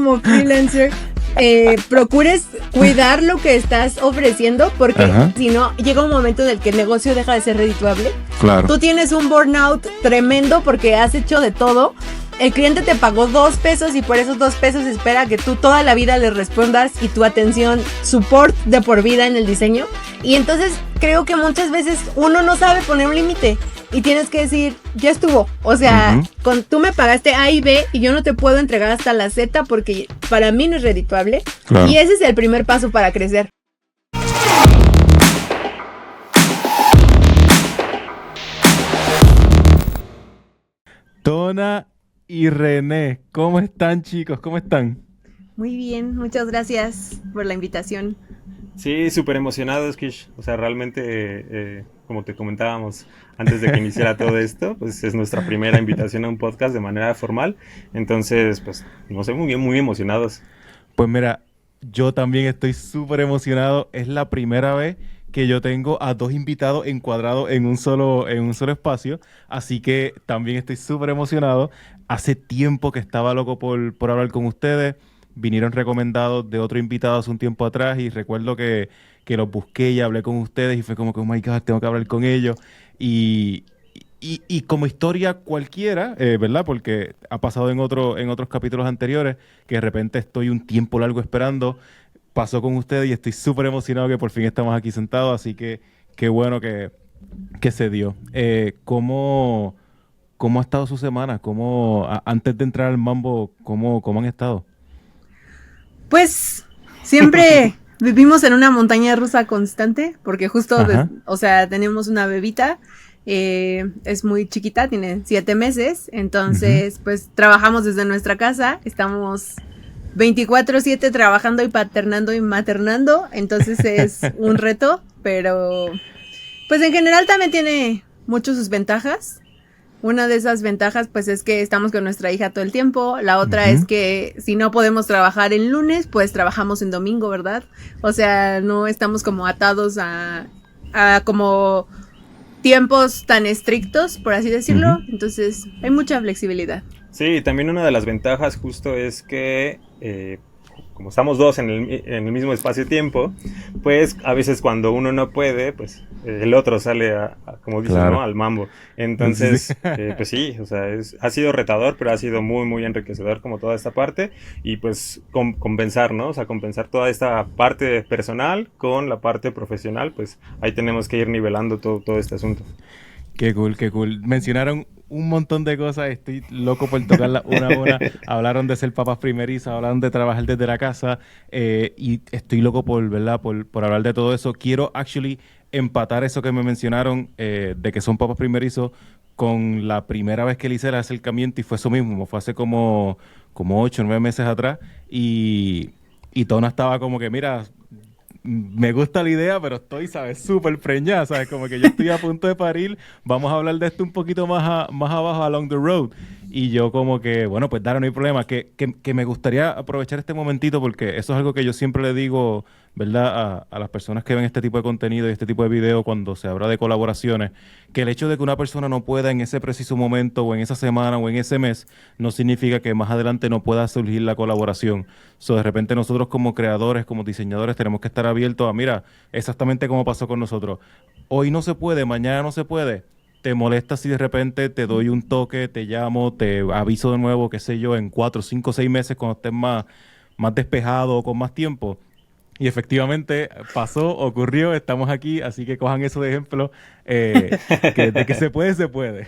como freelancer procures cuidar lo que estás ofreciendo, porque si no, llega un momento en el que el negocio deja de ser redituable. Claro. Tú tienes un burnout tremendo porque has hecho de todo. El cliente te pagó $2 y por esos $2 espera que tú toda la vida le respondas y tu atención, support de por vida en el diseño. Y entonces creo que muchas veces uno no sabe poner un límite y tienes que decir, ya estuvo. O sea, tú me pagaste A y B y yo no te puedo entregar hasta la Z porque para mí no es redituable. Claro. Y ese es el primer paso para crecer. Tona y René, ¿cómo están, chicos? ¿Cómo están? Muy bien, muchas gracias por la invitación. Sí, súper emocionados, Kish. O sea, realmente, como te comentábamos antes de que iniciara todo esto, pues es nuestra primera invitación a un podcast de manera formal. Entonces, pues, no sé, muy emocionados. Pues mira, yo también estoy súper emocionado. Es la primera vez que yo tengo a 2 invitados encuadrados en un solo espacio, así que también estoy súper emocionado. Hace tiempo que estaba loco por hablar con ustedes. Vinieron recomendados de otro invitado hace un tiempo atrás y recuerdo que los busqué y hablé con ustedes y fue como que, oh my God, tengo que hablar con ellos. Y como historia cualquiera, ¿verdad? Porque ha pasado en otros capítulos anteriores que de repente estoy un tiempo largo esperando. Pasó con ustedes y estoy súper emocionado que por fin estamos aquí sentados, así que qué bueno que se dio. ¿Cómo ha estado su semana? Antes de entrar al mambo, ¿cómo han estado? Pues siempre vivimos en una montaña rusa constante, porque justo, o sea, tenemos una bebita, es muy chiquita, tiene 7 meses, entonces pues trabajamos desde nuestra casa, estamos 24/7 trabajando y paternando y maternando, entonces es un reto, pero pues en general también tiene muchas sus ventajas. Una de esas ventajas pues es que estamos con nuestra hija todo el tiempo, la otra es que si no podemos trabajar el lunes, pues trabajamos en domingo, ¿verdad? O sea, no estamos como atados a como tiempos tan estrictos, por así decirlo, entonces hay mucha flexibilidad. Sí, también una de las ventajas justo es que como estamos 2 en el mismo espacio-tiempo, pues a veces cuando uno no puede, pues el otro sale como dicen, claro, ¿no? Al mambo. Entonces, pues sí, o sea, ha sido retador, pero ha sido muy enriquecedor como toda esta parte y pues compensar, ¿no? O sea, compensar toda esta parte personal con la parte profesional, pues ahí tenemos que ir nivelando todo este asunto. Qué cool, qué cool. Mencionaron un montón de cosas, estoy loco por tocarlas una a una. Hablaron de ser papás primerizos, hablaron de trabajar desde la casa y estoy loco ¿verdad? Por hablar de todo eso. Quiero empatar eso que me mencionaron de que son papás primerizos con la primera vez que le hice el acercamiento y fue eso mismo, fue hace como 8 o 9 meses atrás y Tona estaba como que, mira, me gusta la idea, pero estoy, ¿sabes? Súper preñada, ¿sabes? Como que yo estoy a punto de parir, vamos a hablar de esto un poquito más abajo, along the road. Y yo como que, bueno, pues Dara, no hay problema, que me gustaría aprovechar este momentito porque eso es algo que yo siempre le digo, ¿verdad? A las personas que ven este tipo de contenido y este tipo de video cuando se habla de colaboraciones, que el hecho de que una persona no pueda en ese preciso momento o en esa semana o en ese mes no significa que más adelante no pueda surgir la colaboración. So, de repente nosotros como creadores, como diseñadores tenemos que estar abiertos a, mira, exactamente como pasó con nosotros. Hoy no se puede, mañana no se puede. ¿Te molesta si de repente te doy un toque, te llamo, te aviso de nuevo, qué sé yo, en 4, 5, 6 meses cuando estés más despejado o con más tiempo? Y efectivamente pasó, ocurrió, estamos aquí, así que cojan eso de ejemplo, de que se puede, se puede.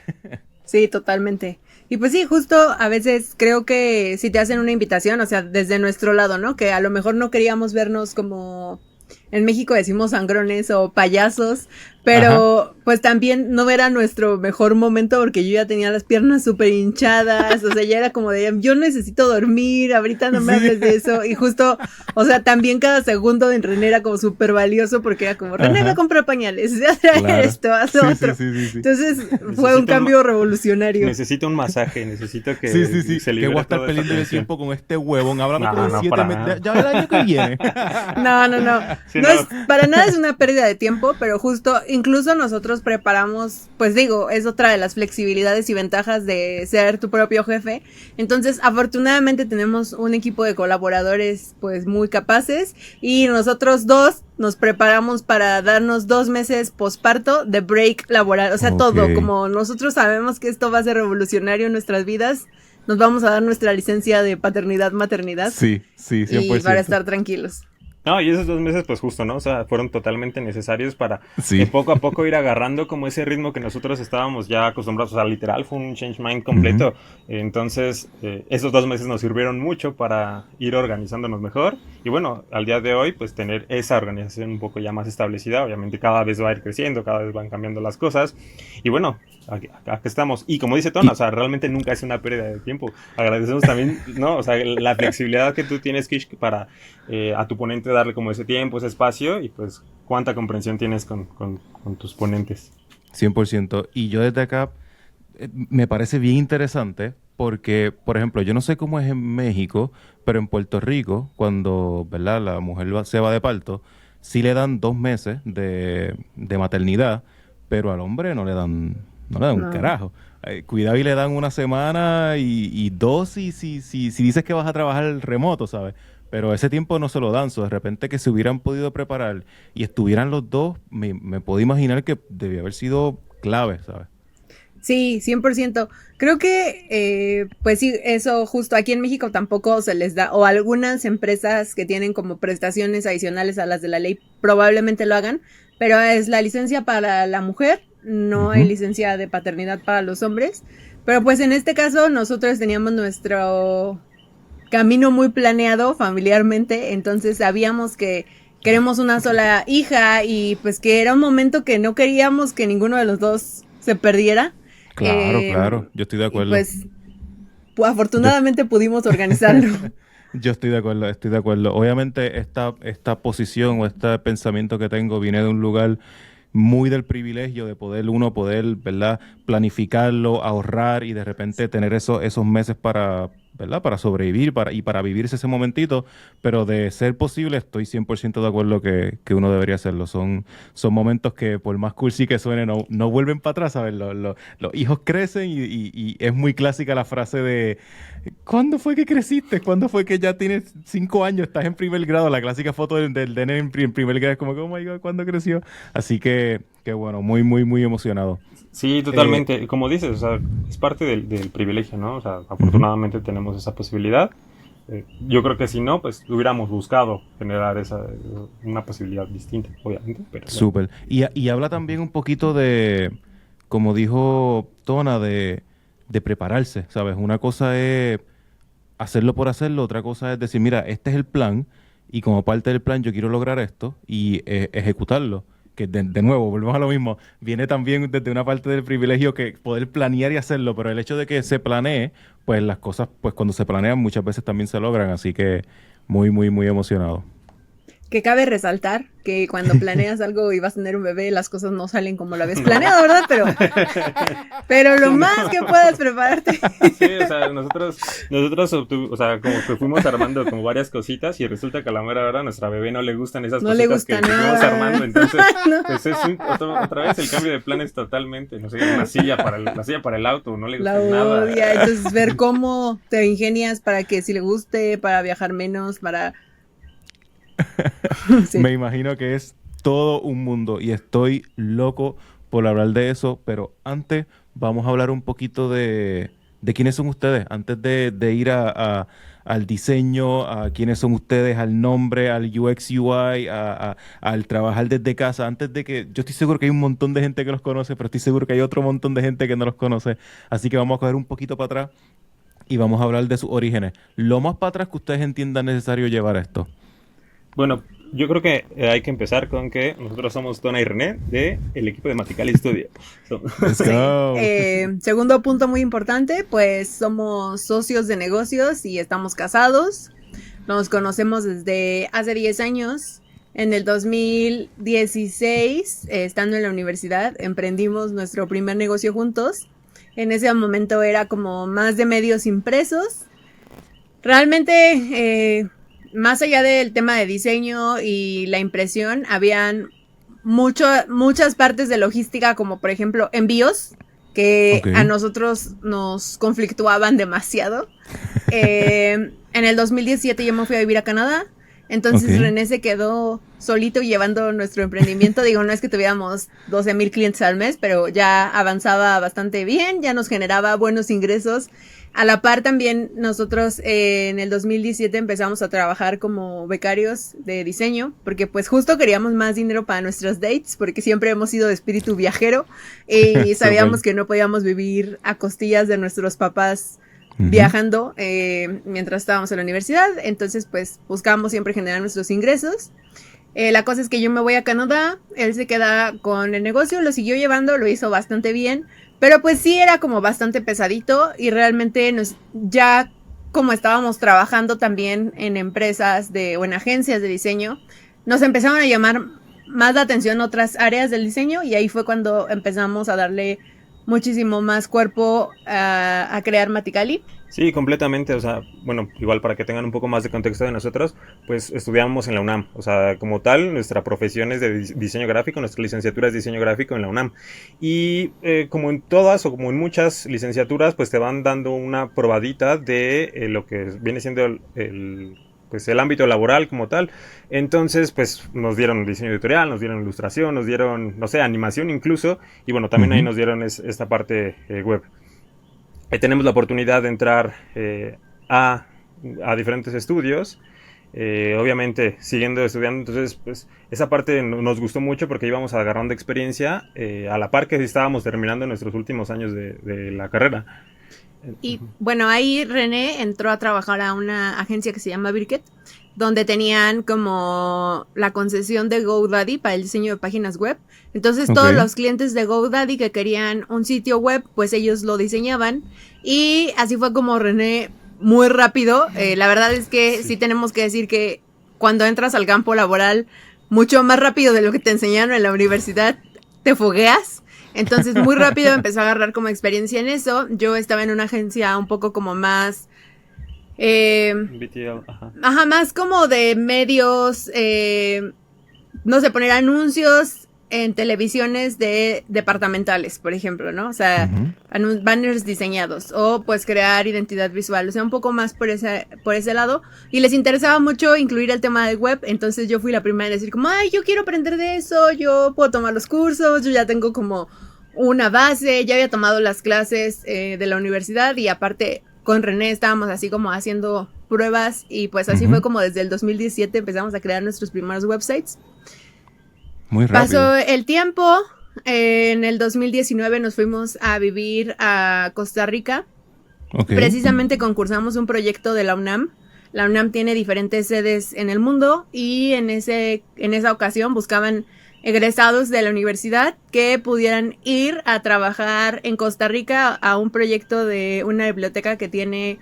Sí, totalmente. Y pues sí, justo a veces creo que si te hacen una invitación, o sea, desde nuestro lado, ¿no? Que a lo mejor no queríamos vernos como... En México decimos sangrones o payasos, pero pues también no era nuestro mejor momento porque yo ya tenía las piernas súper hinchadas, o sea, ya era como de, yo necesito dormir, ahorita no me hables de eso, y justo, o sea, también cada segundo de René era como súper valioso porque era como, René, ve a comprar pañales, ya trae esto, haz otro. Sí. Entonces fue un cambio revolucionario. Necesito un masaje, necesito que se libere. Que voy a estar perdiendo el tiempo con este huevón, hablando como 7 meses, ya el año que viene. No. Sí, no es, para nada es una pérdida de tiempo, pero justo, incluso nosotros preparamos, pues digo, es otra de las flexibilidades y ventajas de ser tu propio jefe. Entonces, afortunadamente tenemos un equipo de colaboradores pues muy capaces y nosotros dos nos preparamos para darnos 2 meses posparto de break laboral, o sea, todo, como nosotros sabemos que esto va a ser revolucionario en nuestras vidas, nos vamos a dar nuestra licencia de paternidad, maternidad. Sí, 100%. Y para estar tranquilos. No, y esos 2 meses, pues justo, ¿no? O sea, fueron totalmente necesarios para sí. Poco a poco ir agarrando como ese ritmo que nosotros estábamos ya acostumbrados. O sea, literal, fue un change mind completo. Entonces, esos 2 meses nos sirvieron mucho para ir organizándonos mejor. Y bueno, al día de hoy, pues tener esa organización un poco ya más establecida. Obviamente cada vez va a ir creciendo, cada vez van cambiando las cosas. Y bueno, aquí estamos. Y como dice Tona, o sea, realmente nunca es una pérdida de tiempo. Agradecemos también, ¿no? O sea, la flexibilidad que tú tienes, Kish, para a tu ponente darle como ese tiempo, ese espacio, y pues cuánta comprensión tienes con tus ponentes. 100%. Y yo desde acá me parece bien interesante porque, por ejemplo, yo no sé cómo es en México, pero en Puerto Rico, cuando, ¿verdad?, la mujer se va de parto, sí le dan 2 meses de maternidad, pero al hombre no le dan un carajo. Cuidado y le dan 1 semana y 2 si dices que vas a trabajar remoto, ¿sabes? Pero ese tiempo no se lo dan, de repente que se hubieran podido preparar y estuvieran los dos, me puedo imaginar que debía haber sido clave, ¿sabes? Sí, 100%. Creo que, pues sí, eso justo aquí en México tampoco se les da, o algunas empresas que tienen como prestaciones adicionales a las de la ley probablemente lo hagan, pero es la licencia para la mujer, no hay licencia de paternidad para los hombres. Pero pues en este caso nosotros teníamos nuestro camino muy planeado familiarmente, entonces sabíamos que queremos una sola hija y pues que era un momento que no queríamos que ninguno de los dos se perdiera. Claro, yo estoy de acuerdo. Pues afortunadamente pudimos organizarlo. Yo estoy de acuerdo. Obviamente esta posición o este pensamiento que tengo viene de un lugar muy del privilegio de poder, ¿verdad?, planificarlo, ahorrar y de repente tener esos meses para, ¿verdad?, para sobrevivir para vivirse ese momentito, pero de ser posible estoy 100% de acuerdo que uno debería hacerlo. Son momentos que por más cursi que suene no vuelven para atrás, ¿sabes? Los hijos crecen y es muy clásica la frase de ¿cuándo fue que creciste? ¿Cuándo fue que ya tienes 5 años, estás en primer grado? La clásica foto del nene en primer grado es como, oh my God, ¿cuándo creció? Así que bueno, muy, muy, muy emocionado. Sí, totalmente. Como dices, o sea, es parte del privilegio, ¿no? O sea, afortunadamente tenemos esa posibilidad. Yo creo que si no, pues hubiéramos buscado generar una posibilidad distinta, obviamente. Pero súper. Bueno. Y habla también un poquito de, como dijo Tona, de prepararse, ¿sabes? Una cosa es hacerlo por hacerlo, otra cosa es decir, mira, este es el plan y como parte del plan yo quiero lograr esto y ejecutarlo. Que de nuevo, volvemos a lo mismo, viene también desde una parte del privilegio que poder planear y hacerlo, pero el hecho de que se planee, pues las cosas, pues cuando se planean muchas veces también se logran, así que muy, muy, muy emocionado. Que cabe resaltar que cuando planeas algo y vas a tener un bebé, las cosas no salen como lo habías planeado, ¿verdad? Pero lo más que puedas prepararte. Sí, o sea, nosotros o sea, como que fuimos armando como varias cositas y resulta que a la mera hora a nuestra bebé no le gustan esas cositas que fuimos armando, entonces pues es otra vez el cambio de planes totalmente, no sé, la silla para el auto, no le gusta nada. Entonces ver cómo te ingenias para que si le guste, para viajar menos, para... Sí. Me imagino que es todo un mundo y estoy loco por hablar de eso, pero antes vamos a hablar un poquito de quiénes son ustedes, antes de ir al diseño, a quiénes son ustedes, al nombre, al UX UI, al trabajar desde casa, antes de que, yo estoy seguro que hay un montón de gente que los conoce, pero estoy seguro que hay otro montón de gente que no los conoce, así que vamos a coger un poquito para atrás y vamos a hablar de sus orígenes. Lo más para atrás que ustedes entiendan necesario llevar esto. Bueno, yo creo que hay que empezar con que nosotros somos Tona y René del equipo de Maticali Studio. Let's go. Segundo punto muy importante, pues somos socios de negocios y estamos casados. Nos conocemos desde hace 10 años. En el 2016, estando en la universidad, emprendimos nuestro primer negocio juntos. En ese momento era como más de medios impresos. Realmente... más allá del tema de diseño y la impresión, habían muchas partes de logística, como por ejemplo envíos, que a nosotros nos conflictuaban demasiado. En el 2017 yo me fui a vivir a Canadá, entonces René se quedó solito llevando nuestro emprendimiento. Digo, no es que tuviéramos 12,000 clientes al mes, pero ya avanzaba bastante bien, ya nos generaba buenos ingresos. A la par también nosotros en el 2017 empezamos a trabajar como becarios de diseño, porque pues justo queríamos más dinero para nuestros dates, porque siempre hemos sido de espíritu viajero y sabíamos que no podíamos vivir a costillas de nuestros papás viajando mientras estábamos en la universidad. Entonces pues buscábamos siempre generar nuestros ingresos. La cosa es que yo me voy a Canadá, él se queda con el negocio, lo siguió llevando, lo hizo bastante bien. Pero pues sí era como bastante pesadito y realmente ya como estábamos trabajando también en empresas o en agencias de diseño, nos empezaron a llamar más la atención otras áreas del diseño y ahí fue cuando empezamos a darle muchísimo más cuerpo a crear Maticali. Sí, completamente, o sea, bueno, igual para que tengan un poco más de contexto de nosotros, pues estudiamos en la UNAM, o sea, como tal, nuestra profesión es de diseño gráfico, nuestra licenciatura es diseño gráfico en la UNAM, y como en todas o como en muchas licenciaturas, pues te van dando una probadita de lo que viene siendo pues el ámbito laboral como tal. Entonces pues nos dieron diseño editorial, nos dieron ilustración, nos dieron, no sé, animación incluso, y bueno, también ahí nos dieron esta parte web. Tenemos la oportunidad de entrar a diferentes estudios, obviamente siguiendo estudiando. Entonces pues esa parte nos gustó mucho porque íbamos agarrando experiencia a la par que estábamos terminando nuestros últimos años de la carrera. Y bueno, ahí René entró a trabajar a una agencia que se llama Birket, donde tenían como la concesión de GoDaddy para el diseño de páginas web. Entonces todos los clientes de GoDaddy que querían un sitio web, pues ellos lo diseñaban. Y así fue como René, muy rápido. La verdad es que sí tenemos que decir que cuando entras al campo laboral, mucho más rápido de lo que te enseñaron en la universidad, te fogueas. Entonces muy rápido empezó a agarrar como experiencia en eso. Yo estaba en una agencia un poco como más... BTL, más como de medios, no sé, poner anuncios en televisiones departamentales, por ejemplo, ¿no? O sea, banners diseñados o pues crear identidad visual, o sea, un poco más por ese lado. Y les interesaba mucho incluir el tema del web, entonces yo fui la primera en decir como, ay, yo quiero aprender de eso, yo puedo tomar los cursos, yo ya tengo como una base, ya había tomado las clases de la universidad y aparte... Con René estábamos así como haciendo pruebas y pues así fue como desde el 2017 empezamos a crear nuestros primeros websites. Muy rápido. Pasó el tiempo, en el 2019 nos fuimos a vivir a Costa Rica. Precisamente concursamos un proyecto de la UNAM. La UNAM tiene diferentes sedes en el mundo y en esa ocasión buscaban egresados de la universidad que pudieran ir a trabajar en Costa Rica a un proyecto de una biblioteca que tiene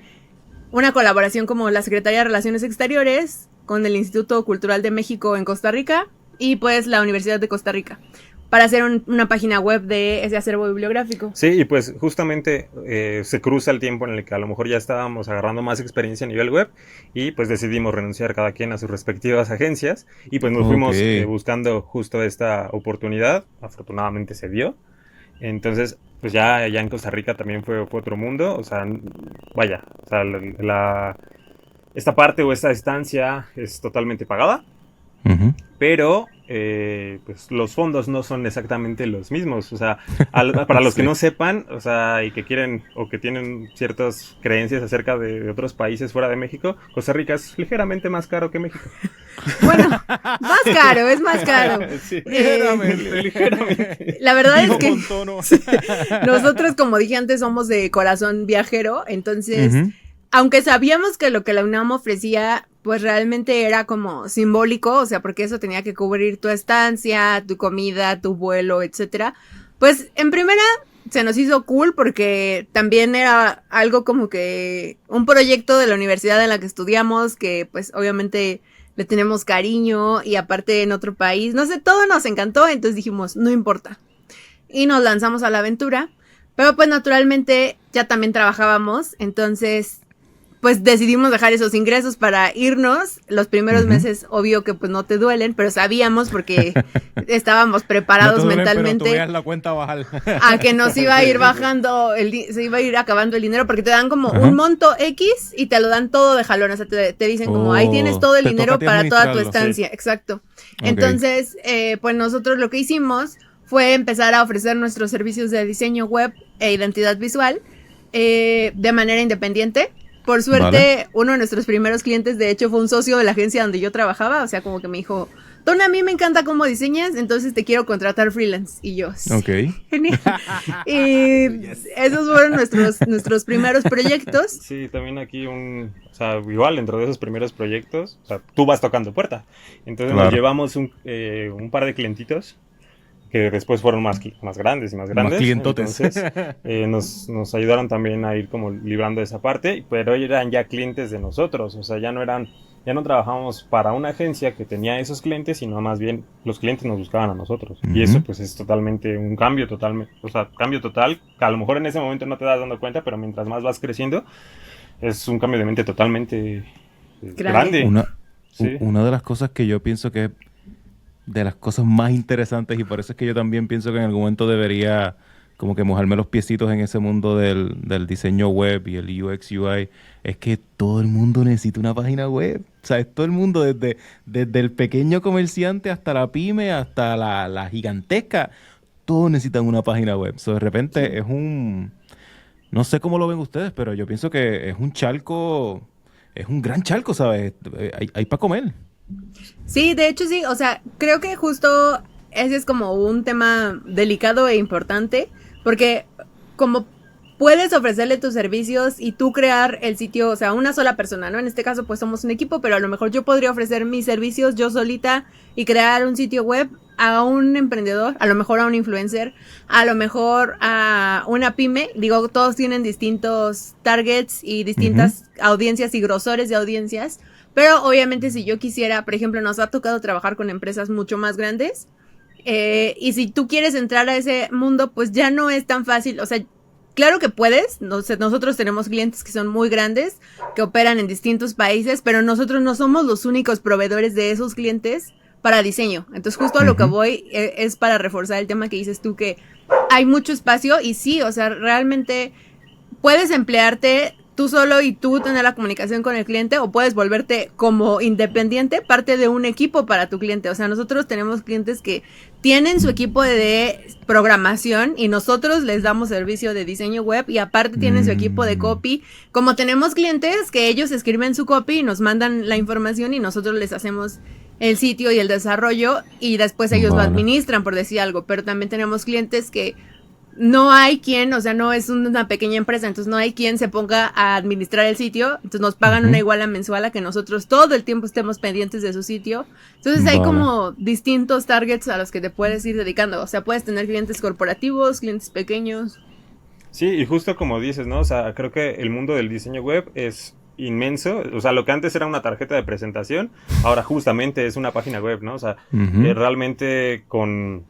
una colaboración como la Secretaría de Relaciones Exteriores con el Instituto Cultural de México en Costa Rica y pues la Universidad de Costa Rica para hacer una página web de ese acervo bibliográfico. Sí, y pues justamente se cruza el tiempo en el que a lo mejor ya estábamos agarrando más experiencia a nivel web y pues decidimos renunciar cada quien a sus respectivas agencias y pues nos fuimos buscando justo esta oportunidad. Afortunadamente se dio. Entonces pues ya en Costa Rica también fue otro mundo. O sea, vaya, o sea, esta parte o esta estancia es totalmente pagada. Pero pues los fondos no son exactamente los mismos, o sea, para los que no sepan, o sea, y que quieren o que tienen ciertas creencias acerca de otros países fuera de México, Costa Rica es ligeramente más caro que México. Bueno, es más caro. Sí, ligeramente. La verdad es que nosotros, como dije antes, somos de corazón viajero, entonces... Aunque sabíamos que lo que la UNAM ofrecía, pues realmente era como simbólico, o sea, porque eso tenía que cubrir tu estancia, tu comida, tu vuelo, etcétera. Pues en primera se nos hizo cool porque también era algo como que un proyecto de la universidad en la que estudiamos, que pues obviamente le tenemos cariño y aparte en otro país, no sé, todo nos encantó, entonces dijimos, no importa. Y nos lanzamos a la aventura, pero pues naturalmente ya también trabajábamos, entonces... pues decidimos dejar esos ingresos para irnos. Los primeros meses, obvio que pues no te duelen, pero sabíamos porque estábamos preparados no te duelen, mentalmente. Pero tú veas la cuenta bajar. A que nos iba a ir bajando, se iba a ir acabando el dinero, porque te dan como un monto X y te lo dan todo de jalón. O sea, te dicen como, ahí tienes todo el dinero para toda tu estancia. Sí. Exacto. Okay. Entonces, pues nosotros lo que hicimos fue empezar a ofrecer nuestros servicios de diseño web e identidad visual de manera independiente. Por suerte, uno de nuestros primeros clientes, de hecho, fue un socio de la agencia donde yo trabajaba. O sea, como que me dijo, Tona, a mí me encanta cómo diseñas, entonces te quiero contratar freelance. Y yo, sí, genial. Y esos fueron nuestros primeros proyectos. Sí, también aquí o sea, igual dentro de esos primeros proyectos, o sea, tú vas tocando puerta. Entonces nos llevamos un par de clientitos que después fueron más grandes y más grandes. Más clientotes. Entonces, nos ayudaron también a ir como librando esa parte, pero eran ya clientes de nosotros, o sea, ya no trabajábamos para una agencia que tenía esos clientes, sino más bien los clientes nos buscaban a nosotros. Y eso pues es totalmente un cambio total, que a lo mejor en ese momento no te das dando cuenta, pero mientras más vas creciendo, es un cambio de mente totalmente grande. Una de las cosas que yo pienso que es de las cosas más interesantes, y por eso es que yo también pienso que en algún momento debería como que mojarme los piecitos en ese mundo del diseño web y el UX UI, es que todo el mundo necesita una página web. O sea, es todo el mundo, desde el pequeño comerciante hasta la pyme, hasta la gigantesca, todos necesitan una página web. So, de repente es no sé cómo lo ven ustedes, pero yo pienso que es un charco, es un gran charco, ¿sabes? Hay para comer. Sí, de hecho sí, o sea, creo que justo ese es como un tema delicado e importante, porque como puedes ofrecerle tus servicios y tú crear el sitio, o sea, una sola persona, ¿no? En este caso pues somos un equipo, pero a lo mejor yo podría ofrecer mis servicios yo solita y crear un sitio web a un emprendedor, a lo mejor a un influencer, a lo mejor a una pyme. Digo, todos tienen distintos targets y distintas audiencias y grosores de audiencias. Pero obviamente si yo quisiera, por ejemplo, nos ha tocado trabajar con empresas mucho más grandes, y si tú quieres entrar a ese mundo, pues ya no es tan fácil. O sea, claro que puedes, nosotros tenemos clientes que son muy grandes, que operan en distintos países, pero nosotros no somos los únicos proveedores de esos clientes para diseño. Entonces justo a lo que voy es para reforzar el tema que dices tú, que hay mucho espacio y sí, o sea, realmente puedes emplearte tú solo y tú tener la comunicación con el cliente, o puedes volverte como independiente, parte de un equipo para tu cliente. O sea, nosotros tenemos clientes que tienen su equipo de programación y nosotros les damos servicio de diseño web, y aparte tienen su equipo de copy. Como tenemos clientes que ellos escriben su copy y nos mandan la información y nosotros les hacemos el sitio y el desarrollo y después ellos lo administran, por decir algo. Pero también tenemos clientes que no hay quien, o sea, no es una pequeña empresa, entonces no hay quien se ponga a administrar el sitio, entonces nos pagan una iguala mensual a que nosotros todo el tiempo estemos pendientes de su sitio. Entonces hay como distintos targets a los que te puedes ir dedicando. O sea, puedes tener clientes corporativos, clientes pequeños. Sí, y justo como dices, ¿no? O sea, creo que el mundo del diseño web es inmenso. O sea, lo que antes era una tarjeta de presentación, ahora justamente es una página web, ¿no? O sea, realmente con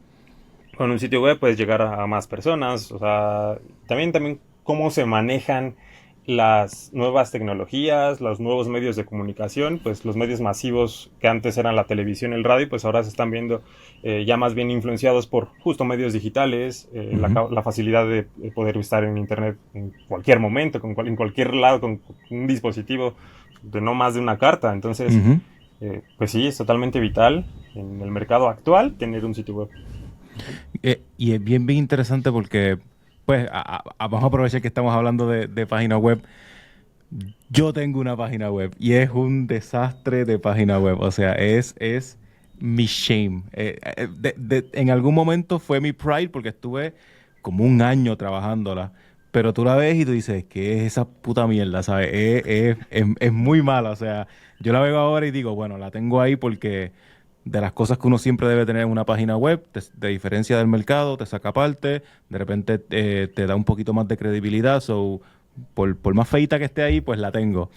un sitio web puedes llegar a más personas. O sea, también cómo se manejan las nuevas tecnologías, los nuevos medios de comunicación. Pues los medios masivos que antes eran la televisión, el radio, pues ahora se están viendo ya más bien influenciados por justo medios digitales, la facilidad de poder estar en internet en cualquier momento, en cualquier lado, con un dispositivo de no más de una carta. Entonces, pues sí, es totalmente vital en el mercado actual tener un sitio web. Y es bien interesante porque, pues, vamos a aprovechar que estamos hablando de página web. Yo tengo una página web y es un desastre de página web. O sea, es mi shame. En algún momento fue mi pride porque estuve como un año trabajándola. Pero tú la ves y tú dices, ¿qué es esa puta mierda? ¿Sabes? Es muy mala. O sea, yo la veo ahora y digo, bueno, la tengo ahí porque de las cosas que uno siempre debe tener en una página web, de diferencia del mercado, te saca parte, de repente te da un poquito más de credibilidad, so, por más feita que esté ahí, pues la tengo.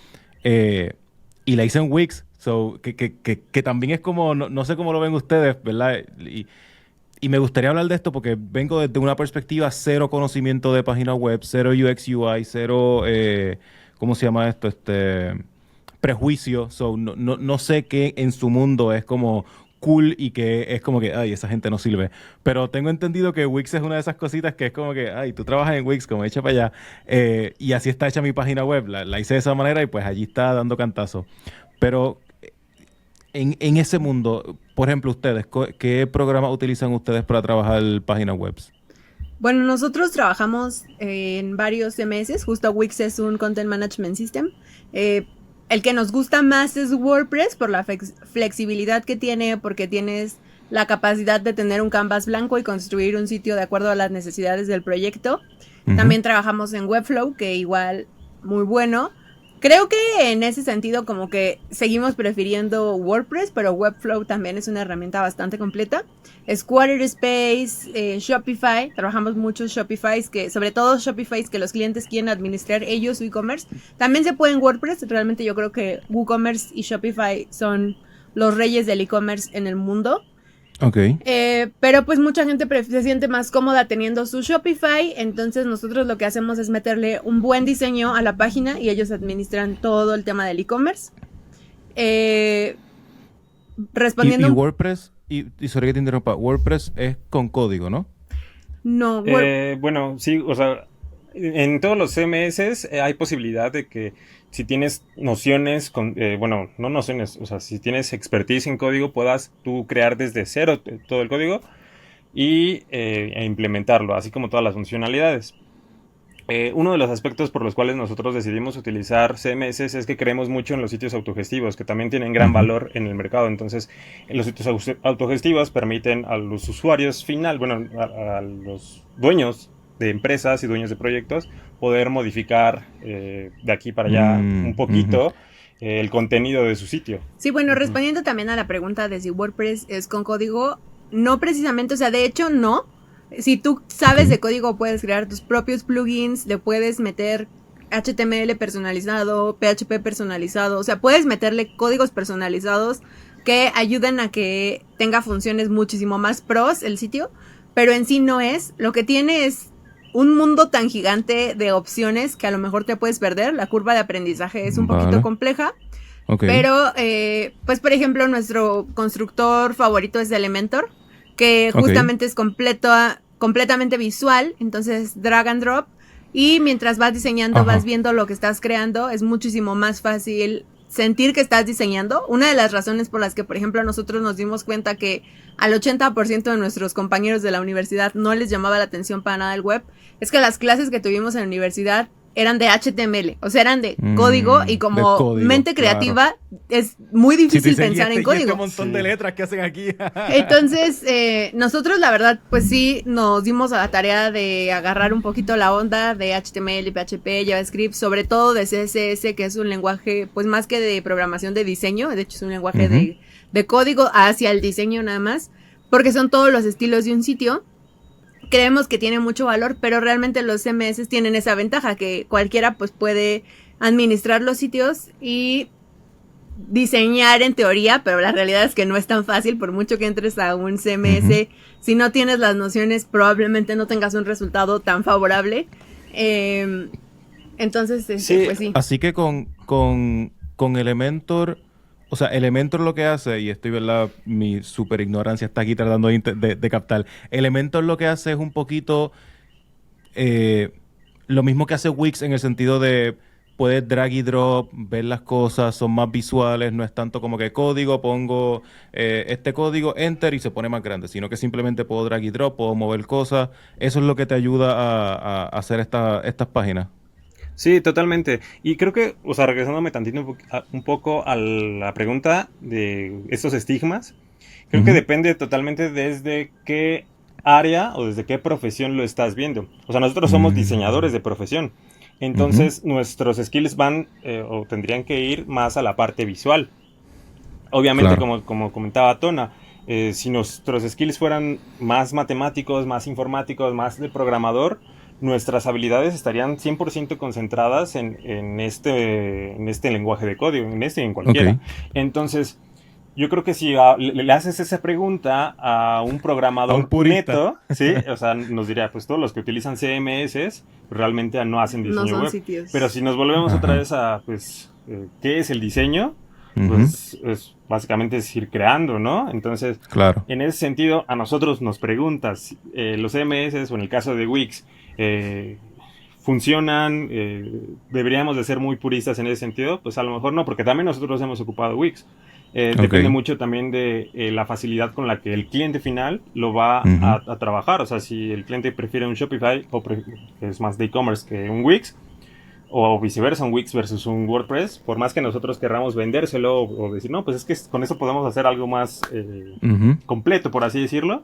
Y la hice en Wix, so, que también es como, no sé cómo lo ven ustedes, ¿verdad? Y me gustaría hablar de esto porque vengo desde una perspectiva cero conocimiento de página web, cero UX UI, cero ¿cómo se llama esto? Prejuicio. So, no sé qué en su mundo es como cool y que es como que, ay, esa gente no sirve. Pero tengo entendido que Wix es una de esas cositas que es como que, ay, tú trabajas en Wix, como echa para allá. Y así está hecha mi página web. La hice de esa manera y pues allí está dando cantazo. Pero en ese mundo, por ejemplo, ustedes, ¿qué programas utilizan ustedes para trabajar páginas web? Bueno, nosotros trabajamos en varios CMS, justo Wix es un Content Management System. El que nos gusta más es WordPress por la flexibilidad que tiene, porque tienes la capacidad de tener un canvas blanco y construir un sitio de acuerdo a las necesidades del proyecto. También trabajamos en Webflow, que igual muy bueno. Creo que en ese sentido como que seguimos prefiriendo WordPress, pero Webflow también es una herramienta bastante completa. Squarespace, Shopify, trabajamos muchos Shopifys, que sobre todo Shopifys que los clientes quieren administrar ellos su e-commerce. También se puede en WordPress, realmente yo creo que WooCommerce y Shopify son los reyes del e-commerce en el mundo. Ok. Pero pues mucha gente se siente más cómoda teniendo su Shopify, entonces nosotros lo que hacemos es meterle un buen diseño a la página y ellos administran todo el tema del e-commerce. Respondiendo... ¿Y WordPress? Y sorry que te interrumpa, WordPress es con código, ¿no? No, bueno, sí, o sea, en todos los CMS hay posibilidad de que si tienes nociones, bueno, no nociones, o sea, si tienes expertise en código, puedas tú crear desde cero todo el código e implementarlo, así como todas las funcionalidades. Uno de los aspectos por los cuales nosotros decidimos utilizar CMS es que creemos mucho en los sitios autogestivos, que también tienen gran valor en el mercado. Entonces, los sitios autogestivos permiten a los usuarios final, bueno, a los dueños de empresas y dueños de proyectos, poder modificar de aquí para allá un poquito el contenido de su sitio. Sí, bueno, respondiendo también a la pregunta de si WordPress es con código, no precisamente, o sea, de hecho no. Si tú sabes de código, puedes crear tus propios plugins, le puedes meter HTML personalizado, PHP personalizado, o sea, puedes meterle códigos personalizados que ayuden a que tenga funciones muchísimo más pros el sitio, pero en sí no es. Lo que tiene es un mundo tan gigante de opciones que a lo mejor te puedes perder. La curva de aprendizaje es un poquito compleja. Okay. Pero, pues por ejemplo, nuestro constructor favorito es Elementor, que justamente es completamente visual, entonces drag and drop, y mientras vas diseñando, vas viendo lo que estás creando, es muchísimo más fácil sentir que estás diseñando. Una de las razones por las que, por ejemplo, nosotros nos dimos cuenta que al 80% de nuestros compañeros de la universidad no les llamaba la atención para nada el web, es que las clases que tuvimos en la universidad eran de HTML, o sea, eran de código, y como código, mente creativa, es muy difícil pensar en código. Un montón de letras que hacen aquí. Entonces, nosotros la verdad, pues sí, nos dimos a la tarea de agarrar un poquito la onda de HTML, PHP, JavaScript, sobre todo de CSS, que es un lenguaje, pues más que de programación, de diseño, de hecho es un lenguaje de código hacia el diseño nada más, porque son todos los estilos de un sitio. Creemos que tiene mucho valor, pero realmente los CMS tienen esa ventaja, que cualquiera pues puede administrar los sitios y diseñar en teoría, pero la realidad es que no es tan fácil. Por mucho que entres a un CMS, si no tienes las nociones, probablemente no tengas un resultado tan favorable. Entonces, pues sí. Así que con Elementor, o sea, Elementor lo que hace, y estoy, ¿verdad? Mi super ignorancia está aquí tratando de captar. Elementor lo que hace es un poquito lo mismo que hace Wix, en el sentido de puedes drag y drop, ver las cosas, son más visuales, no es tanto como que código, pongo este código, enter y se pone más grande, sino que simplemente puedo drag y drop, puedo mover cosas. Eso es lo que te ayuda a hacer estas páginas. Sí, totalmente. Y creo que, o sea, regresándome tantito un poco a la pregunta de estos estigmas, creo que depende totalmente desde qué área o desde qué profesión lo estás viendo. O sea, nosotros somos diseñadores de profesión, entonces nuestros skills van o tendrían que ir más a la parte visual. Obviamente, claro, como comentaba Tona, si nuestros skills fueran más matemáticos, más informáticos, más de programador, nuestras habilidades estarían 100% concentradas en este lenguaje de código, en este y en cualquiera. Okay. Entonces, Yo creo que si le haces esa pregunta a un programador neto, ¿sí? O sea, nos diría, pues todos los que utilizan CMS realmente no hacen diseño no son web. sitios. Pero si nos volvemos otra vez a, pues, ¿qué es el diseño? Pues básicamente es ir creando, ¿no? Entonces, claro. En ese sentido, a nosotros nos preguntas, los CMS o en el caso de Wix, ¿funcionan? ¿Deberíamos de ser muy puristas en ese sentido? Pues a lo mejor no, porque también nosotros hemos ocupado Wix. Depende mucho también de la facilidad con la que el cliente final lo va a trabajar. O sea, si el cliente prefiere un Shopify o que es más de e-commerce que un Wix, o viceversa, un Wix versus un WordPress, por más que nosotros querramos vendérselo o decir, no, pues es que con eso podemos hacer algo más completo, por así decirlo,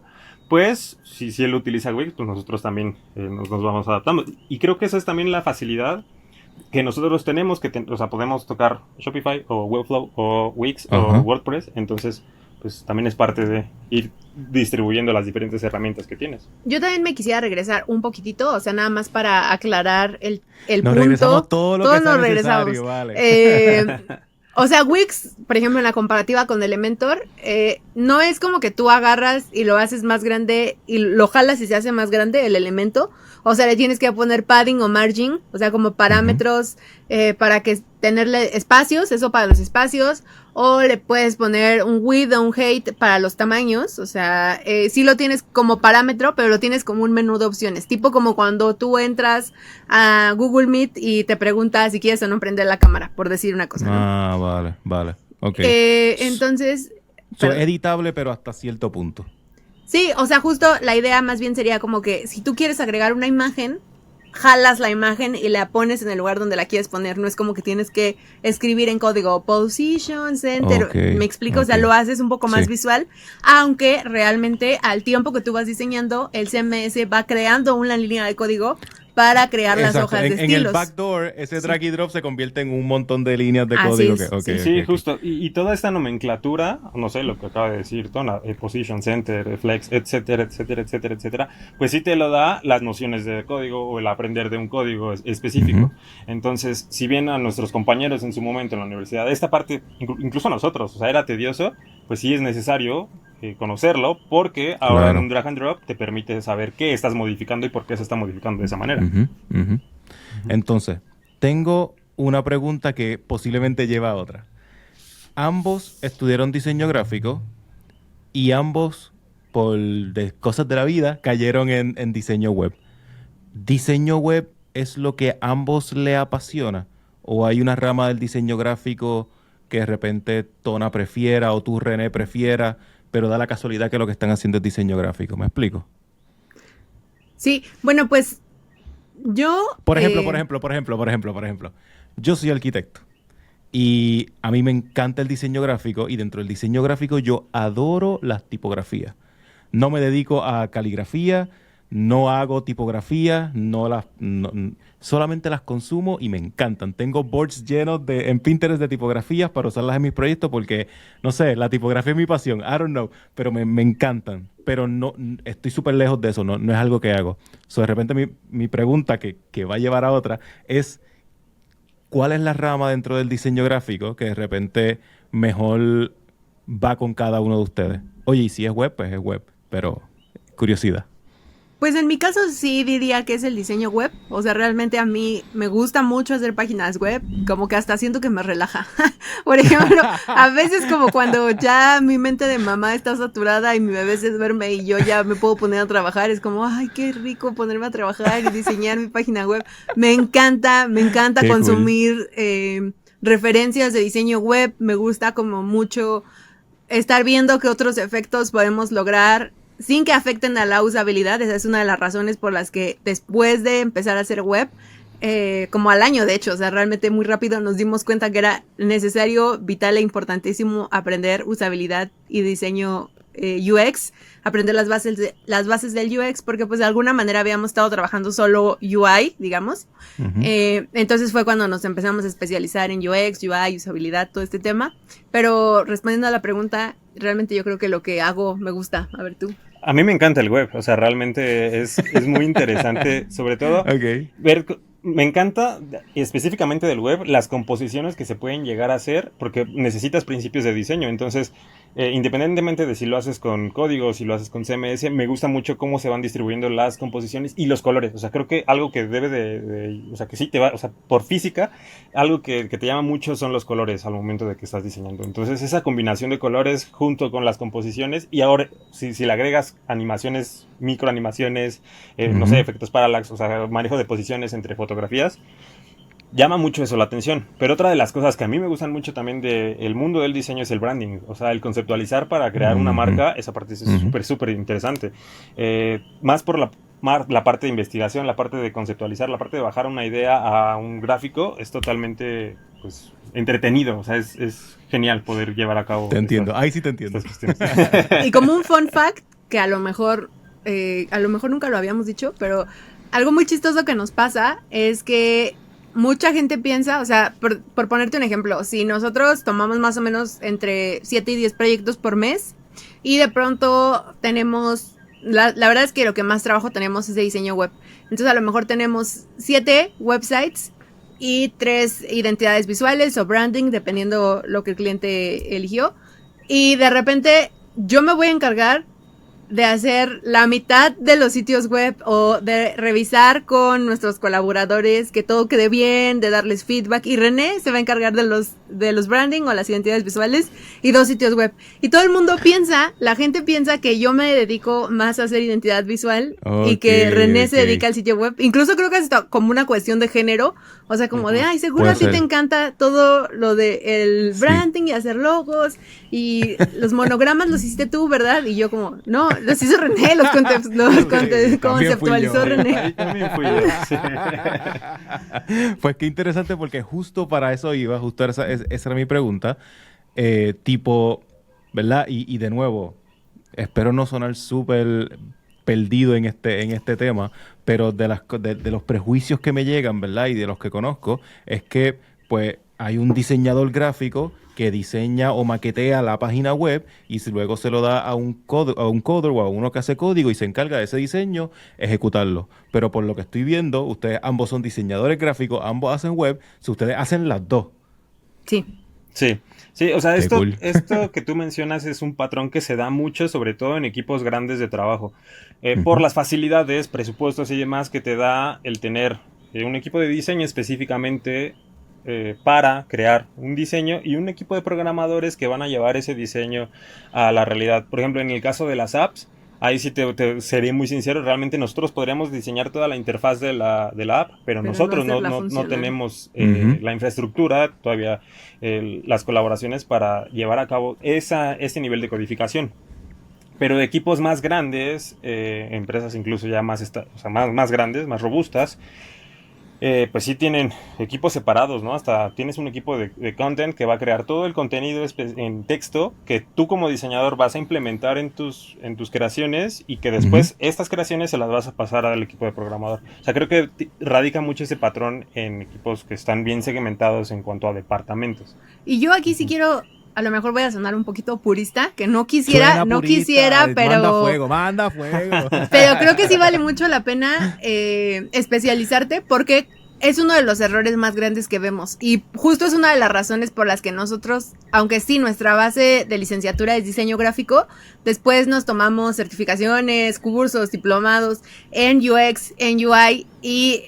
pues si él utiliza Wix, pues nosotros también nos vamos adaptando. Y creo que esa es también la facilidad que nosotros tenemos, o sea, podemos tocar Shopify o Webflow o Wix o WordPress, entonces pues también es parte de ir distribuyendo las diferentes herramientas que tienes. Yo también me quisiera regresar un poquitito, o sea, nada más para aclarar el nos punto. Regresamos todo lo todos que nos regresamos. Vale. O sea, Wix, por ejemplo, en la comparativa con Elementor, no es como que tú agarras y lo haces más grande y lo jalas y se hace más grande el elemento. O sea, le tienes que poner padding o margin, o sea, como parámetros para que tenerle espacios, eso para los espacios. O le puedes poner un width o un height para los tamaños. O sea, sí lo tienes como parámetro, pero lo tienes como un menú de opciones. Tipo como cuando tú entras a Google Meet y te preguntas si quieres o no prender la cámara, por decir una cosa, ¿no? Ah, vale. Ok. Entonces... editable, pero hasta cierto punto. Sí, o sea, justo la idea más bien sería como que si tú quieres agregar una imagen, jalas la imagen y la pones en el lugar donde la quieres poner. No es como que tienes que escribir en código position, center. Me explico, o sea, lo haces un poco más visual, aunque realmente al tiempo que tú vas diseñando, el CMS va creando una línea de código para crear las hojas de estilos. En el backdoor, ese drag y drop se convierte en un montón de líneas de código. Sí, justo. Y toda esta nomenclatura, no sé, lo que acaba de decir Tona, position, center, flex, etcétera, pues sí te lo da las nociones de código o el aprender de un código específico. Entonces, si bien a nuestros compañeros en su momento en la universidad, esta parte, incluso a nosotros, o sea, era tedioso, pues sí es necesario conocerlo, porque ahora en un drag and drop te permite saber qué estás modificando y por qué se está modificando de esa manera. Entonces, tengo una pregunta que posiblemente lleva a otra. Ambos estudiaron diseño gráfico y ambos, por cosas de la vida, cayeron en diseño web. ¿Diseño web es lo que a ambos le apasiona? ¿O hay una rama del diseño gráfico que de repente Tona prefiera o tú, René, prefiera, pero da la casualidad que lo que están haciendo es diseño gráfico? ¿Me explico? Sí, bueno, pues yo... Por ejemplo, yo soy arquitecto y a mí me encanta el diseño gráfico y dentro del diseño gráfico yo adoro las tipografías. No me dedico a caligrafía, no hago tipografía, solamente las consumo y me encantan. Tengo boards llenos en Pinterest de tipografías para usarlas en mis proyectos porque, no sé, la tipografía es mi pasión. I don't know, pero me encantan. Pero no estoy súper lejos de eso, no es algo que hago. De repente mi pregunta, que va a llevar a otra, es ¿cuál es la rama dentro del diseño gráfico que de repente mejor va con cada uno de ustedes? Oye, y si es web, pues es web, pero curiosidad. Pues en mi caso sí diría que es el diseño web. O sea, realmente a mí me gusta mucho hacer páginas web. Como que hasta siento que me relaja. Por ejemplo, a veces como cuando ya mi mente de mamá está saturada y mi bebé se duerme y yo ya me puedo poner a trabajar. Es como, ay, qué rico ponerme a trabajar y diseñar mi página web. Me encanta qué consumir referencias de diseño web. Me gusta como mucho estar viendo qué otros efectos podemos lograr sin que afecten a la usabilidad. Esa es una de las razones por las que después de empezar a hacer web, como al año de hecho, o sea, realmente muy rápido nos dimos cuenta que era necesario, vital e importantísimo aprender usabilidad y diseño UX, aprender las bases del UX, porque pues de alguna manera habíamos estado trabajando solo UI, digamos. Entonces fue cuando nos empezamos a especializar en UX, UI, usabilidad, todo este tema. Pero respondiendo a la pregunta, realmente yo creo que lo que hago me gusta. A ver tú. A mí me encanta el web, o sea, realmente es muy interesante, sobre todo ver, me encanta específicamente del web las composiciones que se pueden llegar a hacer, porque necesitas principios de diseño. Entonces, Independientemente de si lo haces con código, si lo haces con CMS, me gusta mucho cómo se van distribuyendo las composiciones y los colores. O sea, creo que algo que debe o sea, que sí te va, o sea, por física, algo que te llama mucho son los colores al momento de que estás diseñando. Entonces, esa combinación de colores junto con las composiciones, y ahora, si le agregas animaciones, microanimaciones, no sé, efectos parallax, o sea, manejo de posiciones entre fotografías, llama mucho eso la atención. Pero otra de las cosas que a mí me gustan mucho también del mundo del diseño es el branding. O sea, el conceptualizar para crear una marca, esa parte es súper interesante. Más por la parte de investigación, la parte de conceptualizar, la parte de bajar una idea a un gráfico, es totalmente, pues, entretenido. O sea, es genial poder llevar a cabo. Te entiendo, ahí sí te entiendo. Y como un fun fact, que a lo mejor nunca lo habíamos dicho, pero algo muy chistoso que nos pasa es que mucha gente piensa, o sea, por ponerte un ejemplo, si nosotros tomamos más o menos entre 7 y 10 proyectos por mes y de pronto tenemos, la verdad es que lo que más trabajo tenemos es de diseño web. Entonces a lo mejor tenemos 7 websites y 3 identidades visuales o branding, dependiendo lo que el cliente eligió. Y de repente yo me voy a encargar de hacer la mitad de los sitios web o de revisar con nuestros colaboradores que todo quede bien, de darles feedback, y René se va a encargar de los branding o las identidades visuales y 2 sitios web. Y todo el mundo la gente piensa que yo me dedico más a hacer identidad visual y que René se dedica al sitio web. Incluso creo que es como una cuestión de género, o sea, como de, ay, seguro a ti te encanta todo lo de el branding y hacer logos y los monogramas los hiciste tú, ¿verdad? Y yo como, no, los hizo René, los conceptualizó René. Ahí también fui yo. Sí. Pues qué interesante, porque justo para eso iba, justo esa era mi pregunta. Tipo, ¿verdad? Y de nuevo, espero no sonar súper perdido en este tema, pero de los prejuicios que me llegan, ¿verdad? Y de los que conozco, es que pues hay un diseñador gráfico que diseña o maquetea la página web y luego se lo da a un coder o a uno que hace código y se encarga de ese diseño, ejecutarlo. Pero por lo que estoy viendo, ustedes ambos son diseñadores gráficos, ambos hacen web, si ustedes hacen las dos. Sí. Sí, o sea, esto cool. que tú mencionas es un patrón que se da mucho, sobre todo en equipos grandes de trabajo, por las facilidades, presupuestos y demás que te da el tener un equipo de diseño específicamente para crear un diseño y un equipo de programadores que van a llevar ese diseño a la realidad. Por ejemplo, en el caso de las apps, ahí sí te seré muy sincero, realmente nosotros podríamos diseñar toda la interfaz de la app, pero nosotros no tenemos la infraestructura, todavía las colaboraciones para llevar a cabo ese nivel de codificación. Pero de equipos más grandes, empresas incluso ya más grandes, más robustas, pues sí tienen equipos separados, ¿no? Hasta tienes un equipo de content que va a crear todo el contenido en texto que tú como diseñador vas a implementar en tus creaciones y que después estas creaciones se las vas a pasar al equipo de programador. O sea, creo que radica mucho ese patrón en equipos que están bien segmentados en cuanto a departamentos. Y yo aquí sí quiero, a lo mejor voy a sonar un poquito purista, que no quisiera, pero... Manda fuego. Pero creo que sí vale mucho la pena especializarte, porque es uno de los errores más grandes que vemos. Y justo es una de las razones por las que nosotros, aunque sí, nuestra base de licenciatura es diseño gráfico, después nos tomamos certificaciones, cursos, diplomados en UX, en UI, y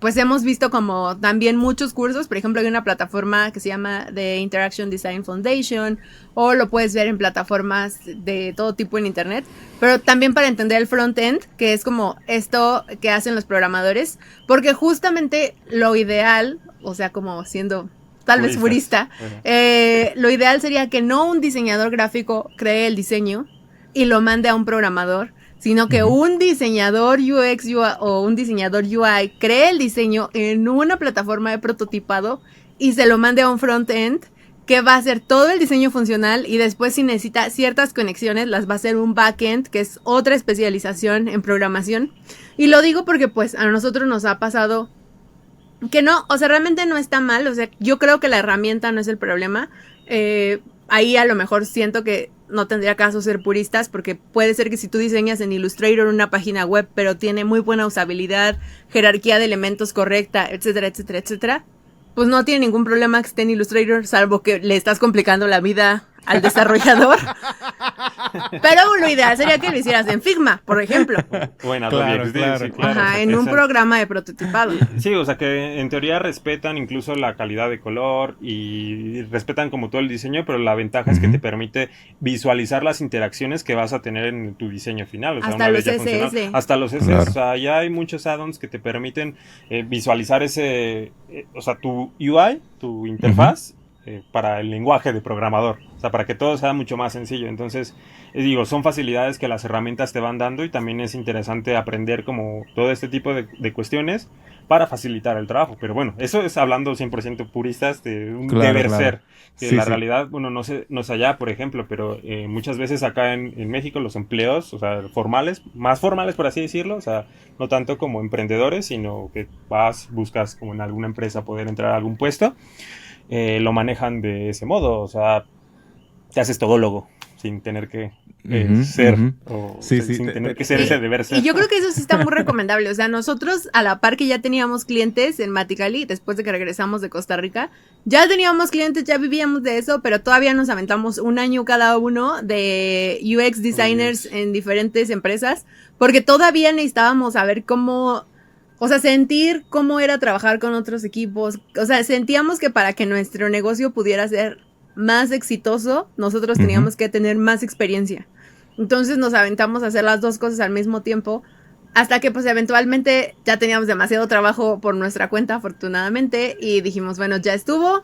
pues hemos visto como también muchos cursos. Por ejemplo, hay una plataforma que se llama The Interaction Design Foundation, o lo puedes ver en plataformas de todo tipo en internet, pero también para entender el front-end, que es como esto que hacen los programadores, porque justamente lo ideal, o sea, como siendo tal vez purista, lo ideal sería que no un diseñador gráfico cree el diseño y lo mande a un programador, sino que un diseñador UX o un diseñador UI cree el diseño en una plataforma de prototipado y se lo mande a un front-end que va a hacer todo el diseño funcional, y después, si necesita ciertas conexiones, las va a hacer un backend, que es otra especialización en programación. Y lo digo porque pues a nosotros nos ha pasado que no, o sea, realmente no está mal. O sea, yo creo que la herramienta no es el problema. Ahí a lo mejor siento que no tendría caso ser puristas, porque puede ser que si tú diseñas en Illustrator una página web, pero tiene muy buena usabilidad, jerarquía de elementos correcta, etcétera, etcétera, etcétera, pues no tiene ningún problema que esté en Illustrator, salvo que le estás complicando la vida al desarrollador. Pero lo ideal sería que lo hicieras en Figma, por ejemplo. O en Adobe XD, claro. sí, claro. Ajá, en un programa de prototipado. Sí, o sea que en teoría respetan incluso la calidad de color y respetan como todo el diseño, pero la ventaja es que te permite visualizar las interacciones que vas a tener en tu diseño final. O sea, Hasta una los vez ya funcionó. SS. Hasta los SS. Claro. O sea, ya hay muchos add-ons que te permiten visualizar ese, o sea, tu UI, tu interfaz, para el lenguaje de programador. O sea, para que todo sea mucho más sencillo. Entonces, digo, son facilidades que las herramientas te van dando y también es interesante aprender como todo este tipo de cuestiones para facilitar el trabajo. Pero bueno, eso es hablando 100% puristas de un deber ser. Que la realidad, bueno, no sé allá, por ejemplo, pero muchas veces acá en México los empleos, o sea, formales, más formales por así decirlo, o sea, no tanto como emprendedores, sino que buscas como en alguna empresa poder entrar a algún puesto, lo manejan de ese modo, o sea, te haces todólogo sin tener que ser, o sin tener que ser ese deber ser. Y yo creo que eso sí está muy recomendable. O sea, nosotros a la par que ya teníamos clientes en Maticali, después de que regresamos de Costa Rica, ya teníamos clientes, ya vivíamos de eso, pero todavía nos aventamos un año cada uno de UX designers en diferentes empresas, porque todavía necesitábamos saber cómo, o sea, sentir cómo era trabajar con otros equipos. O sea, sentíamos que para que nuestro negocio pudiera ser más exitoso, nosotros teníamos que tener más experiencia. Entonces nos aventamos a hacer las dos cosas al mismo tiempo, hasta que pues eventualmente ya teníamos demasiado trabajo por nuestra cuenta, afortunadamente, y dijimos, bueno, ya estuvo,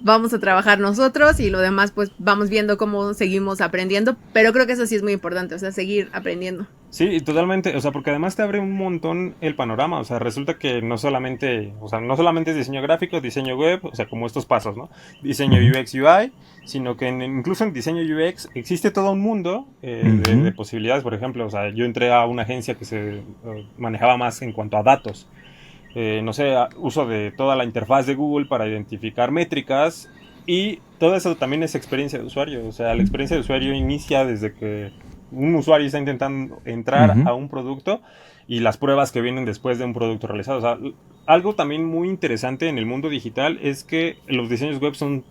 vamos a trabajar nosotros y lo demás pues vamos viendo cómo seguimos aprendiendo, pero creo que eso sí es muy importante, o sea, seguir aprendiendo. Sí, totalmente, o sea, porque además te abre un montón el panorama, o sea, resulta que no solamente es diseño gráfico, diseño web, o sea, como estos pasos, ¿no? Diseño UX, UI, sino que incluso en diseño UX existe todo un mundo de posibilidades. Por ejemplo, o sea, yo entré a una agencia que se manejaba más en cuanto a datos, no sé, uso de toda la interfaz de Google para identificar métricas, y todo eso también es experiencia de usuario, o sea, la experiencia de usuario inicia desde que un usuario está intentando entrar a un producto y las pruebas que vienen después de un producto realizado. O sea, algo también muy interesante en el mundo digital es que los diseños web son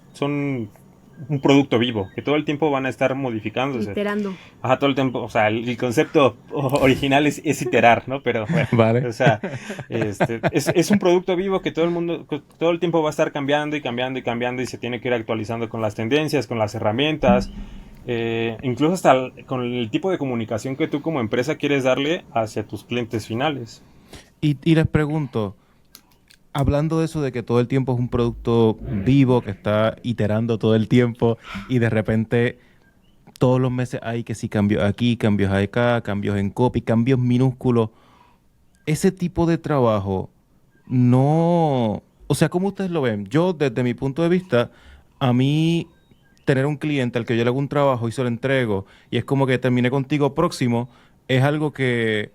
un producto vivo, que todo el tiempo van a estar modificándose. Iterando. Ajá, todo el tiempo, o sea, el concepto original es iterar, ¿no? Pero, bueno, vale. O sea, es un producto vivo que todo el tiempo va a estar cambiando y cambiando y cambiando, y se tiene que ir actualizando con las tendencias, con las herramientas, incluso hasta con el tipo de comunicación que tú como empresa quieres darle hacia tus clientes finales. Y les pregunto, hablando de eso de que todo el tiempo es un producto vivo, que está iterando todo el tiempo, y de repente todos los meses hay que sí cambios aquí, cambios acá, cambios en copy, cambios minúsculos, ese tipo de trabajo no... O sea, ¿cómo ustedes lo ven? Yo, desde mi punto de vista, a mí tener un cliente al que yo le hago un trabajo y se lo entrego, y es como que terminé contigo próximo, es algo que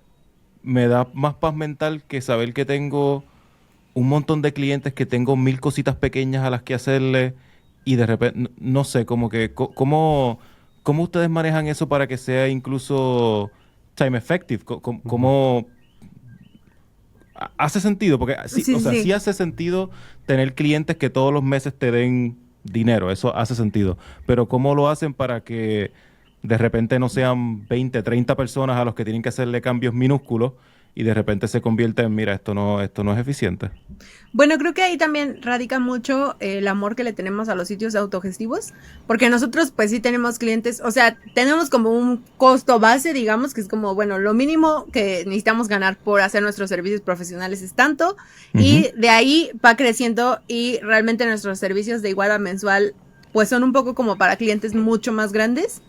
me da más paz mental que saber que tengo un montón de clientes, que tengo 1000 cositas pequeñas a las que hacerle, y de repente, no sé, como que, ¿cómo ustedes manejan eso para que sea incluso time effective? ¿Cómo hace sentido? Porque sí hace sentido tener clientes que todos los meses te den dinero, eso hace sentido, pero ¿cómo lo hacen para que de repente no sean 20, 30 personas a los que tienen que hacerle cambios minúsculos y de repente se convierte en, mira, esto no es eficiente? Bueno, creo que ahí también radica mucho el amor que le tenemos a los sitios autogestivos, porque nosotros pues sí tenemos clientes, o sea, tenemos como un costo base, digamos, que es como, bueno, lo mínimo que necesitamos ganar por hacer nuestros servicios profesionales es tanto, y de ahí va creciendo, y realmente nuestros servicios de igual a mensual pues son un poco como para clientes mucho más grandes,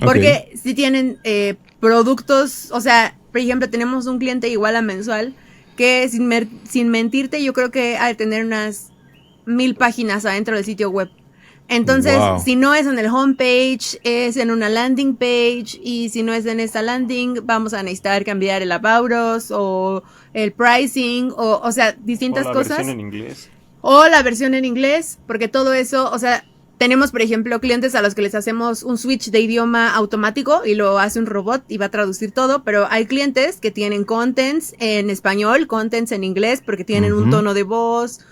porque si tienen productos, o sea, por ejemplo, tenemos un cliente igual a mensual que sin mentirte, yo creo que ha de tener unas 1000 páginas adentro del sitio web. Entonces, si no es en el homepage, es en una landing page, y si no es en esta landing, vamos a necesitar cambiar el about us, o el pricing, o sea, distintas cosas. O la versión en inglés. O la versión en inglés, porque todo eso, o sea, tenemos, por ejemplo, clientes a los que les hacemos un switch de idioma automático y lo hace un robot y va a traducir todo, pero hay clientes que tienen contents en español, contents en inglés, porque tienen un tono de voz,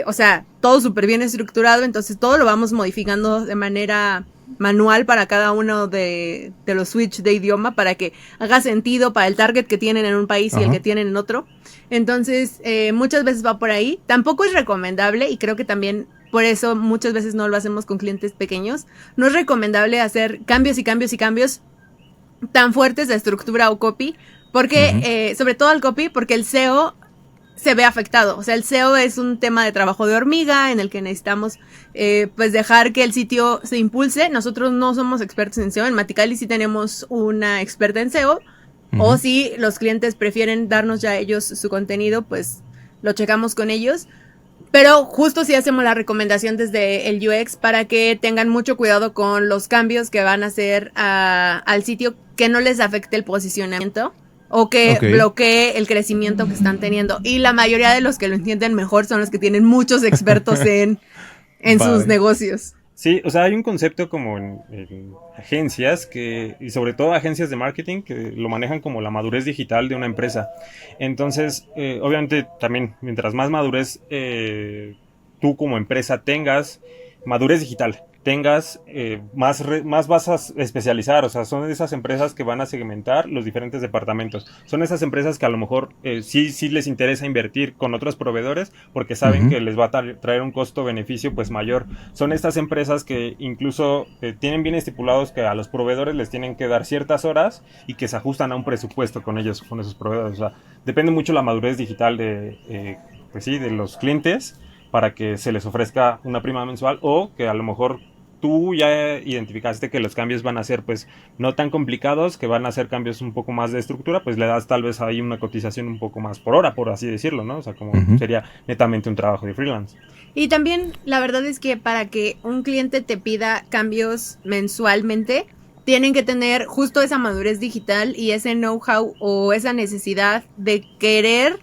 o sea, todo súper bien estructurado, entonces todo lo vamos modificando de manera manual para cada uno de los switch de idioma para que haga sentido para el target que tienen en un país y el que tienen en otro. Entonces, muchas veces va por ahí. Tampoco es recomendable, y creo que también por eso muchas veces no lo hacemos con clientes pequeños. No es recomendable hacer cambios y cambios y cambios tan fuertes de estructura o copy, porque, sobre todo al copy, porque el SEO se ve afectado. O sea, el SEO es un tema de trabajo de hormiga en el que necesitamos pues dejar que el sitio se impulse. Nosotros no somos expertos en SEO. En Maticali sí tenemos una experta en SEO. O si los clientes prefieren darnos ya ellos su contenido, pues lo checamos con ellos. Pero justo sí hacemos la recomendación desde el UX para que tengan mucho cuidado con los cambios que van a hacer al sitio, que no les afecte el posicionamiento o que bloquee el crecimiento que están teniendo. Y la mayoría de los que lo entienden mejor son los que tienen muchos expertos en sus negocios. Sí, o sea, hay un concepto como en agencias y sobre todo agencias de marketing que lo manejan como la madurez digital de una empresa. Entonces, obviamente también mientras más madurez tú como empresa tengas, madurez digital, más vas a especializar. O sea, son esas empresas que van a segmentar los diferentes departamentos. Son esas empresas que a lo mejor sí les interesa invertir con otros proveedores porque saben que les va a traer un costo-beneficio pues mayor. Son estas empresas que incluso tienen bien estipulados que a los proveedores les tienen que dar ciertas horas y que se ajustan a un presupuesto con esos proveedores. O sea, depende mucho la madurez digital de los clientes para que se les ofrezca una prima mensual, o que a lo mejor tú ya identificaste que los cambios van a ser pues no tan complicados, que van a ser cambios un poco más de estructura, pues le das tal vez ahí una cotización un poco más por hora, por así decirlo, ¿no? O sea, como sería netamente un trabajo de freelance. Y también la verdad es que para que un cliente te pida cambios mensualmente, tienen que tener justo esa madurez digital y ese know-how o esa necesidad de querer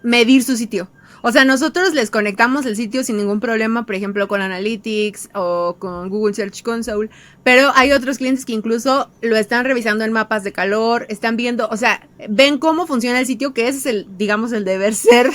medir su sitio. O sea, nosotros les conectamos el sitio sin ningún problema, por ejemplo, con Analytics o con Google Search Console, pero hay otros clientes que incluso lo están revisando en mapas de calor, están viendo, o sea, ven cómo funciona el sitio, que ese es el deber ser,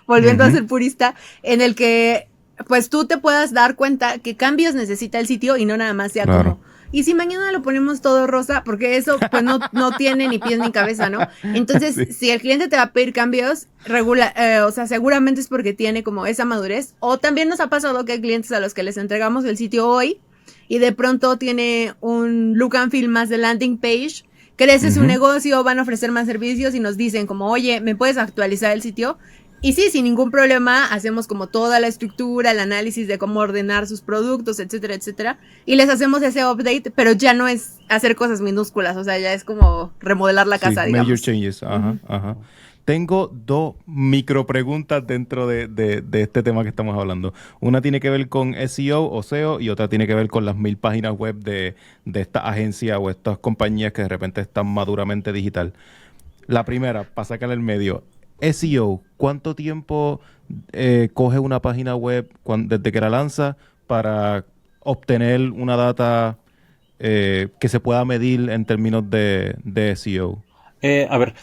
volviendo a ser purista, en el que pues tú te puedas dar cuenta qué cambios necesita el sitio y no nada más sea como... Y si mañana lo ponemos todo rosa, porque eso pues no tiene ni pies ni cabeza, ¿no? Entonces, si el cliente te va a pedir cambios, o sea, seguramente es porque tiene como esa madurez. O también nos ha pasado que hay clientes a los que les entregamos el sitio hoy y de pronto tiene un look and feel más de landing page, crece su negocio, van a ofrecer más servicios y nos dicen como, oye, ¿me puedes actualizar el sitio? Y sí, sin ningún problema, hacemos como toda la estructura, el análisis de cómo ordenar sus productos, etcétera, etcétera. Y les hacemos ese update, pero ya no es hacer cosas minúsculas, o sea, ya es como remodelar la casa, digamos. Major changes, ajá. Tengo dos micro preguntas dentro de este tema que estamos hablando. Una tiene que ver con SEO o SEO y otra tiene que ver con las 1000 páginas web de esta agencia o estas compañías que de repente están maduramente digital. La primera, para sacarle el medio, SEO, ¿cuánto tiempo coge una página web desde que la lanza para obtener una data que se pueda medir en términos de SEO? A ver,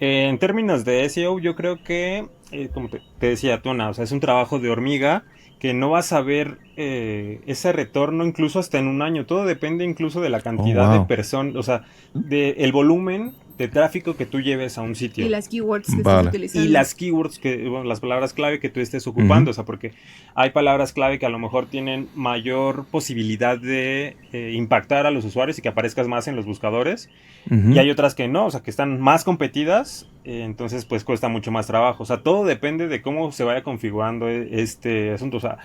en términos de SEO, yo creo que, como te decía, Tona, o sea, es un trabajo de hormiga que no vas a ver ese retorno incluso hasta en un año. Todo depende incluso de la cantidad de personas, o sea, del volumen de tráfico que tú lleves a un sitio. Y las keywords que estés utilizando. Y las keywords, las palabras clave que tú estés ocupando. O sea, porque hay palabras clave que a lo mejor tienen mayor posibilidad de impactar a los usuarios y que aparezcas más en los buscadores. Y hay otras que no, o sea, que están más competidas. Entonces, pues cuesta mucho más trabajo. O sea, todo depende de cómo se vaya configurando este asunto. O sea,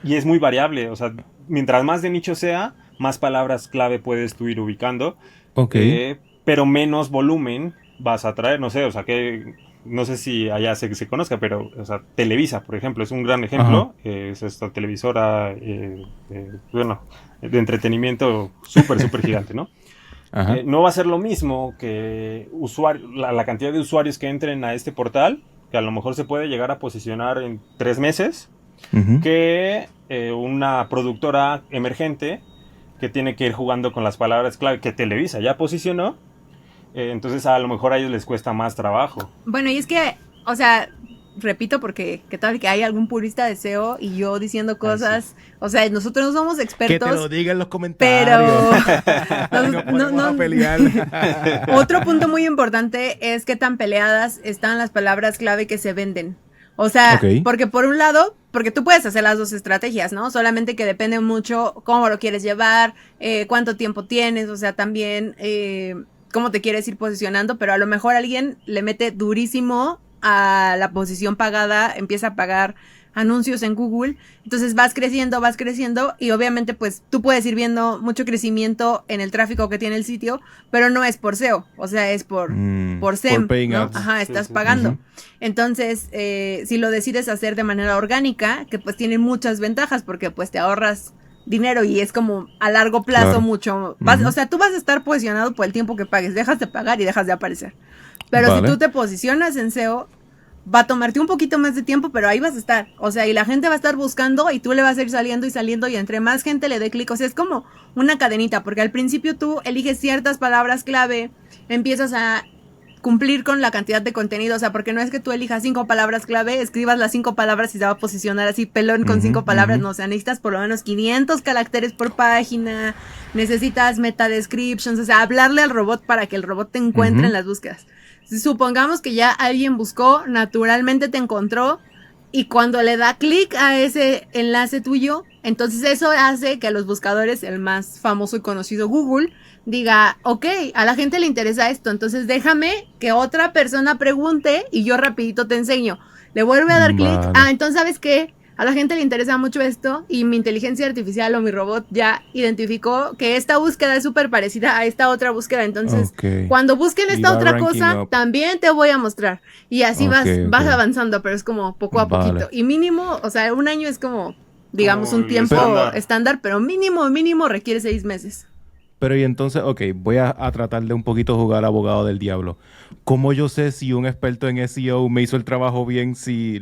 y es muy variable. O sea, mientras más de nicho sea, más palabras clave puedes tú ir ubicando. Pero menos volumen vas a traer, no sé, o sea, que no sé si allá se conozca, pero, o sea, Televisa, por ejemplo, es un gran ejemplo, es esta televisora, bueno, de entretenimiento súper gigante, ¿no? No va a ser lo mismo que la cantidad de usuarios que entren a este portal, que a lo mejor se puede llegar a posicionar en 3 meses, que una productora emergente que tiene que ir jugando con las palabras clave que Televisa ya posicionó. Entonces a lo mejor a ellos les cuesta más trabajo. Bueno, y es que, o sea, repito porque qué tal que hay algún purista de SEO y yo diciendo cosas, sí. O sea, nosotros no somos expertos. Que te lo diga en los comentarios. Pero no, a pelear. Otro punto muy importante es qué tan peleadas están las palabras clave que se venden. O sea, porque por un lado, porque tú puedes hacer las dos estrategias, ¿no? Solamente que depende mucho cómo lo quieres llevar, cuánto tiempo tienes, o sea, también cómo te quieres ir posicionando, pero a lo mejor alguien le mete durísimo a la posición pagada, empieza a pagar anuncios en Google, entonces vas creciendo y obviamente pues tú puedes ir viendo mucho crecimiento en el tráfico que tiene el sitio, pero no es por SEO, o sea, es por SEM, ¿no? Ajá, estás pagando. Entonces, si lo decides hacer de manera orgánica, que pues tiene muchas ventajas porque pues te ahorras dinero y es como a largo plazo mucho, o sea, tú vas a estar posicionado por el tiempo que pagues, dejas de pagar y dejas de aparecer. Pero si tú te posicionas en SEO, va a tomarte un poquito más de tiempo, pero ahí vas a estar. O sea, y la gente va a estar buscando y tú le vas a ir saliendo y entre más gente le dé clic. O sea, es como una cadenita, porque al principio tú eliges ciertas palabras clave, empiezas a cumplir con la cantidad de contenido. O sea, porque no es que tú elijas 5 palabras clave, escribas las 5 palabras y se va a posicionar así pelón con 5 palabras. No, o sea, necesitas por lo menos 500 caracteres por página, necesitas meta descriptions, o sea, hablarle al robot para que el robot te encuentre en las búsquedas. Supongamos que ya alguien buscó, naturalmente te encontró y cuando le da clic a ese enlace tuyo, entonces eso hace que a los buscadores, el más famoso y conocido Google, diga, ok, a la gente le interesa esto, entonces déjame que otra persona pregunte y yo rapidito te enseño. Le vuelve a dar clic, entonces ¿sabes qué? A la gente le interesa mucho esto y mi inteligencia artificial o mi robot ya identificó que esta búsqueda es súper parecida a esta otra búsqueda. Entonces, cuando busquen esta otra cosa, también te voy a mostrar. Y así vas avanzando, pero es como poco a poquito. Y mínimo, o sea, un año es como, digamos, un tiempo estándar, pero mínimo requiere 6 meses. Pero y entonces, voy a tratar de un poquito jugar abogado del diablo. ¿Cómo yo sé si un experto en SEO me hizo el trabajo bien, si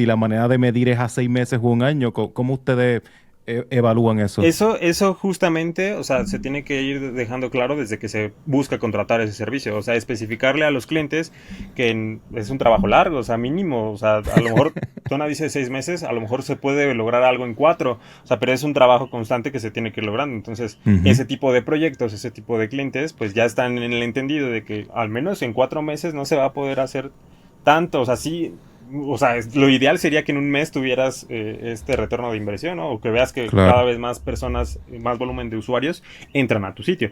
la manera de medir es a 6 meses o un año? ¿Cómo ustedes evalúan eso? Eso justamente, o sea, se tiene que ir dejando claro desde que se busca contratar ese servicio, o sea, especificarle a los clientes que es un trabajo largo, o sea, mínimo, o sea, a lo mejor Tona dice 6 meses, a lo mejor se puede lograr algo en 4, o sea, pero es un trabajo constante que se tiene que ir logrando. Entonces, ese tipo de proyectos, ese tipo de clientes, pues ya están en el entendido de que al menos en 4 meses no se va a poder hacer tanto, o sea, sí. O sea, lo ideal sería que en un mes tuvieras este retorno de inversión, ¿no? O que veas que cada vez más personas, más volumen de usuarios entran a tu sitio.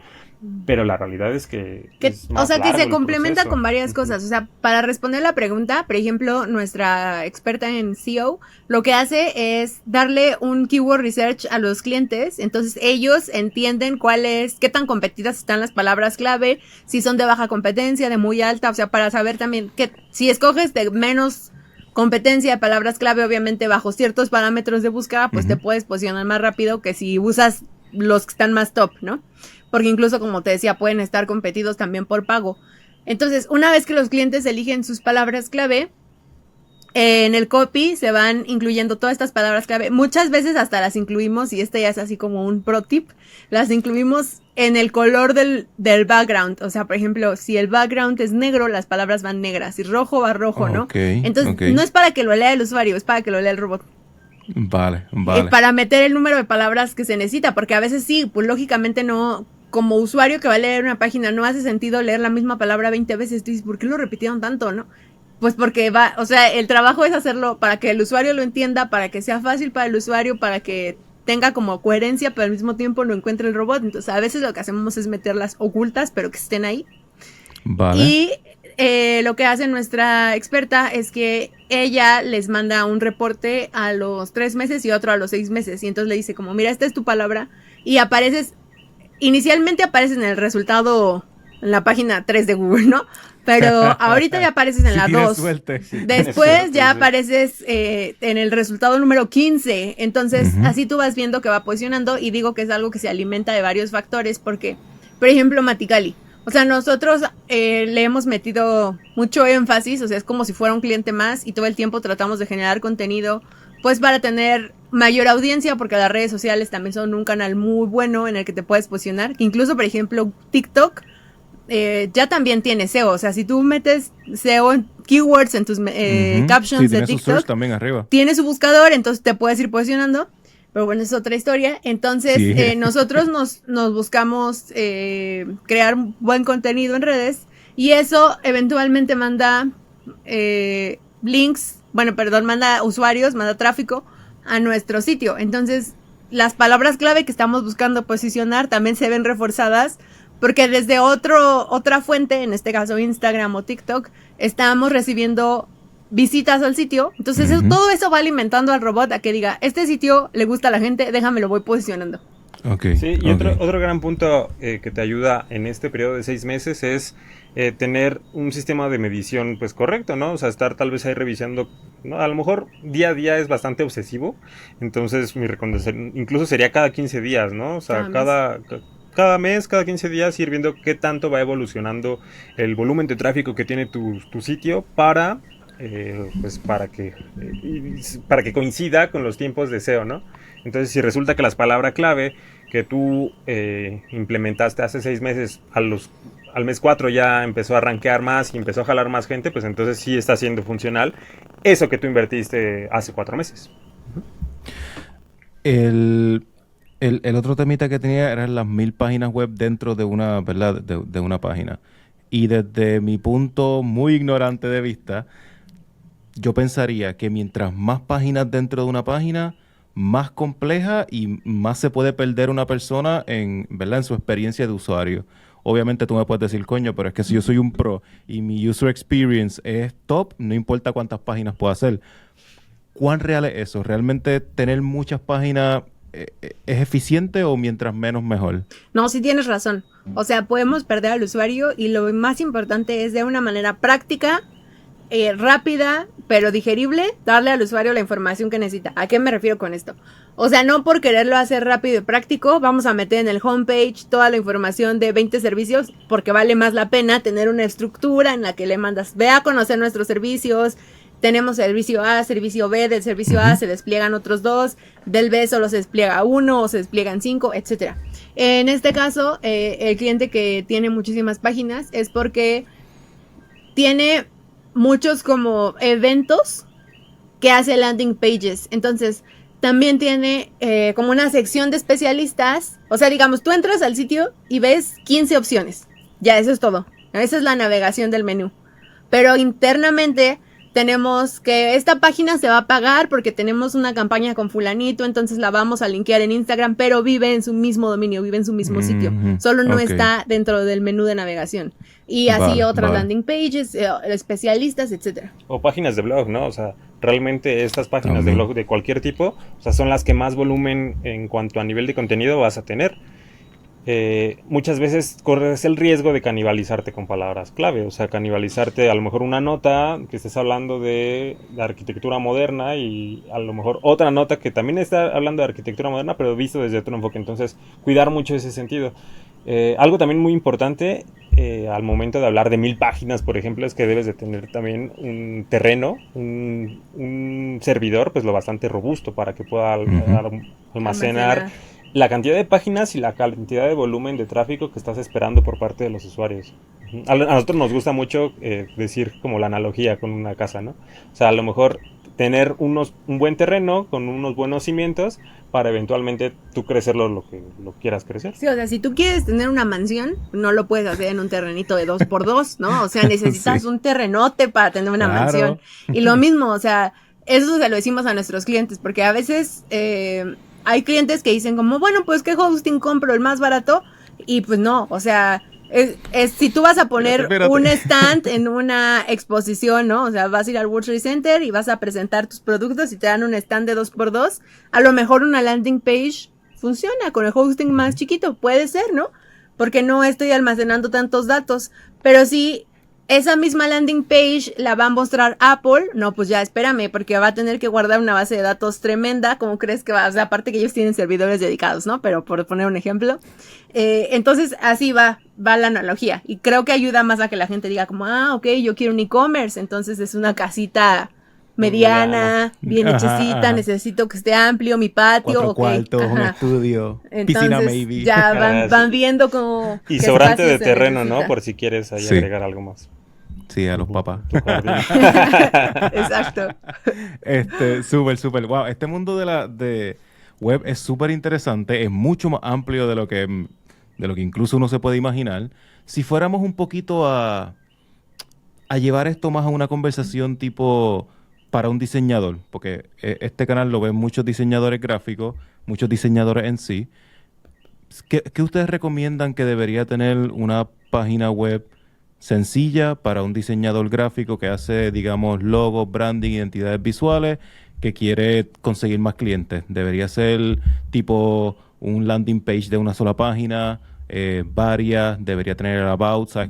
Pero la realidad es que es más o sea, que se complementa proceso. con varias cosas. O sea, para responder la pregunta, por ejemplo, nuestra experta en SEO, lo que hace es darle un keyword research a los clientes. Entonces, ellos entienden qué tan competidas están las palabras clave, si son de baja competencia, de muy alta. O sea, para saber también que si escoges de menos competencia de palabras clave, obviamente bajo ciertos parámetros de búsqueda, pues te puedes posicionar más rápido que si usas los que están más top, ¿no? Porque incluso, como te decía, pueden estar competidos también por pago. Entonces, una vez que los clientes eligen sus palabras clave, en el copy se van incluyendo todas estas palabras clave. Muchas veces hasta las incluimos, y este ya es así como un pro tip, las incluimos en el color del background. O sea, por ejemplo, si el background es negro, las palabras van negras. Si rojo, va rojo, ¿no? Entonces, no es para que lo lea el usuario, es para que lo lea el robot. Vale. Para meter el número de palabras que se necesita, porque a veces sí, pues lógicamente no, como usuario que va a leer una página, no hace sentido leer la misma palabra 20 veces. Tú dices, ¿por qué lo repitieron tanto, no? Pues porque o sea, el trabajo es hacerlo para que el usuario lo entienda, para que sea fácil para el usuario, para que tenga como coherencia, pero al mismo tiempo lo encuentre el robot. Entonces, a veces lo que hacemos es meterlas ocultas, pero que estén ahí. Vale. Y lo que hace nuestra experta es que ella les manda un reporte a los 3 meses y otro a los 6 meses. Y entonces le dice como, mira, esta es tu palabra. Y inicialmente apareces en el resultado en la página 3 de Google, ¿no? Pero ahorita ya apareces en la 2. Después ya apareces en el resultado número 15. Entonces, así tú vas viendo que va posicionando. Y digo que es algo que se alimenta de varios factores. Porque, por ejemplo, Maticali. O sea, nosotros le hemos metido mucho énfasis. O sea, es como si fuera un cliente más. Y todo el tiempo tratamos de generar contenido, pues para tener mayor audiencia. Porque las redes sociales también son un canal muy bueno en el que te puedes posicionar. Que incluso, por ejemplo, TikTok ya también tiene SEO. O sea, si tú metes SEO en keywords en tus captions de TikTok, también arriba. Tiene su buscador, entonces te puedes ir posicionando. Pero bueno, es otra historia. Entonces, nosotros nos buscamos crear buen contenido en redes y eso eventualmente manda manda usuarios, manda tráfico a nuestro sitio. Entonces, las palabras clave que estamos buscando posicionar también se ven reforzadas porque desde otra fuente, en este caso Instagram o TikTok, estamos recibiendo visitas al sitio. Entonces todo eso va alimentando al robot a que diga, este sitio le gusta a la gente, déjame lo voy posicionando. Sí, y otro gran punto que te ayuda en este periodo de 6 meses es tener un sistema de medición pues correcto, ¿no? O sea, estar tal vez ahí revisando, ¿no? A lo mejor día a día es bastante obsesivo, entonces mi recomendación incluso sería cada 15 días, ¿no? O sea, cada mes, cada 15 días ir viendo qué tanto va evolucionando el volumen de tráfico que tiene tu sitio para que coincida con los tiempos de SEO, ¿no? Entonces, si resulta que las palabras clave que tú implementaste hace 6 meses, al mes 4 ya empezó a rankear más y empezó a jalar más gente, pues entonces sí está siendo funcional eso que tú invertiste hace 4 meses. El otro temita que tenía eran las 1000 páginas web dentro de una, ¿verdad? De una página. Y desde mi punto muy ignorante de vista, yo pensaría que mientras más páginas dentro de una página, más compleja y más se puede perder una persona ¿verdad? En su experiencia de usuario. Obviamente tú me puedes decir, coño, pero es que si yo soy un pro y mi user experience es top, no importa cuántas páginas puedo hacer. ¿Cuán real es eso? ¿Realmente tener muchas páginas es eficiente o mientras menos mejor? No, sí tienes razón. O sea, podemos perder al usuario y lo más importante es de una manera práctica, rápida, pero digerible, darle al usuario la información que necesita. ¿A qué me refiero con esto? O sea, no por quererlo hacer rápido y práctico, vamos a meter en el homepage toda la información de 20 servicios, porque vale más la pena tener una estructura en la que le mandas, ve a conocer nuestros servicios. Tenemos servicio A, servicio B, del servicio A se despliegan otros 2, del B solo se despliega 1 o se despliegan 5, etcétera. En este caso, el cliente que tiene muchísimas páginas es porque tiene muchos como eventos que hace landing pages. Entonces, también tiene como una sección de especialistas. O sea, digamos, tú entras al sitio y ves 15 opciones. Ya, eso es todo. Esa es la navegación del menú. Pero internamente tenemos que esta página se va a pagar porque tenemos una campaña con fulanito, entonces la vamos a linkear en Instagram, pero vive en su mismo dominio, vive en su mismo sitio. Solo no está dentro del menú de navegación. Y así otras landing pages, especialistas, etcétera. O páginas de blog, ¿no? O sea, realmente estas páginas de blog de cualquier tipo, o sea, son las que más volumen en cuanto a nivel de contenido vas a tener. Muchas veces corres el riesgo de canibalizarte con palabras clave, o sea, canibalizarte a lo mejor una nota que estés hablando de arquitectura moderna y a lo mejor otra nota que también está hablando de arquitectura moderna pero visto desde otro enfoque, entonces cuidar mucho ese sentido. Algo también muy importante al momento de hablar de 1000 páginas, por ejemplo, es que debes de tener también un terreno, un servidor pues lo bastante robusto para que pueda almacenar la cantidad de páginas y la cantidad de volumen de tráfico que estás esperando por parte de los usuarios. A nosotros nos gusta mucho decir como la analogía con una casa, ¿no? O sea, a lo mejor tener un buen terreno con unos buenos cimientos para eventualmente tú crecerlo lo que lo quieras crecer. Sí, o sea, si tú quieres tener una mansión, no lo puedes hacer en un terrenito de 2x2, ¿no? O sea, necesitas un terrenote para tener una mansión. Y lo mismo, o sea, eso se lo decimos a nuestros clientes, porque a veces hay clientes que dicen como, bueno, pues ¿qué hosting compro? El más barato. Y pues no, o sea, si tú vas a poner un stand en una exposición, ¿no? O sea, vas a ir al World Trade Center y vas a presentar tus productos y te dan un stand de 2x2. A lo mejor una landing page funciona con el hosting más chiquito. Puede ser, ¿no? Porque no estoy almacenando tantos datos. Pero sí, esa misma landing page la va a mostrar Apple. No, pues ya espérame, porque va a tener que guardar una base de datos tremenda. ¿Cómo crees que va? O sea, aparte que ellos tienen servidores dedicados, ¿no? Pero por poner un ejemplo. Entonces, así va la analogía. Y creo que ayuda más a que la gente diga como, ok, yo quiero un e-commerce. Entonces es una casita mediana, bien hechecita, necesito que esté amplio mi patio. 4 cuartos, un estudio, piscina maybe. Ya van viendo como... Y sobrante de terreno, ¿no? Por si quieres ahí agregar algo más. Sí, a los papás. Exacto. Súper. Wow, este mundo de web es súper interesante, es mucho más amplio de lo que incluso uno se puede imaginar. Si fuéramos un poquito a llevar esto más a una conversación tipo para un diseñador, porque este canal lo ven muchos diseñadores gráficos, muchos diseñadores en sí. ¿Qué ustedes recomiendan que debería tener una página web sencilla para un diseñador gráfico que hace, digamos, logos, branding, identidades visuales, que quiere conseguir más clientes? ¿Debería ser tipo un landing page de una sola página, varias? ¿Debería tener el about? ¿Sabes?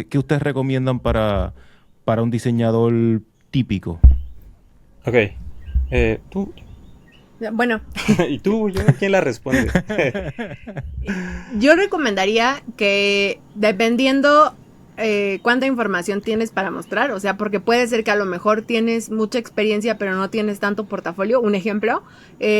¿Qué ustedes recomiendan para un diseñador típico? Ok. ¿Tú? Bueno. ¿Y tú? ¿Quién la responde? Yo recomendaría que, dependiendo cuánta información tienes para mostrar, o sea, porque puede ser que a lo mejor tienes mucha experiencia pero no tienes tanto portafolio. Un ejemplo,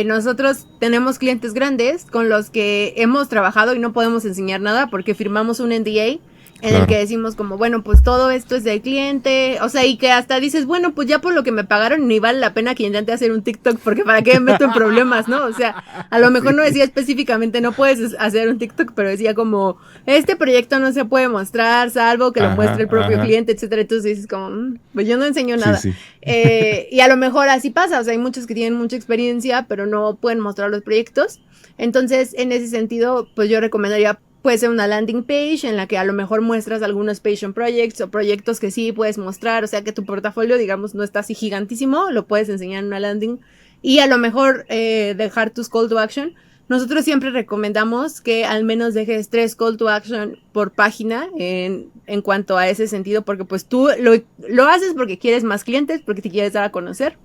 nosotros tenemos clientes grandes con los que hemos trabajado y no podemos enseñar nada porque firmamos un NDA en el que decimos como, bueno, pues todo esto es del cliente, o sea, y que hasta dices, bueno, pues ya por lo que me pagaron ni vale la pena que intente hacer un TikTok porque para qué me meto en problemas, ¿no? O sea, a lo mejor no decía específicamente no puedes hacer un TikTok, pero decía como, este proyecto no se puede mostrar salvo que lo muestre el propio cliente, etcétera. Entonces dices como, pues yo no enseño nada. Sí. Y a lo mejor así pasa, o sea, hay muchos que tienen mucha experiencia pero no pueden mostrar los proyectos. Entonces, en ese sentido, pues yo recomendaría, puede ser una landing page en la que a lo mejor muestras algunos passion projects o proyectos que sí puedes mostrar, o sea que tu portafolio, digamos, no está así gigantísimo, lo puedes enseñar en una landing y a lo mejor dejar tus call to action. Nosotros siempre recomendamos que al menos dejes 3 call to action por página en cuanto a ese sentido, porque pues tú lo haces porque quieres más clientes, porque te quieres dar a conocer.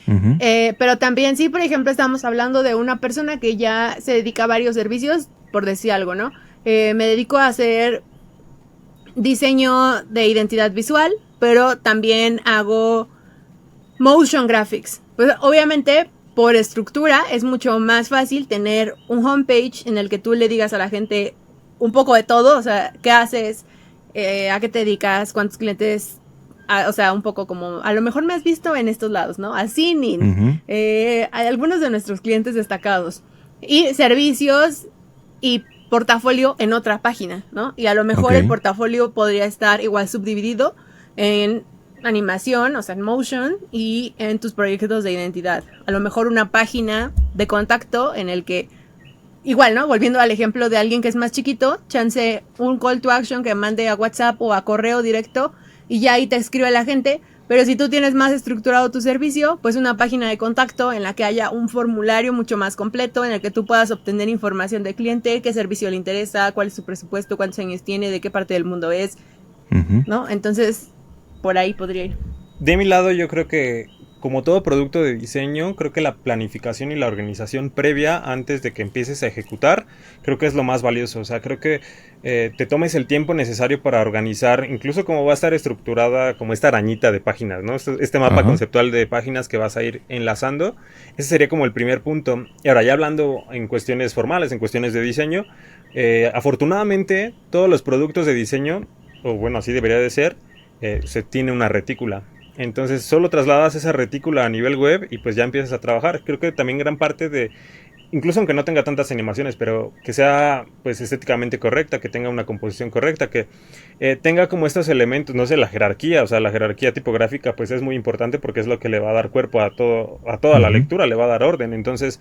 Uh-huh. Pero también sí, por ejemplo, estamos hablando de una persona que ya se dedica a varios servicios, por decir algo, ¿no? Me dedico a hacer diseño de identidad visual, pero también hago motion graphics. Pues obviamente por estructura es mucho más fácil tener un homepage en el que tú le digas a la gente un poco de todo, o sea, qué haces, a qué te dedicas, cuántos clientes, o sea, un poco como, a lo mejor me has visto en estos lados, ¿no? A Sinin, uh-huh. Hay algunos de nuestros clientes destacados y servicios y portafolio en otra página, ¿no? Y a lo mejor el portafolio podría estar igual subdividido en animación, o sea, en motion, y en tus proyectos de identidad. A lo mejor una página de contacto en el que, igual, ¿no? Volviendo al ejemplo de alguien que es más chiquito, chance un call to action que mande a WhatsApp o a correo directo y ya ahí te escribe la gente. Pero si tú tienes más estructurado tu servicio, pues una página de contacto en la que haya un formulario mucho más completo, en el que tú puedas obtener información del cliente, qué servicio le interesa, cuál es su presupuesto, cuántos años tiene, de qué parte del mundo es, uh-huh. ¿no? Entonces, por ahí podría ir. De mi lado, yo creo que, como todo producto de diseño, creo que la planificación y la organización previa antes de que empieces a ejecutar, creo que es lo más valioso. O sea, creo que te tomes el tiempo necesario para organizar, incluso cómo va a estar estructurada como esta arañita de páginas, ¿no? Este mapa conceptual de páginas que vas a ir enlazando. Ese sería como el primer punto. Y ahora, ya hablando en cuestiones formales, en cuestiones de diseño, afortunadamente, todos los productos de diseño, o bueno, así debería de ser, se tiene una retícula. Entonces solo trasladas esa retícula a nivel web y pues ya empiezas a trabajar. Creo que también gran parte de, incluso aunque no tenga tantas animaciones, pero que sea pues estéticamente correcta, que tenga una composición correcta, que tenga como estos elementos, no sé, la jerarquía, o sea, la jerarquía tipográfica pues es muy importante porque es lo que le va a dar cuerpo a toda la lectura, le va a dar orden. Entonces,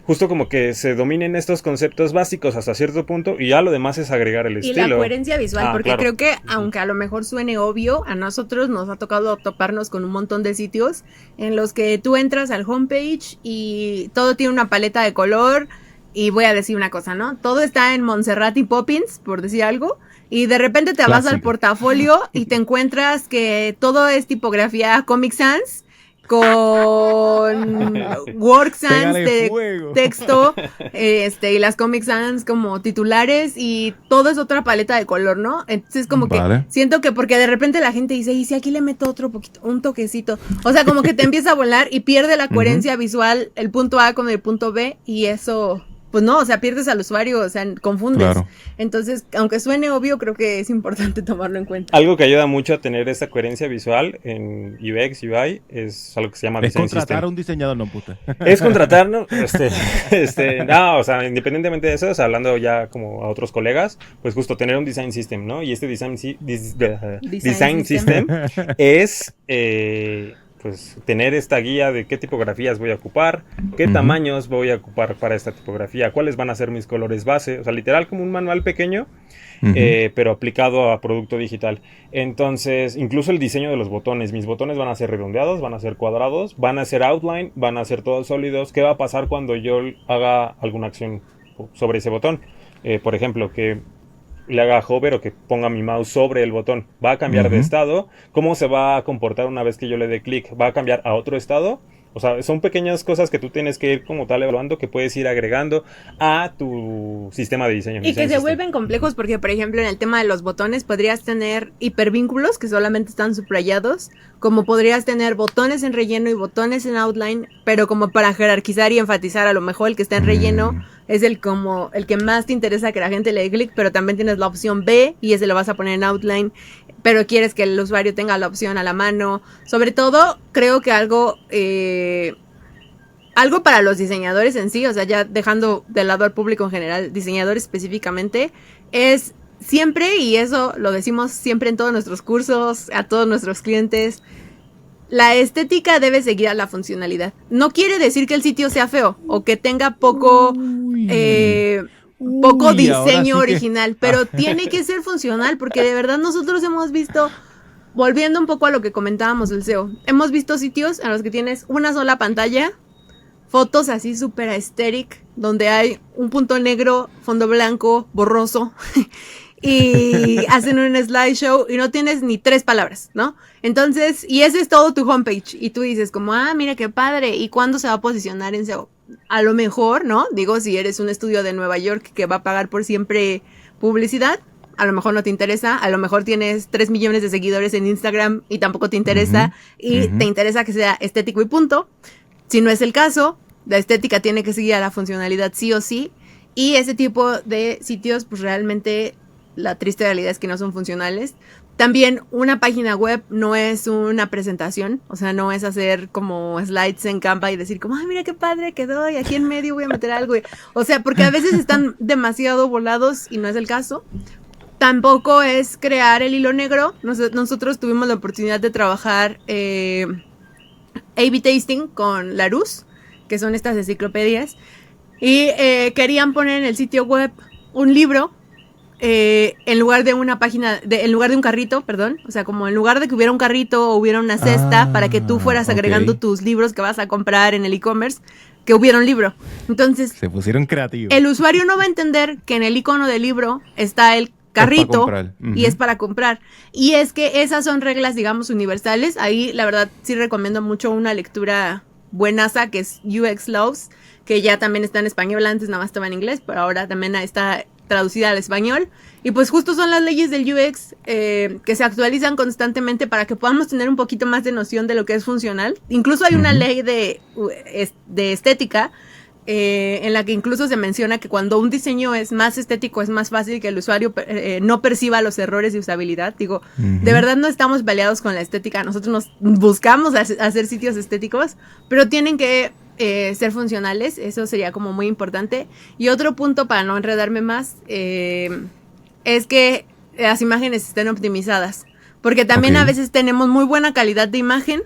justo como que se dominen estos conceptos básicos hasta cierto punto y ya lo demás es agregar el estilo. Y la coherencia visual, porque claro, creo que aunque a lo mejor suene obvio, a nosotros nos ha tocado toparnos con un montón de sitios en los que tú entras al homepage y todo tiene una paleta de color y voy a decir una cosa, ¿no? Todo está en Montserrat y Poppins, por decir algo, y de repente te vas al portafolio y te encuentras que todo es tipografía Comic Sans con Work Sans Pégale de fuego. texto, y las Comic Sans como titulares, y todo es otra paleta de color, ¿no? Entonces como Vale. que siento que porque de repente la gente dice, y si aquí le meto otro poquito, un toquecito, o sea, como que te empieza a volar y pierde la coherencia visual el punto A con el punto B, y eso, pues no, o sea, pierdes al usuario, o sea, confundes. Claro. Entonces, aunque suene obvio, creo que es importante tomarlo en cuenta. Algo que ayuda mucho a tener esta coherencia visual en UX, UI, es algo que se llama Es Design contratar System. a un diseñador, no puta. Es contratar, ¿no? No, o sea, independientemente de eso, o sea, hablando ya como a otros colegas, pues justo tener un Design System, ¿no? Y este Design System es, pues, tener esta guía de qué tipografías voy a ocupar, qué tamaños voy a ocupar para esta tipografía, cuáles van a ser mis colores base, o sea, literal como un manual pequeño, pero aplicado a producto digital. Entonces, incluso el diseño de los botones. Mis botones van a ser redondeados, van a ser cuadrados, van a ser outline, van a ser todos sólidos. ¿Qué va a pasar cuando yo haga alguna acción sobre ese botón? Por ejemplo, que le haga hover o que ponga mi mouse sobre el botón. ¿Va a cambiar de estado? ¿Cómo se va a comportar una vez que yo le dé clic? ¿Va a cambiar a otro estado? O sea, son pequeñas cosas que tú tienes que ir como tal evaluando, que puedes ir agregando a tu sistema de diseño. Y que se vuelven complejos porque, por ejemplo, en el tema de los botones podrías tener hipervínculos que solamente están subrayados, como podrías tener botones en relleno y botones en outline, pero como para jerarquizar y enfatizar, a lo mejor el que está en relleno es el que más te interesa que la gente le dé clic, pero también tienes la opción B y ese lo vas a poner en outline, pero quieres que el usuario tenga la opción a la mano. Sobre todo, creo que algo para los diseñadores en sí, o sea, ya dejando de lado al público en general, diseñadores específicamente, es siempre, y eso lo decimos siempre en todos nuestros cursos, a todos nuestros clientes, la estética debe seguir a la funcionalidad. No quiere decir que el sitio sea feo o que tenga poco diseño original, pero tiene que ser funcional, porque de verdad nosotros hemos visto, volviendo un poco a lo que comentábamos del SEO, hemos visto sitios en los que tienes una sola pantalla, fotos así súper aesthetic, donde hay un punto negro, fondo blanco, borroso, y hacen un slideshow y no tienes ni 3 palabras, ¿no? Entonces, y ese es todo tu homepage, y tú dices como, mira qué padre, ¿y cuándo se va a posicionar en SEO? A lo mejor, ¿no? Digo, si eres un estudio de Nueva York que va a pagar por siempre publicidad, a lo mejor no te interesa, a lo mejor tienes 3 millones de seguidores en Instagram y tampoco te interesa, y te interesa que sea estético y punto. Si no es el caso, la estética tiene que seguir a la funcionalidad sí o sí, y ese tipo de sitios, pues realmente la triste realidad es que no son funcionales. También una página web no es una presentación, o sea, no es hacer como slides en Canva y decir como, mira qué padre quedó y aquí en medio voy a meter algo. O sea, porque a veces están demasiado volados y no es el caso. Tampoco es crear el hilo negro. Nosotros tuvimos la oportunidad de trabajar A/B Tasting con Larousse, que son estas enciclopedias, y querían poner en el sitio web un libro en lugar de una página, en lugar de un carrito, perdón, o sea, como en lugar de que hubiera un carrito o hubiera una cesta para que tú fueras agregando tus libros que vas a comprar en el e-commerce, que hubiera un libro. Entonces, se pusieron creativos. El usuario no va a entender que en el icono del libro está el carrito y es para comprar. Y es que esas son reglas, digamos, universales. Ahí, la verdad, sí recomiendo mucho una lectura buenaza que es UX Loves, que ya también está en español, antes nada más estaba en inglés, pero ahora también está traducida al español. Y pues justo son las leyes del UX que se actualizan constantemente para que podamos tener un poquito más de noción de lo que es funcional. Incluso hay una ley de estética en la que incluso se menciona que cuando un diseño es más estético es más fácil que el usuario no perciba los errores de usabilidad. Digo, de verdad no estamos peleados con la estética, nosotros nos buscamos hacer sitios estéticos, pero tienen que ser funcionales, eso sería como muy importante. Y otro punto, para no enredarme más, es que las imágenes estén optimizadas, porque también a veces tenemos muy buena calidad de imagen.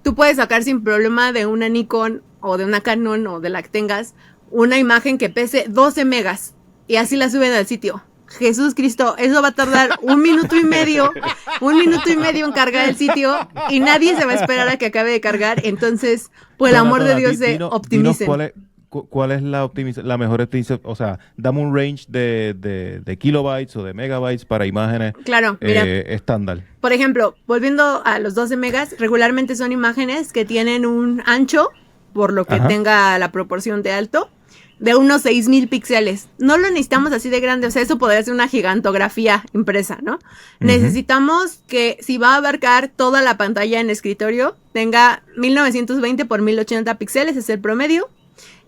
Tú puedes sacar sin problema de una Nikon o de una Canon o de la que tengas una imagen que pese 12 megas y así la suben al sitio. Jesús Cristo, eso va a tardar un minuto y medio en cargar el sitio y nadie se va a esperar a que acabe de cargar. Entonces, por el amor de Dios, optimicen. ¿cuál es la mejor optimización? O sea, dame un range de kilobytes o de megabytes para imágenes Claro, mira. Estándar. Por ejemplo, volviendo a los 12 megas, regularmente son imágenes que tienen un ancho, por lo que tenga la proporción de alto, de unos 6000 píxeles. No lo necesitamos así de grande, o sea, eso podría ser una gigantografía impresa, ¿no? Necesitamos que si va a abarcar toda la pantalla en escritorio, tenga 1920 por 1080 píxeles, es el promedio.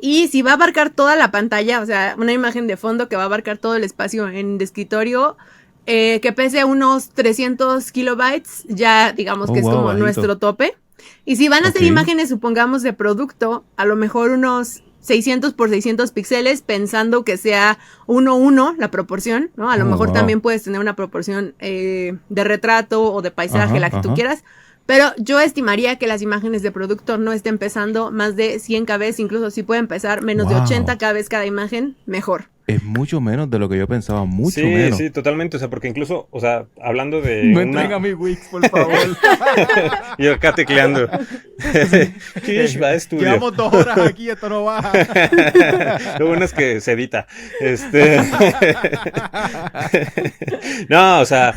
Y si va a abarcar toda la pantalla, o sea, una imagen de fondo que va a abarcar todo el espacio en escritorio, que pese unos 300 kilobytes, ya digamos que es como bajito. nuestro tope. Y si van a hacer imágenes, supongamos, de producto, a lo mejor unos 600 por 600 píxeles, pensando que sea 1:1 la proporción, ¿no? A lo mejor también puedes tener una proporción de retrato o de paisaje, la que tú quieras. Pero yo estimaría que las imágenes de producto no estén pesando más de 100 kb, incluso si pueden pesar menos de 80 kb cada imagen, mejor. Es mucho menos de lo que yo pensaba, mucho menos. Sí, totalmente, o sea, porque incluso, o sea, hablando de No entren a mi Wix, por favor. Yo acá tecleando. Kish va a estudio. Llevamos 2 horas aquí, esto no baja. Lo bueno es que se edita. No, o sea,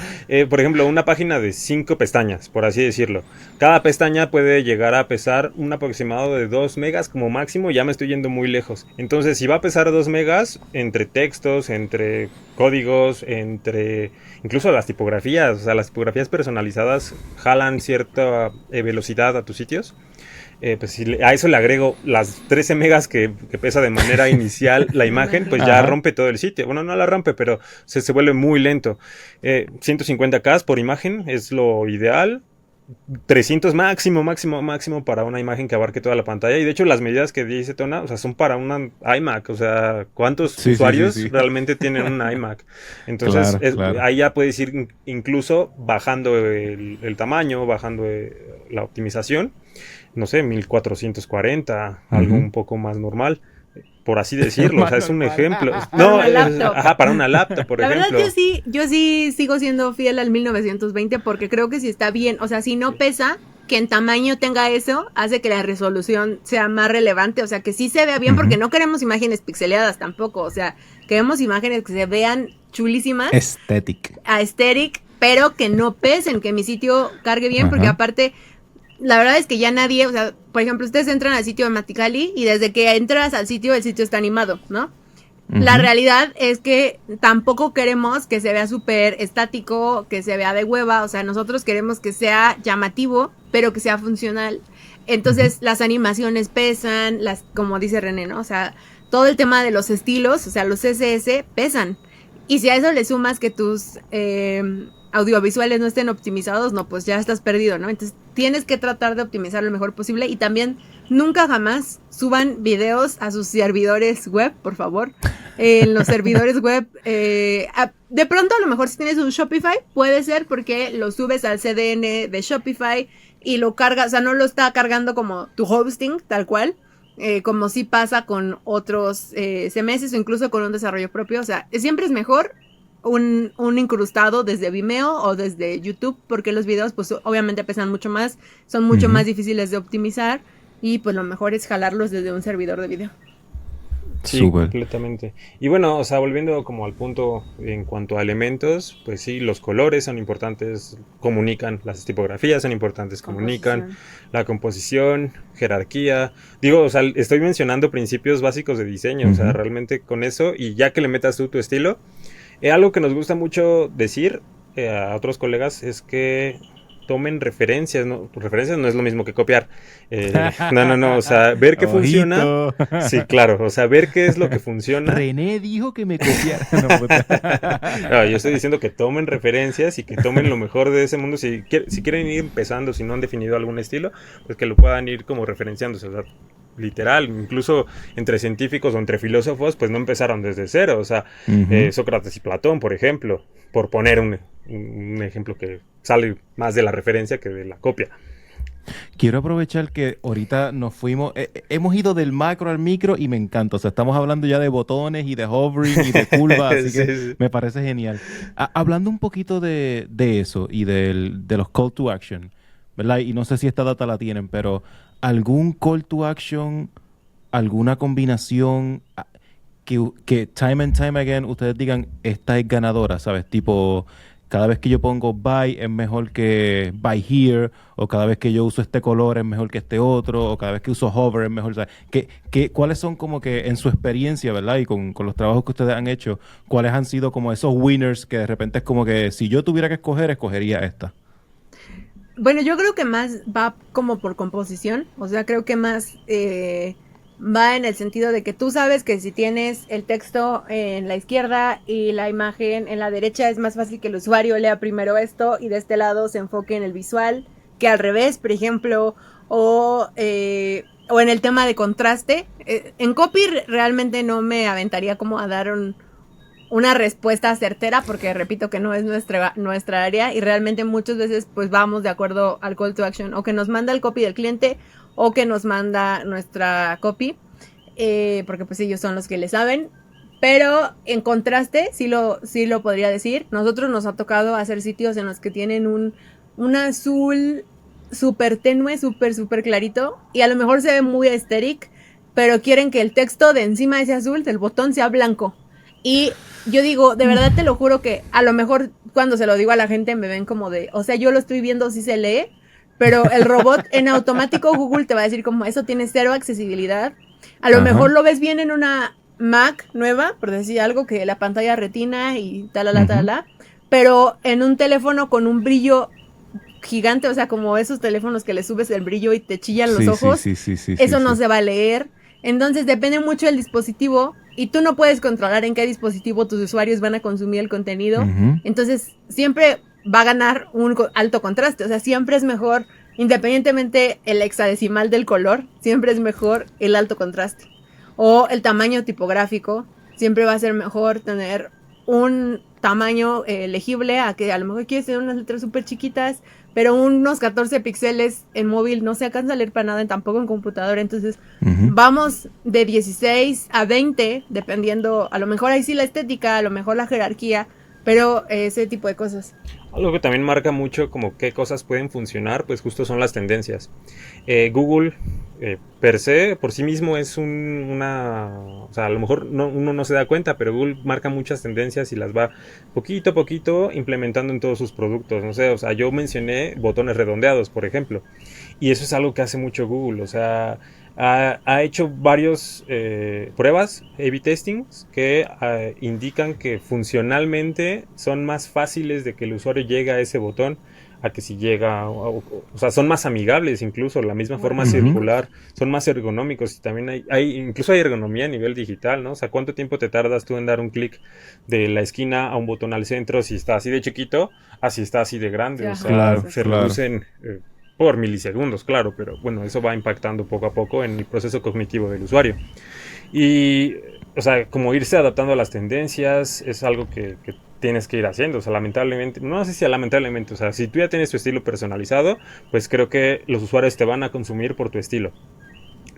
por ejemplo, una página de 5 pestañas, por así decirlo. Cada pestaña puede llegar a pesar un aproximado de 2 megas como máximo, ya me estoy yendo muy lejos. Entonces, si va a pesar 2 megas, entre textos, entre códigos, entre incluso las tipografías, o sea, las tipografías personalizadas jalan cierta velocidad a tus sitios. Pues si a eso le agrego las 13 megas que pesa de manera inicial la imagen, pues ya rompe todo el sitio. Bueno, no la rompe, pero se vuelve muy lento. 150K por imagen es lo ideal. 300 máximo para una imagen que abarque toda la pantalla. Y de hecho las medidas que dice Tona, o sea, son para una iMac. O sea, ¿cuántos usuarios realmente tienen una iMac? Entonces, claro. Ahí ya puedes ir incluso bajando el tamaño, bajando la optimización. No sé, 1440, algo un poco más normal, por así decirlo. O sea, es un ejemplo. Para una laptop. Para una laptop, por ejemplo. La verdad, yo sí sigo siendo fiel al 1920 porque creo que si está bien, o sea, si no pesa, que en tamaño tenga eso, hace que la resolución sea más relevante, o sea, que sí se vea bien, porque no queremos imágenes pixeleadas tampoco, o sea, queremos imágenes que se vean chulísimas. Aesthetic, pero que no pesen, que mi sitio cargue bien, porque aparte... La verdad es que ya nadie, o sea, por ejemplo, ustedes entran al sitio de Maticali y desde que entras al sitio, el sitio está animado, ¿no? La realidad es que tampoco queremos que se vea súper estático, que se vea de hueva, o sea, nosotros queremos que sea llamativo, pero que sea funcional. Entonces, las animaciones pesan, como dice René, ¿no? O sea, todo el tema de los estilos, o sea, los CSS pesan. Y si a eso le sumas que tus audiovisuales no estén optimizados, no, pues ya estás perdido, ¿no? Entonces tienes que tratar de optimizar lo mejor posible y también nunca jamás suban videos a sus servidores web, por favor. En los servidores web, de pronto a lo mejor si tienes un Shopify, puede ser porque lo subes al CDN de Shopify y lo cargas, o sea, no lo está cargando como tu hosting, tal cual. Como sí pasa con otros CMS o incluso con un desarrollo propio, o sea, siempre es mejor un incrustado desde Vimeo o desde YouTube, porque los videos pues obviamente pesan mucho más, son mucho más difíciles de optimizar y pues lo mejor es jalarlos desde un servidor de video. Sí, super. Completamente. Y bueno, o sea, volviendo como al punto en cuanto a elementos, pues sí, los colores son importantes, comunican, las tipografías son importantes, comunican, la composición, jerarquía. Digo, o sea, estoy mencionando principios básicos de diseño, o sea, realmente con eso, y ya que le metas tú tu estilo, algo que nos gusta mucho decir a otros colegas es que tomen referencias, ¿no? Referencias no es lo mismo que copiar. No, o sea, ver qué funciona. Sí, claro, o sea, ver qué es lo que funciona. René dijo que me copiara. No, yo estoy diciendo que tomen referencias y que tomen lo mejor de ese mundo. Si quieren ir empezando, si no han definido algún estilo, pues que lo puedan ir como referenciando, o sea, literal, incluso entre científicos o entre filósofos, pues no empezaron desde cero, o sea, Sócrates y Platón, por ejemplo, por poner un ejemplo que sale más de la referencia que de la copia. Quiero aprovechar que ahorita nos fuimos, hemos ido del macro al micro y me encanta, o sea, estamos hablando ya de botones y de hovering y de curvas, así que me parece genial. Hablando un poquito de eso y de los call to action, ¿verdad? Y no sé si esta data la tienen, pero algún call to action alguna combinación que time and time again ustedes digan, esta es ganadora, ¿sabes? Tipo, cada vez que yo pongo buy es mejor que buy here, o cada vez que yo uso este color es mejor que este otro, o cada vez que uso hover es mejor, ¿sabes? ¿Cuáles son como que en su experiencia, ¿verdad? Y con los trabajos que ustedes han hecho, cuáles han sido como esos winners que de repente es como que si yo tuviera que escoger, escogería esta? Bueno, yo creo que más va como por composición, o sea, creo que más va en el sentido de que tú sabes que si tienes el texto en la izquierda y la imagen en la derecha, es más fácil que el usuario lea primero esto y de este lado se enfoque en el visual, que al revés, por ejemplo, o en el tema de contraste. En copy realmente no me aventaría como a dar una respuesta certera, porque repito que no es nuestra área y realmente muchas veces pues vamos de acuerdo al call to action, o que nos manda el copy del cliente o que nos manda nuestra copy, porque pues ellos son los que le saben. Pero en contraste, sí lo podría decir, nosotros nos ha tocado hacer sitios en los que tienen un azul súper tenue, súper clarito, y a lo mejor se ve muy aesthetic, pero quieren que el texto de encima de ese azul del botón sea blanco. Y yo digo, de verdad te lo juro que a lo mejor cuando se lo digo a la gente me ven como de, o sea, yo lo estoy viendo si se lee, pero el robot en automático Google te va a decir como eso tiene cero accesibilidad. A lo mejor lo ves bien en una Mac nueva, por decir algo, que la pantalla retina y talala, pero en un teléfono con un brillo gigante, o sea, como esos teléfonos que le subes el brillo y te chillan los ojos, eso no se va a leer. Entonces depende mucho del dispositivo y tú no puedes controlar en qué dispositivo tus usuarios van a consumir el contenido. Entonces siempre va a ganar un alto contraste, o sea, siempre es mejor, independientemente el hexadecimal del color, siempre es mejor el alto contraste. O el tamaño tipográfico, siempre va a ser mejor tener un tamaño legible a que a lo mejor quieres tener unas letras súper chiquitas, pero unos 14 píxeles en móvil no se alcanza a leer para nada, tampoco en computadora. Entonces vamos de 16 a 20, dependiendo, a lo mejor ahí sí la estética, a lo mejor la jerarquía, pero ese tipo de cosas. Algo que también marca mucho como qué cosas pueden funcionar, pues justo son las tendencias. Google per se, por sí mismo es o sea, a lo mejor uno no se da cuenta, pero Google marca muchas tendencias y las va poquito a poquito implementando en todos sus productos. No sé, o sea, yo mencioné botones redondeados, por ejemplo, y eso es algo que hace mucho Google, o sea, ha hecho varios pruebas, A/B testings, que indican que funcionalmente son más fáciles de que el usuario llegue a ese botón a que si llega, o sea, son más amigables, incluso la misma forma circular, son más ergonómicos, y también incluso hay ergonomía a nivel digital, ¿no? O sea, ¿cuánto tiempo te tardas tú en dar un clic de la esquina a un botón al centro si está así de chiquito, así está así de grande? O sea, se reducen por milisegundos, claro, pero bueno, eso va impactando poco a poco en el proceso cognitivo del usuario. Y, o sea, como irse adaptando a las tendencias es algo que tienes que ir haciendo, o sea, lamentablemente, no sé si lamentablemente, o sea, si tú ya tienes tu estilo personalizado, pues creo que los usuarios te van a consumir por tu estilo.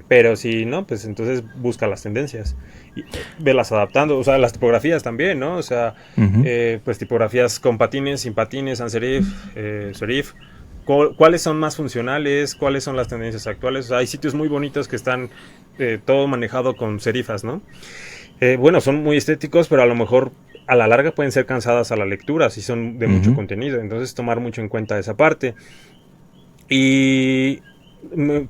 Pero si no, pues entonces busca las tendencias y velas adaptando, o sea, las tipografías también, ¿no? O sea, pues tipografías con patines, sin patines, sans serif, serif. ¿Cuáles son más funcionales? ¿Cuáles son las tendencias actuales? O sea, hay sitios muy bonitos que están todo manejado con serifas, ¿no? Bueno, son muy estéticos, pero a lo mejor a la larga pueden ser cansadas a la lectura si son de mucho contenido. Entonces, tomar mucho en cuenta esa parte. Y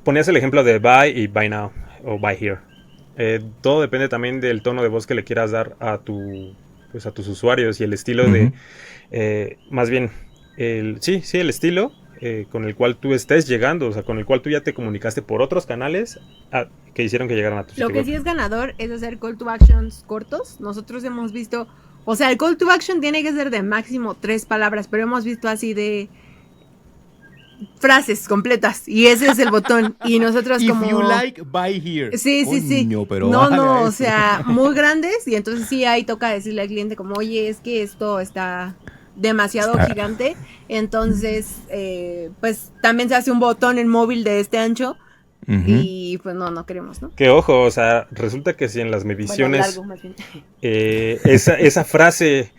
ponías el ejemplo de buy y buy now o buy here. Todo depende también del tono de voz que le quieras dar a tus usuarios y el estilo más bien, el estilo con el cual tú estés llegando, o sea, con el cual tú ya te comunicaste por otros canales que hicieron que llegaran a tu sitio web. Lo que sí es ganador es hacer call to actions cortos. Nosotros hemos visto, o sea, el call to action tiene que ser de máximo 3 palabras, pero hemos visto así de frases completas y ese es el botón y nosotros If como you like, buy here. sí. Pero no, o sea, muy grandes, y entonces sí ahí toca decirle al cliente como, oye, es que esto está demasiado gigante, entonces pues también se hace un botón en móvil de este ancho y pues no queremos, ¿no? Que ojo, o sea, resulta que si en las mediciones largo, más bien. esa frase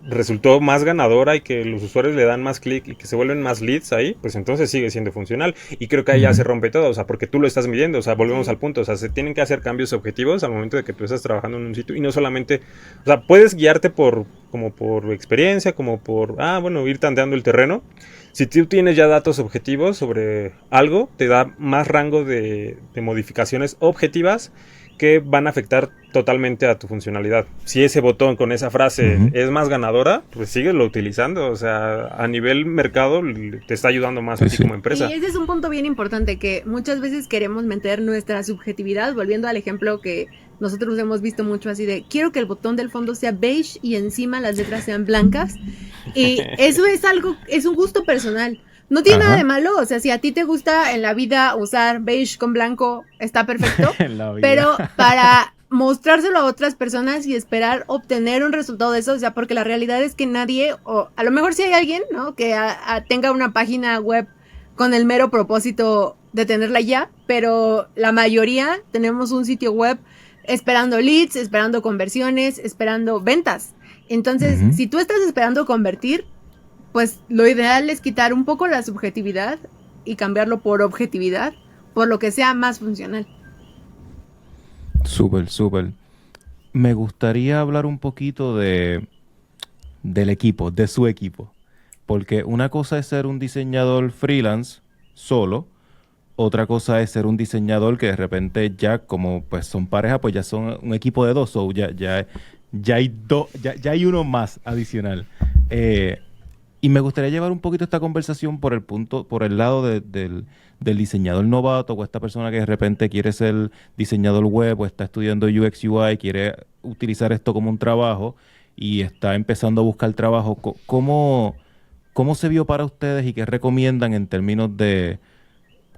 resultó más ganadora y que los usuarios le dan más clic y que se vuelven más leads ahí, pues entonces sigue siendo funcional. Y creo que ahí ya se rompe todo, o sea, porque tú lo estás midiendo, o sea, volvemos al punto, o sea, se tienen que hacer cambios objetivos al momento de que tú estás trabajando en un sitio y no solamente, o sea, puedes guiarte como por experiencia, como por, bueno, ir tanteando el terreno. Si tú tienes ya datos objetivos sobre algo, te da más rango de modificaciones objetivas que van a afectar totalmente a tu funcionalidad. Si ese botón con esa frase es más ganadora, pues síguelo utilizando. O sea, a nivel mercado te está ayudando más a ti como empresa. Y ese es un punto bien importante, que muchas veces queremos meter nuestra subjetividad, volviendo al ejemplo que nosotros hemos visto mucho así de, quiero que el botón del fondo sea beige y encima las letras sean blancas. Y eso es algo, es un gusto personal. No tiene nada de malo, o sea, si a ti te gusta en la vida usar beige con blanco, está perfecto, pero para mostrárselo a otras personas y esperar obtener un resultado de eso, o sea, porque la realidad es que nadie, o a lo mejor sí hay alguien, ¿no?, que tenga una página web con el mero propósito de tenerla ya, pero la mayoría tenemos un sitio web esperando leads, esperando conversiones, esperando ventas. Entonces, si tú estás esperando convertir, pues lo ideal es quitar un poco la subjetividad y cambiarlo por objetividad, por lo que sea más funcional. Súper, súper. Me gustaría hablar un poquito del equipo, de su equipo. Porque una cosa es ser un diseñador freelance solo, otra cosa es ser un diseñador que de repente ya, como pues son pareja, pues ya son un equipo de dos, so ya hay uno más adicional. Y me gustaría llevar un poquito esta conversación por el lado del diseñador novato, o esta persona que de repente quiere ser diseñador web o está estudiando UX UI, quiere utilizar esto como un trabajo y está empezando a buscar trabajo. ¿Cómo se vio para ustedes y qué recomiendan en términos de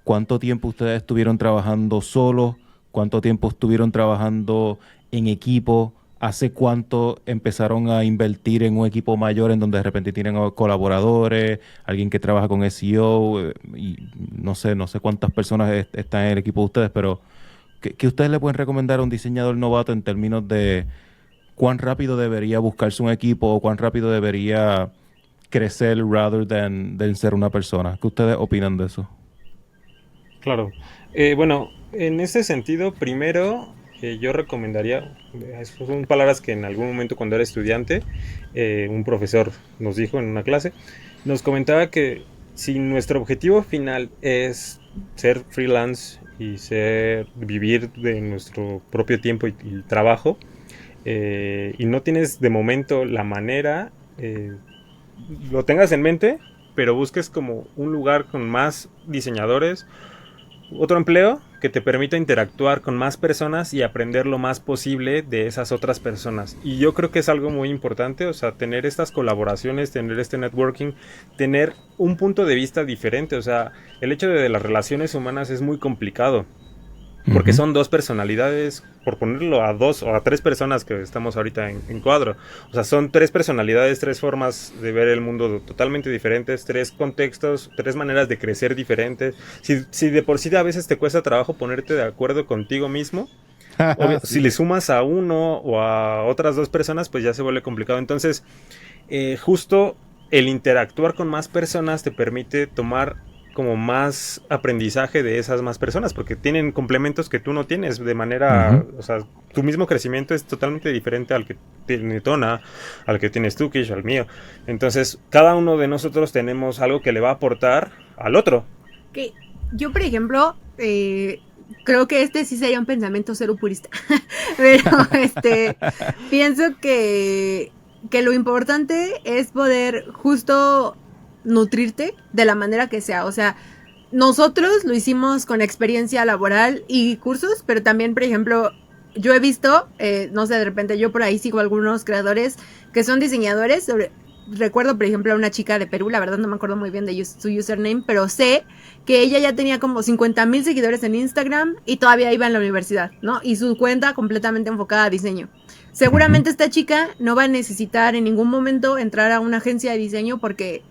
cuánto tiempo ustedes estuvieron trabajando solos, cuánto tiempo estuvieron trabajando en equipo? ¿Hace cuánto empezaron a invertir en un equipo mayor en donde de repente tienen colaboradores, alguien que trabaja con SEO? Y no sé cuántas personas están en el equipo de ustedes, pero ¿qué ustedes le pueden recomendar a un diseñador novato en términos de cuán rápido debería buscarse un equipo o cuán rápido debería crecer rather than ser una persona? ¿Qué ustedes opinan de eso? Claro. Bueno, en ese sentido, primero yo recomendaría, son palabras que en algún momento cuando era estudiante, un profesor nos dijo en una clase, nos comentaba que si nuestro objetivo final es ser freelance y vivir de nuestro propio tiempo y trabajo, y no tienes de momento la manera, lo tengas en mente, pero busques como un lugar con más diseñadores, otro empleo que te permita interactuar con más personas y aprender lo más posible de esas otras personas. Y yo creo que es algo muy importante, o sea, tener estas colaboraciones, tener este networking, tener un punto de vista diferente. O sea, el hecho de las relaciones humanas es muy complicado, porque son dos personalidades, por ponerlo a dos o a tres personas que estamos ahorita en cuadro. O sea, son tres personalidades, tres formas de ver el mundo totalmente diferentes, tres contextos, tres maneras de crecer diferentes. Si de por sí a veces te cuesta trabajo ponerte de acuerdo contigo mismo, si le sumas a uno o a otras dos personas, pues ya se vuelve complicado. Entonces, justo el interactuar con más personas te permite tomar como más aprendizaje de esas más personas, porque tienen complementos que tú no tienes de manera, o sea, tu mismo crecimiento es totalmente diferente al que tiene Tona, al que tienes tú, Kish, al mío. Entonces, cada uno de nosotros tenemos algo que le va a aportar al otro. Que yo, por ejemplo, creo que este sí sería un pensamiento cero purista, pero pienso que lo importante es poder justo nutrirte de la manera que sea. O sea, nosotros lo hicimos con experiencia laboral y cursos, pero también, por ejemplo, yo he visto, no sé, de repente yo por ahí sigo algunos creadores que son diseñadores. Recuerdo, por ejemplo, a una chica de Perú, la verdad no me acuerdo muy bien de su username, pero sé que ella ya tenía como 50,000 seguidores en Instagram y todavía iba en la universidad, ¿no? Y su cuenta completamente enfocada a diseño. Seguramente esta chica no va a necesitar en ningún momento entrar a una agencia de diseño porque,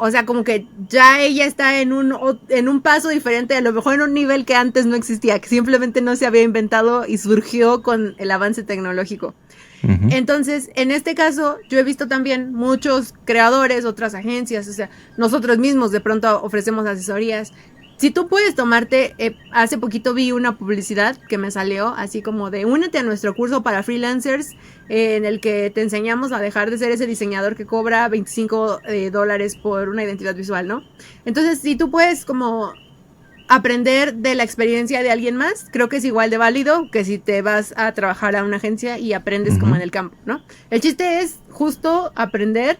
o sea, como que ya ella está en un paso diferente, a lo mejor en un nivel que antes no existía, que simplemente no se había inventado y surgió con el avance tecnológico. Ujú. Entonces, en este caso, yo he visto también muchos creadores, otras agencias, o sea, nosotros mismos de pronto ofrecemos asesorías. Si tú puedes tomarte, hace poquito vi una publicidad que me salió, así como de únete a nuestro curso para freelancers, en el que te enseñamos a dejar de ser ese diseñador que cobra $25 por una identidad visual, ¿no? Entonces, si tú puedes como aprender de la experiencia de alguien más, creo que es igual de válido que si te vas a trabajar a una agencia y aprendes como en el campo, ¿no? El chiste es justo aprender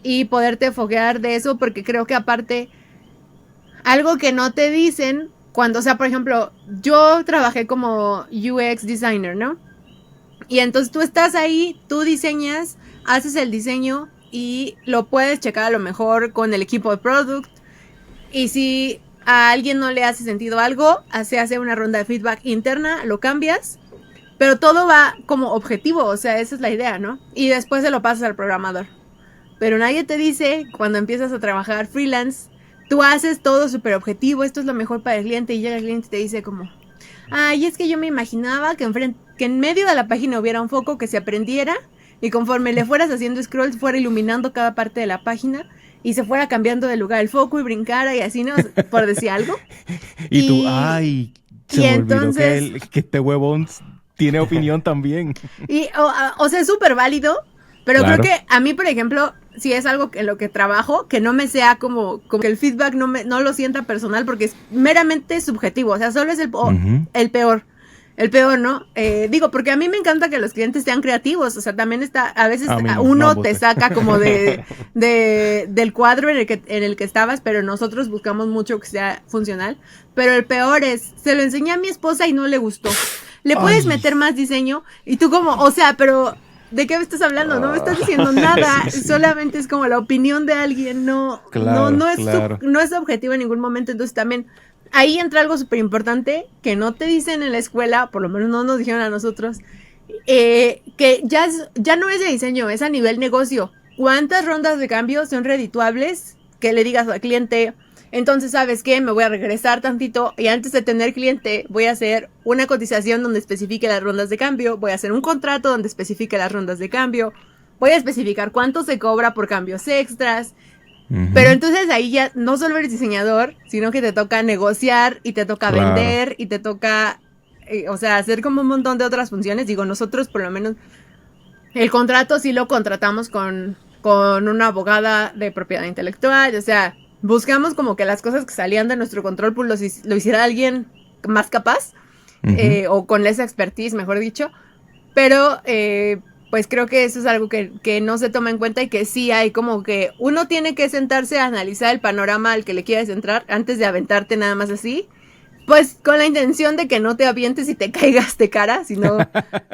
y poderte foguear de eso, porque creo que aparte, algo que no te dicen cuando, o sea, por ejemplo, yo trabajé como UX designer, ¿no? Y entonces tú estás ahí, tú diseñas, haces el diseño y lo puedes checar a lo mejor con el equipo de product. Y si a alguien no le hace sentido algo, se hace una ronda de feedback interna, lo cambias, pero todo va como objetivo, o sea, esa es la idea, ¿no? Y después se lo pasas al programador. Pero nadie te dice, cuando empiezas a trabajar freelance, tú haces todo súper objetivo, esto es lo mejor para el cliente, y llega el cliente y te dice como, ay, es que yo me imaginaba que en medio de la página hubiera un foco que se aprendiera, y conforme le fueras haciendo scroll, fuera iluminando cada parte de la página, y se fuera cambiando de lugar el foco y brincara y así, ¿no? Por decir algo. Y tú, ay, se me olvidó que este huevón tiene opinión también. Y, o sea, es súper válido, pero Claro. creo que a mí, por ejemplo, si es algo en lo que trabajo, que no me sea como que el feedback no lo sienta personal, porque es meramente subjetivo, o sea, solo es el peor. El peor, ¿no? Digo, porque a mí me encanta que los clientes sean creativos, o sea, también a veces uno te saca como del cuadro en el que estabas, pero nosotros buscamos mucho que sea funcional. Pero el peor es, se lo enseñé a mi esposa y no le gustó. Le puedes meter más diseño y tú como, o sea, pero ¿de qué me estás hablando? No me estás diciendo nada, Sí. solamente es como la opinión de alguien, Claro, no es claro. no es objetivo en ningún momento, entonces también ahí entra algo súper importante que no te dicen en la escuela, por lo menos no nos dijeron a nosotros, que ya no es de diseño, es a nivel negocio. ¿Cuántas rondas de cambio son redituables? Que le digas al cliente, entonces, ¿sabes qué? Me voy a regresar tantito y antes de tener cliente voy a hacer una cotización donde especifique las rondas de cambio, voy a hacer un contrato donde especifique las rondas de cambio, voy a especificar cuánto se cobra por cambios extras. Pero entonces ahí ya no solo eres diseñador, sino que te toca negociar y te toca vender y te toca, o sea, hacer como un montón de otras funciones. Digo, nosotros por lo menos el contrato sí lo contratamos con una abogada de propiedad intelectual, o sea, buscamos como que las cosas que salían de nuestro control pues lo hiciera alguien más capaz o con esa expertise, mejor dicho, pero pues creo que eso es algo que no se toma en cuenta y que sí hay como que uno tiene que sentarse a analizar el panorama al que le quieres entrar antes de aventarte nada más así, pues con la intención de que no te avientes y te caigas de cara, sino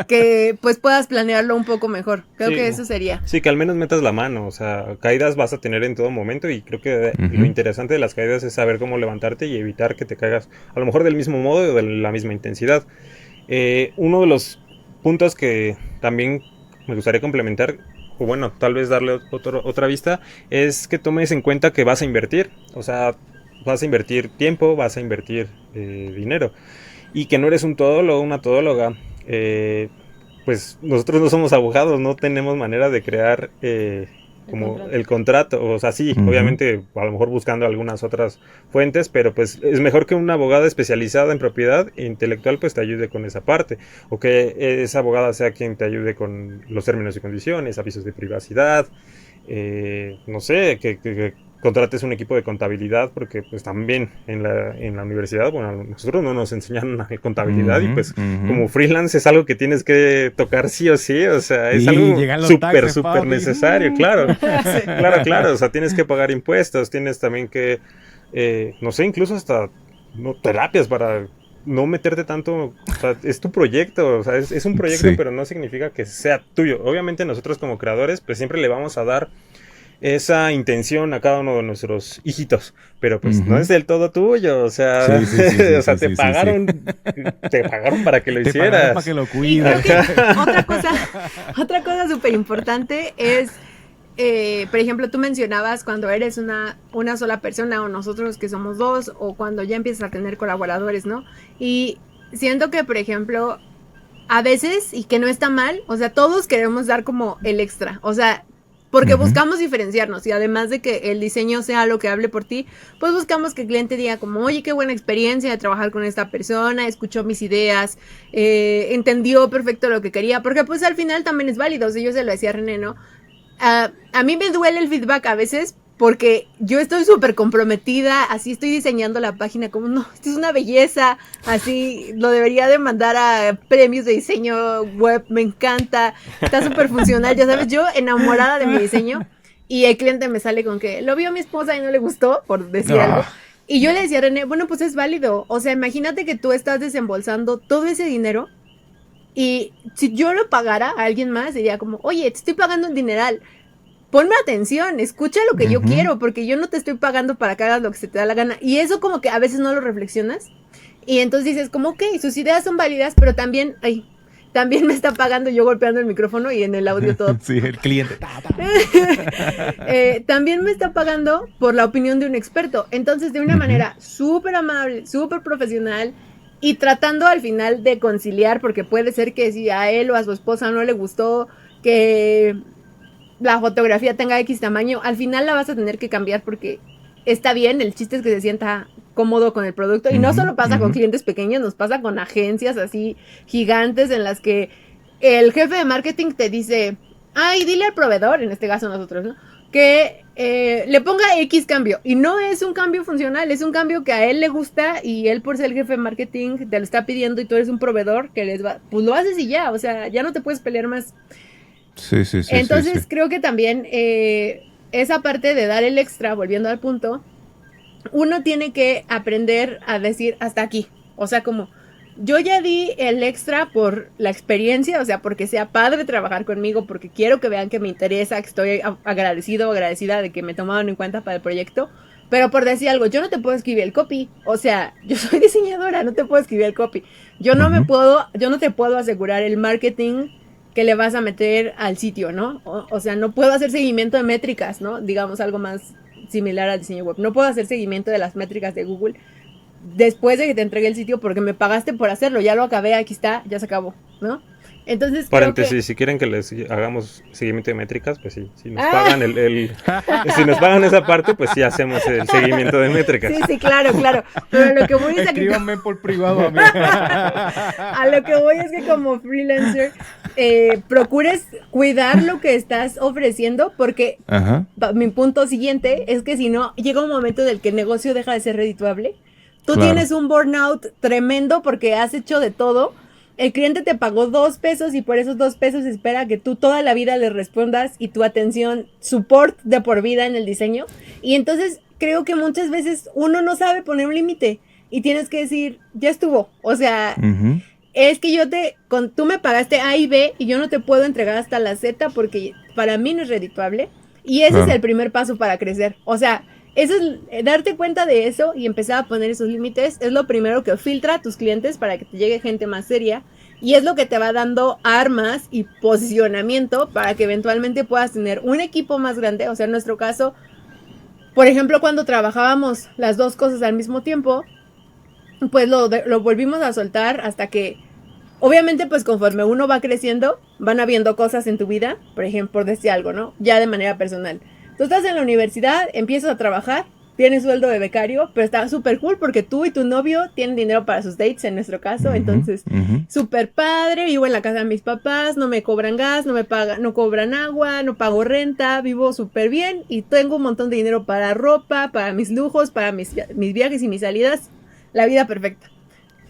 que pues puedas planearlo un poco mejor. Creo que eso sería. Sí, que al menos metas la mano, o sea, caídas vas a tener en todo momento y creo que lo interesante de las caídas es saber cómo levantarte y evitar que te caigas a lo mejor del mismo modo o de la misma intensidad. Uno de los puntos que también me gustaría complementar, o bueno, tal vez darle otra vista, es que tomes en cuenta que vas a invertir, o sea, vas a invertir tiempo, vas a invertir dinero, y que no eres un todólogo, una todóloga. Pues nosotros no somos abogados, no tenemos manera de crear como el contrato, o sea, sí, obviamente a lo mejor buscando algunas otras fuentes, pero pues es mejor que una abogada especializada en propiedad intelectual pues te ayude con esa parte, o que esa abogada sea quien te ayude con los términos y condiciones, avisos de privacidad, no sé, que contrates un equipo de contabilidad, porque pues también en la universidad, bueno, nosotros no nos enseñan contabilidad y pues como freelance es algo que tienes que tocar sí o sí, o sea, es algo súper necesario, claro, claro, o sea, tienes que pagar impuestos, tienes también que, no sé, incluso hasta terapias para no meterte tanto, o sea, es tu proyecto, o sea, es un proyecto, pero no significa que sea tuyo. Obviamente nosotros como creadores pues siempre le vamos a dar esa intención a cada uno de nuestros hijitos, pero pues no es del todo tuyo, o sea, te pagaron para que lo hicieras. Pagaron para que lo cuides. Otra cosa súper importante es, por ejemplo, tú mencionabas cuando eres una sola persona o nosotros que somos dos o cuando ya empiezas a tener colaboradores, ¿no? Y siento que, por ejemplo, a veces, y que no está mal, o sea, todos queremos dar como el extra, o sea, porque buscamos diferenciarnos y además de que el diseño sea lo que hable por ti, pues buscamos que el cliente diga como, oye, qué buena experiencia de trabajar con esta persona, escuchó mis ideas, entendió perfecto lo que quería, porque pues al final también es válido, o sea, yo se lo decía a René, ¿no? A mí me duele el feedback a veces porque yo estoy súper comprometida, así estoy diseñando la página como, no, esto es una belleza, así lo debería de mandar a premios de diseño web, me encanta, está súper funcional, ya sabes, yo enamorada de mi diseño y el cliente me sale con que lo vio mi esposa y no le gustó, por decir algo. Y yo le decía a René, bueno, pues es válido, o sea, imagínate que tú estás desembolsando todo ese dinero y si yo lo pagara a alguien más, diría como, oye, te estoy pagando un dineral, ponme atención, escucha lo que yo quiero, porque yo no te estoy pagando para que hagas lo que se te da la gana. Y eso como que a veces no lo reflexionas. Y entonces dices como, ok, sus ideas son válidas, pero también, también me está pagando yo golpeando el micrófono y en el audio todo. Sí, el cliente. También me está pagando por la opinión de un experto. Entonces, de una manera súper amable, súper profesional, y tratando al final de conciliar, porque puede ser que si a él o a su esposa no le gustó que la fotografía tenga X tamaño, al final la vas a tener que cambiar porque está bien, el chiste es que se sienta cómodo con el producto, y no solo pasa con clientes pequeños, nos pasa con agencias así gigantes en las que el jefe de marketing te dice, ay, dile al proveedor, en este caso nosotros, ¿no? Que le ponga X cambio, y no es un cambio funcional, es un cambio que a él le gusta y él por ser el jefe de marketing te lo está pidiendo y tú eres un proveedor que les va, pues lo haces y ya, o sea, ya no te puedes pelear más. Sí. Entonces creo que también esa parte de dar el extra, volviendo al punto, uno tiene que aprender a decir hasta aquí. O sea, como yo ya di el extra por la experiencia, o sea, porque sea padre trabajar conmigo, porque quiero que vean que me interesa, que estoy agradecido o agradecida de que me tomaron en cuenta para el proyecto. Pero por decir algo, yo no te puedo escribir el copy. O sea, yo soy diseñadora, no te puedo escribir el copy. Yo no te puedo asegurar el marketing que le vas a meter al sitio, ¿no? O sea, no puedo hacer seguimiento de métricas, ¿no? Digamos algo más similar al diseño web. No puedo hacer seguimiento de las métricas de Google después de que te entregue el sitio porque me pagaste por hacerlo, ya lo acabé, aquí está, ya se acabó, ¿no? Entonces, paréntesis, si quieren que les hagamos seguimiento de métricas, pues sí, si nos pagan si nos pagan esa parte, pues sí hacemos el seguimiento de métricas. Sí, claro. Pero lo que voy es a que escríbanme por privado a mí. a lo que voy es que como freelancer procures cuidar lo que estás ofreciendo, porque mi punto siguiente es que si no, llega un momento en el que el negocio deja de ser redituable. Tú tienes un burnout tremendo porque has hecho de todo. El cliente te pagó 2 pesos y por esos 2 pesos espera que tú toda la vida le respondas y tu atención, support de por vida en el diseño. Y entonces creo que muchas veces uno no sabe poner un límite y tienes que decir, ya estuvo. O sea, es que tú me pagaste A y B y yo no te puedo entregar hasta la Z porque para mí no es redituable. Y ese es el primer paso para crecer. O sea, eso es, darte cuenta de eso y empezar a poner esos límites es lo primero que filtra a tus clientes para que te llegue gente más seria, y es lo que te va dando armas y posicionamiento para que eventualmente puedas tener un equipo más grande. O sea, en nuestro caso, por ejemplo, cuando trabajábamos las dos cosas al mismo tiempo, pues lo volvimos a soltar hasta que, obviamente, pues conforme uno va creciendo, van habiendo cosas en tu vida, por ejemplo, por decir algo, ¿no? Ya de manera personal. Tú estás en la universidad, empiezas a trabajar, tienes sueldo de becario, pero está súper cool porque tú y tu novio tienen dinero para sus dates, en nuestro caso. Entonces, súper padre, vivo en la casa de mis papás, no me cobran gas, no cobran agua, no pago renta, vivo súper bien y tengo un montón de dinero para ropa, para mis lujos, para mis viajes y mis salidas. La vida perfecta.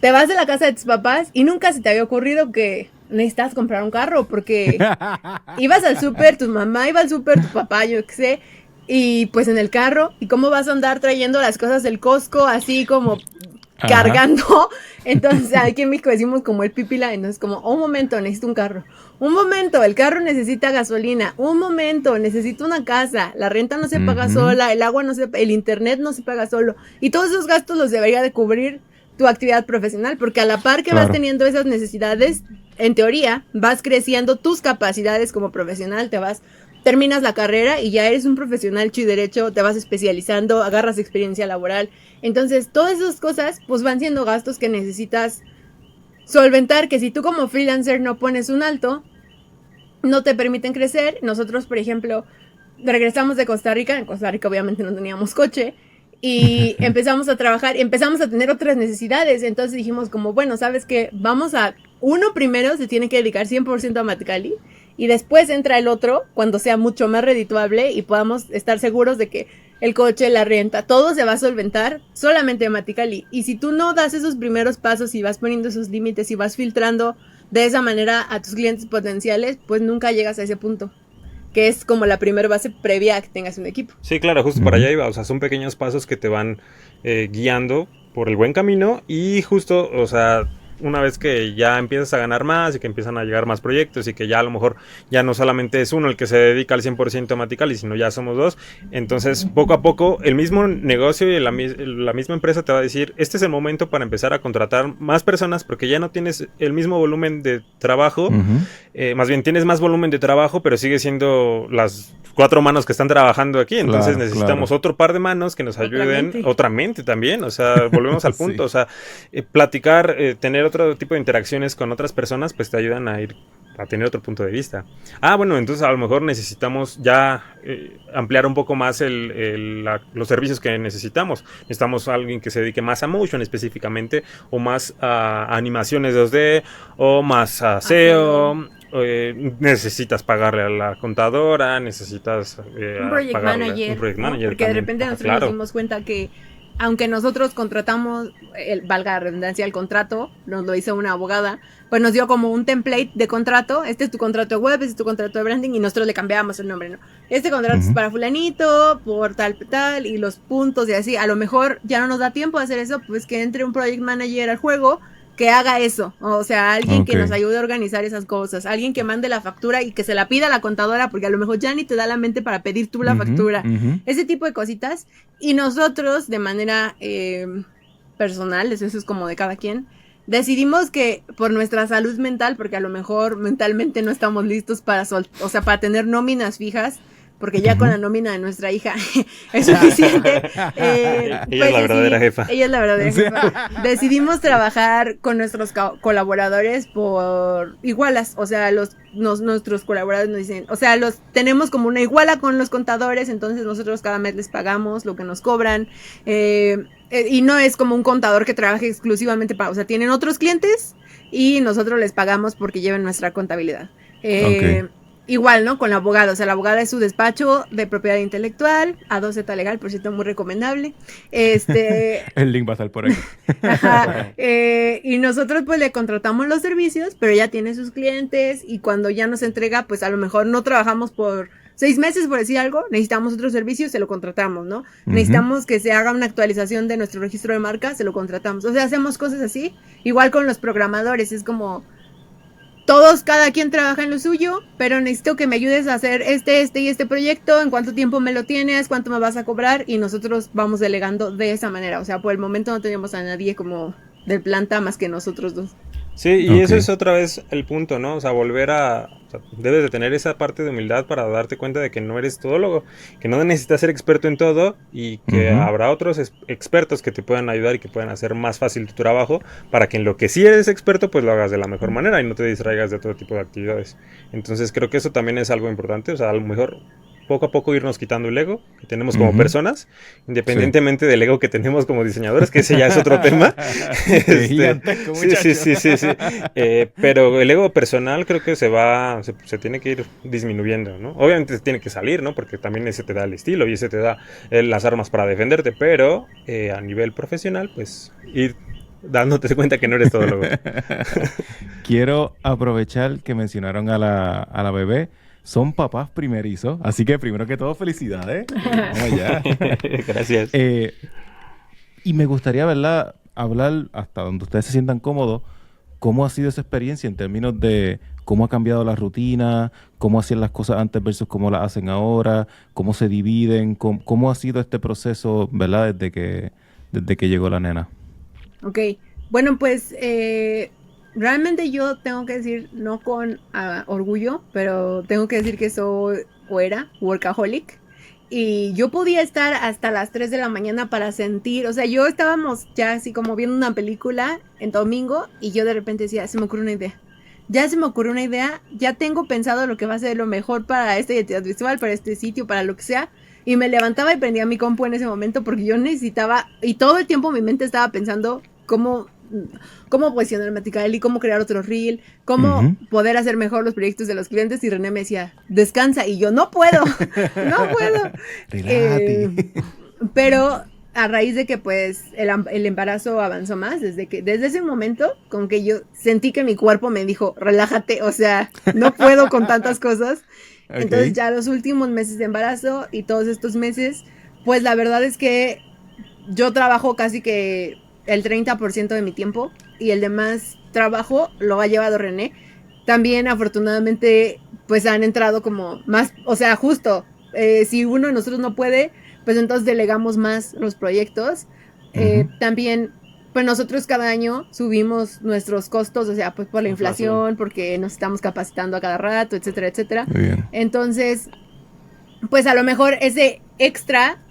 Te vas de la casa de tus papás y nunca se te había ocurrido que necesitas comprar un carro porque ibas al súper, tu mamá iba al súper, tu papá, yo qué sé, y pues en el carro, ¿y cómo vas a andar trayendo las cosas del Costco así como cargando? Entonces aquí en México decimos como el pipila, entonces como, un momento, necesito un carro, un momento, el carro necesita gasolina, un momento, necesito una casa, la renta no se paga sola, el agua el internet no se paga solo, y todos esos gastos los debería de cubrir tu actividad profesional, porque a la par que vas teniendo esas necesidades, en teoría, vas creciendo tus capacidades como profesional, terminas la carrera y ya eres un profesional hecho y derecho, te vas especializando, agarras experiencia laboral. Entonces, todas esas cosas, pues van siendo gastos que necesitas solventar que si tú como freelancer no pones un alto, no te permiten crecer. Nosotros, por ejemplo, regresamos de Costa Rica. En Costa Rica obviamente no teníamos coche. Y empezamos a trabajar, empezamos a tener otras necesidades. Entonces dijimos como, bueno, ¿sabes qué? Uno primero se tiene que dedicar 100% a Maticali. Y después entra el otro cuando sea mucho más redituable y podamos estar seguros de que el coche, la renta, todo se va a solventar solamente en Maticali. Y si tú no das esos primeros pasos y vas poniendo esos límites y vas filtrando de esa manera a tus clientes potenciales, pues nunca llegas a ese punto, que es como la primera base previa a que tengas un equipo. Sí, claro, justo para allá iba. O sea, son pequeños pasos que te van guiando por el buen camino y justo, o sea, una vez que ya empiezas a ganar más y que empiezan a llegar más proyectos y que ya a lo mejor ya no solamente es uno el que se dedica al 100% a Maticali, sino ya somos dos, entonces poco a poco el mismo negocio y la misma empresa te va a decir, este es el momento para empezar a contratar más personas porque ya no tienes el mismo volumen de trabajo, más bien tienes más volumen de trabajo, pero sigue siendo las 4 manos que están trabajando aquí, entonces necesitamos otro par de manos que nos ayuden, otra mente también, o sea, volvemos al punto, o sea, platicar, tener otro tipo de interacciones con otras personas, pues te ayudan a tener otro punto de vista. Bueno, entonces a lo mejor necesitamos ya ampliar un poco más los servicios que necesitamos. Necesitamos a alguien que se dedique más a motion específicamente, o más a animaciones 2D, o más a SEO. Necesitas pagarle a la contadora, necesitas un project manager, porque también. De repente nosotros nos dimos cuenta que aunque nosotros contratamos, valga la redundancia, el contrato, nos lo hizo una abogada, pues nos dio como un template de contrato, este es tu contrato web, este es tu contrato de branding, y nosotros le cambiábamos el nombre, ¿no? Este contrato es para fulanito, por tal, y los puntos y así. A lo mejor ya no nos da tiempo de hacer eso, pues que entre un project manager al juego, que haga eso, o sea, alguien que nos ayude a organizar esas cosas, alguien que mande la factura y que se la pida a la contadora, porque a lo mejor ya ni te da la mente para pedir tú la factura, ese tipo de cositas. Y nosotros, de manera personal, eso es como de cada quien, decidimos que por nuestra salud mental, porque a lo mejor mentalmente no estamos listos para tener nóminas fijas, porque ya con la nómina de nuestra hija es suficiente. Ella es la verdadera jefa. Ella es la verdadera jefa. Decidimos trabajar con nuestros colaboradores por igualas, o sea, nuestros colaboradores nos dicen, o sea, tenemos como una iguala con los contadores, entonces nosotros cada mes les pagamos lo que nos cobran, y no es como un contador que trabaje exclusivamente o sea, tienen otros clientes y nosotros les pagamos porque lleven nuestra contabilidad. Igual, ¿no? Con la abogada, o sea, la abogada es su despacho de propiedad intelectual, A2Z Legal, por cierto, muy recomendable. El link va a estar por ahí. Ajá, y nosotros pues le contratamos los servicios, pero ya tiene sus clientes, y cuando ya nos entrega, pues a lo mejor no trabajamos por 6 meses, por decir algo, necesitamos otro servicio, se lo contratamos, ¿no? Necesitamos que se haga una actualización de nuestro registro de marca, se lo contratamos. O sea, hacemos cosas así. Igual con los programadores, es como... cada quien trabaja en lo suyo, pero necesito que me ayudes a hacer este proyecto, en cuánto tiempo me lo tienes, cuánto me vas a cobrar, y nosotros vamos delegando de esa manera. O sea, por el momento no tenemos a nadie como de planta más que nosotros dos. Sí, y eso es otra vez el punto, ¿no? O sea, debes de tener esa parte de humildad para darte cuenta de que no eres todólogo, que no necesitas ser experto en todo, y que habrá otros expertos que te puedan ayudar y que puedan hacer más fácil tu trabajo, para que en lo que sí eres experto, pues lo hagas de la mejor manera y no te distraigas de otro tipo de actividades. Entonces creo que eso también es algo importante, o sea, a lo mejor poco a poco irnos quitando el ego que tenemos como personas, independientemente del ego que tenemos como diseñadores, que ese ya es otro tema. Sí. Pero el ego personal creo que se tiene que ir disminuyendo, ¿no? Obviamente tiene que salir, ¿no? Porque también ese te da el estilo y ese te da las armas para defenderte, pero a nivel profesional, pues ir dándote cuenta que no eres todólogo. Quiero aprovechar que mencionaron a la bebé. Son papás primerizos, así que primero que todo, felicidades. Vamos allá. Gracias. Y me gustaría, ¿verdad?, hablar hasta donde ustedes se sientan cómodos, cómo ha sido esa experiencia en términos de cómo ha cambiado la rutina, cómo hacían las cosas antes versus cómo las hacen ahora, cómo se dividen, cómo ha sido este proceso, ¿verdad?, desde que llegó la nena. Ok, bueno, pues... realmente yo tengo que decir, no con orgullo, pero tengo que decir que soy o era workaholic. y yo podía estar hasta las 3 de la mañana para sentir, o sea, yo estábamos ya así como viendo una película en domingo y yo de repente decía, se me ocurre una idea. Ya se me ocurrió una idea, ya tengo pensado lo que va a ser lo mejor para esta identidad visual, para este sitio, para lo que sea. Y me levantaba y prendía mi compu en ese momento porque yo necesitaba, y todo el tiempo mi mente estaba pensando cómo posicionar Maticaeli, cómo crear otro reel, cómo poder hacer mejor los proyectos de los clientes. Y René me decía, descansa. Y yo, no puedo, no puedo. Pero a raíz de que pues el embarazo avanzó más, desde ese momento, con que yo sentí que mi cuerpo me dijo, relájate, o sea, no puedo con tantas cosas. Okay. Entonces ya los últimos meses de embarazo y todos estos meses, pues la verdad es que yo trabajo casi que el 30% de mi tiempo y el demás trabajo lo ha llevado René. También afortunadamente pues han entrado como más, o sea, justo, si uno de nosotros no puede, pues entonces delegamos más los proyectos. También, pues nosotros cada año subimos nuestros costos, o sea, pues por la inflación, porque nos estamos capacitando a cada rato, etcétera, etcétera. Muy bien. Entonces, pues a lo mejor ese extra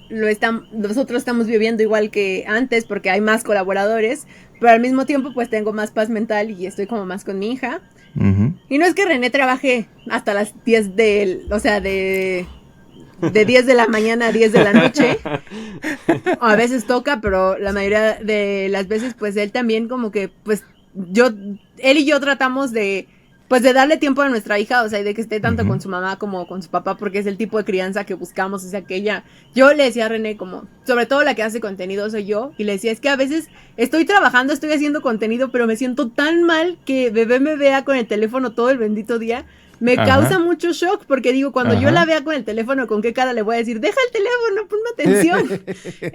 nosotros estamos viviendo igual que antes porque hay más colaboradores, pero al mismo tiempo pues tengo más paz mental y estoy como más con mi hija. Y no es que René trabaje hasta las 10 de 10 de la mañana a 10 de la noche. A veces toca, pero la mayoría de las veces, pues él también como que, pues él y yo tratamos de darle tiempo a nuestra hija, o sea, y de que esté tanto con su mamá como con su papá, porque es el tipo de crianza que buscamos, o sea, que yo le decía a René como, sobre todo la que hace contenido soy yo, y le decía, es que a veces estoy trabajando, estoy haciendo contenido, pero me siento tan mal que bebé me vea con el teléfono todo el bendito día. Me causa mucho shock porque digo, cuando yo la vea con el teléfono, ¿con qué cara le voy a decir? Deja el teléfono, ponme atención.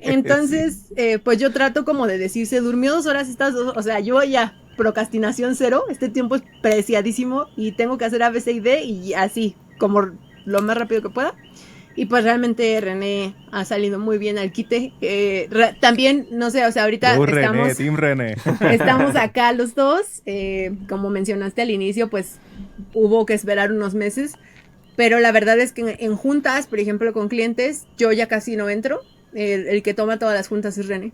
Entonces, pues yo trato como de decir, se durmió 2 horas estas 2, o sea, yo ya, procrastinación cero, este tiempo es preciadísimo y tengo que hacer A, B, C y D y así, como lo más rápido que pueda. Y pues realmente René ha salido muy bien al quite. También, no sé, o sea, ahorita estamos acá los dos. Como mencionaste al inicio, pues hubo que esperar unos meses. Pero la verdad es que en juntas, por ejemplo, con clientes, yo ya casi no entro. El que toma todas las juntas es René.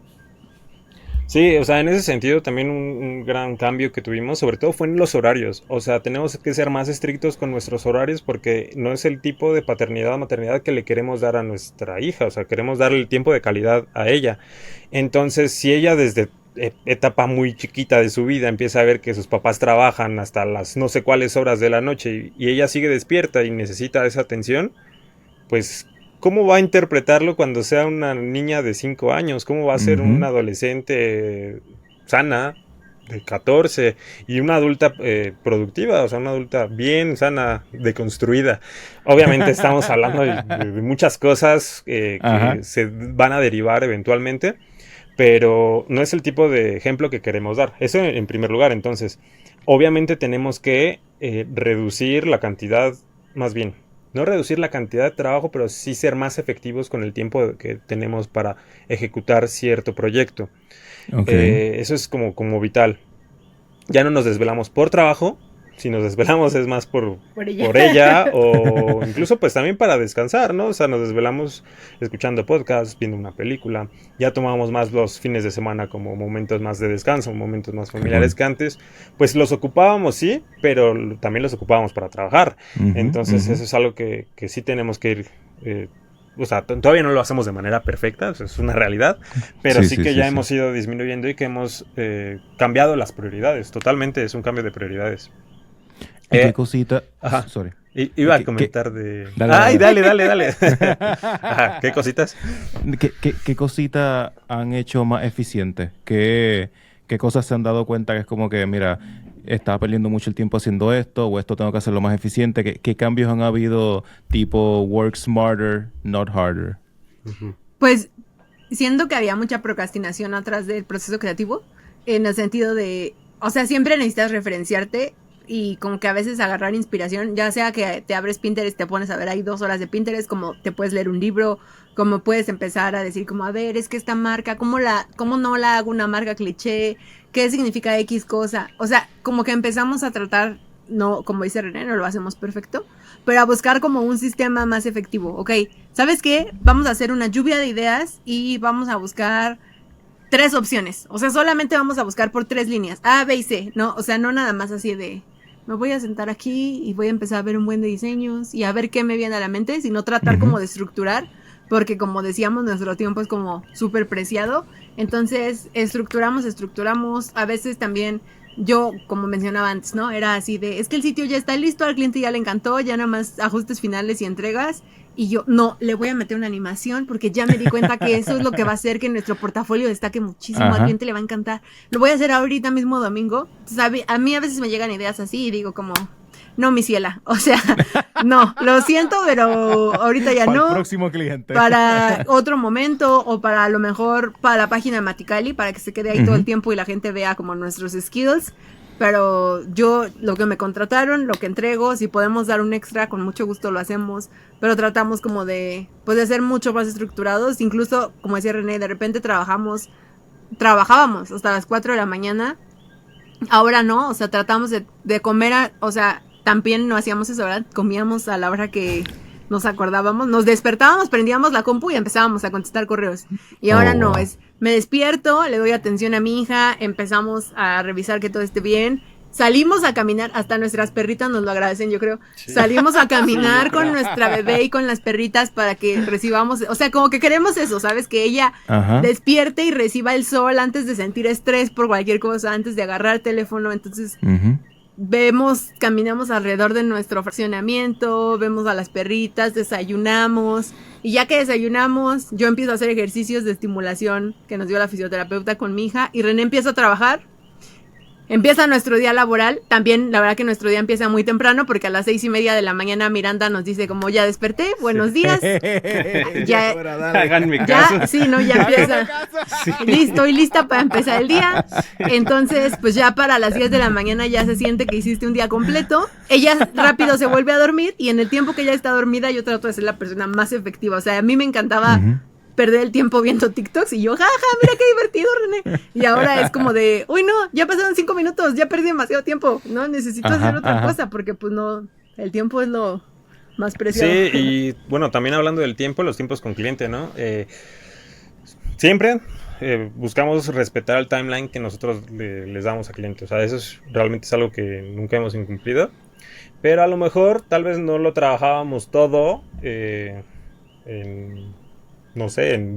Sí, o sea, en ese sentido también un gran cambio que tuvimos, sobre todo fue en los horarios. O sea, tenemos que ser más estrictos con nuestros horarios porque no es el tipo de paternidad o maternidad que le queremos dar a nuestra hija. O sea, queremos darle el tiempo de calidad a ella. Entonces, si ella desde etapa muy chiquita de su vida empieza a ver que sus papás trabajan hasta las no sé cuáles horas de la noche y ella sigue despierta y necesita esa atención, pues ¿cómo va a interpretarlo cuando sea una niña de 5 años? ¿Cómo va a ser una adolescente sana de 14 y una adulta productiva? O sea, una adulta bien sana, deconstruida. Obviamente estamos hablando de muchas cosas que se van a derivar eventualmente, pero no es el tipo de ejemplo que queremos dar. Eso en primer lugar. Entonces, obviamente tenemos que reducir la cantidad, más bien, no reducir la cantidad de trabajo, pero sí ser más efectivos con el tiempo que tenemos para ejecutar cierto proyecto. Eso es como vital. Ya no nos desvelamos por trabajo. Si nos desvelamos es más por ella o incluso pues también para descansar, ¿no? O sea, nos desvelamos escuchando podcasts, viendo una película. Ya tomamos más los fines de semana como momentos más de descanso, momentos más familiares que antes. Pues los ocupábamos, sí, pero también los ocupábamos para trabajar. Entonces eso es algo que sí tenemos que ir... o sea, todavía no lo hacemos de manera perfecta, es una realidad, pero sí que ya hemos ido disminuyendo y que hemos cambiado las prioridades. Totalmente es un cambio de prioridades. ¿Qué cosita? Sorry. Iba a comentar de... Dale. Ajá, ¿qué cositas? ¿Qué cositas han hecho más eficientes? ¿Qué cosas se han dado cuenta que es como que, mira, estaba perdiendo mucho el tiempo haciendo esto o esto tengo que hacerlo más eficiente? ¿Qué cambios han habido tipo work smarter, not harder? Pues siento que había mucha procrastinación atrás del proceso creativo, en el sentido de, o sea, siempre necesitas referenciarte y como que a veces agarrar inspiración, ya sea que te abres Pinterest, te pones a ver ahí 2 horas de Pinterest, como te puedes leer un libro, como puedes empezar a decir como, a ver, es que esta marca, ¿cómo no la hago una marca cliché? ¿Qué significa X cosa? O sea, como que empezamos a tratar no, como dice René, no lo hacemos perfecto, pero a buscar como un sistema más efectivo. Ok, ¿sabes qué? Vamos a hacer una lluvia de ideas y vamos a buscar 3 opciones. O sea, solamente vamos a buscar por 3 líneas, A, B y C, ¿no? O sea, no nada más así de, me voy a sentar aquí y voy a empezar a ver un buen de diseños y a ver qué me viene a la mente, sino tratar como de estructurar, porque como decíamos, nuestro tiempo es como súper preciado. Entonces, estructuramos, a veces también, yo, como mencionaba antes, ¿no? Era así de, es que el sitio ya está listo, al cliente ya le encantó, ya nada más ajustes finales y entregas, y yo, no, le voy a meter una animación, porque ya me di cuenta que eso es lo que va a hacer que nuestro portafolio destaque muchísimo, al cliente le va a encantar. Lo voy a hacer ahorita mismo domingo. Entonces, a mí a veces me llegan ideas así y digo como, no, mi ciela, o sea, no, lo siento, pero ahorita ya para no. Para el próximo cliente. Para otro momento, o para a lo mejor para la página de Maticali, para que se quede ahí todo el tiempo y la gente vea como nuestros skills. Pero yo, lo que me contrataron, lo que entrego, si podemos dar un extra, con mucho gusto lo hacemos. Pero tratamos como de, pues, de ser mucho más estructurados. Incluso, como decía René, de repente trabajábamos hasta las 4 de la mañana. Ahora no, o sea, tratamos de comer, o sea, también no hacíamos eso, ¿verdad? Comíamos a la hora que nos acordábamos, nos despertábamos, prendíamos la compu y empezábamos a contestar correos. Y ahora no, es, me despierto, le doy atención a mi hija, empezamos a revisar que todo esté bien, salimos a caminar, hasta nuestras perritas nos lo agradecen, yo creo. Sí. Salimos a caminar con nuestra bebé y con las perritas para que recibamos, o sea, como que queremos eso, ¿sabes? Que ella despierte y reciba el sol antes de sentir estrés por cualquier cosa, antes de agarrar el teléfono. Entonces, caminamos alrededor de nuestro fraccionamiento, vemos a las perritas, desayunamos, y ya que desayunamos, yo empiezo a hacer ejercicios de estimulación que nos dio la fisioterapeuta con mi hija, y René empieza a trabajar. Empieza nuestro día laboral, también la verdad que nuestro día empieza muy temprano, porque a las 6:30 de la mañana Miranda nos dice como, ya desperté, buenos días. Ya, háganme caso. Ya, sí, no, ya empieza. Sí. Estoy lista para empezar el día. Entonces, pues ya para las 10 de la mañana ya se siente que hiciste un día completo. Ella rápido se vuelve a dormir, y en el tiempo que ella está dormida yo trato de ser la persona más efectiva. O sea, a mí me encantaba perder el tiempo viendo TikToks, y yo, jaja, mira qué divertido, René. Y ahora es como de, uy, no, ya pasaron 5 minutos, ya perdí demasiado tiempo, ¿no? Necesito hacer otra cosa, porque pues no, el tiempo es lo más preciado. Sí, y bueno, también hablando del tiempo, los tiempos con cliente, ¿no? Siempre buscamos respetar el timeline que nosotros les damos a clientes. O sea, eso realmente es algo que nunca hemos incumplido. Pero a lo mejor, tal vez no lo trabajábamos todo no sé, en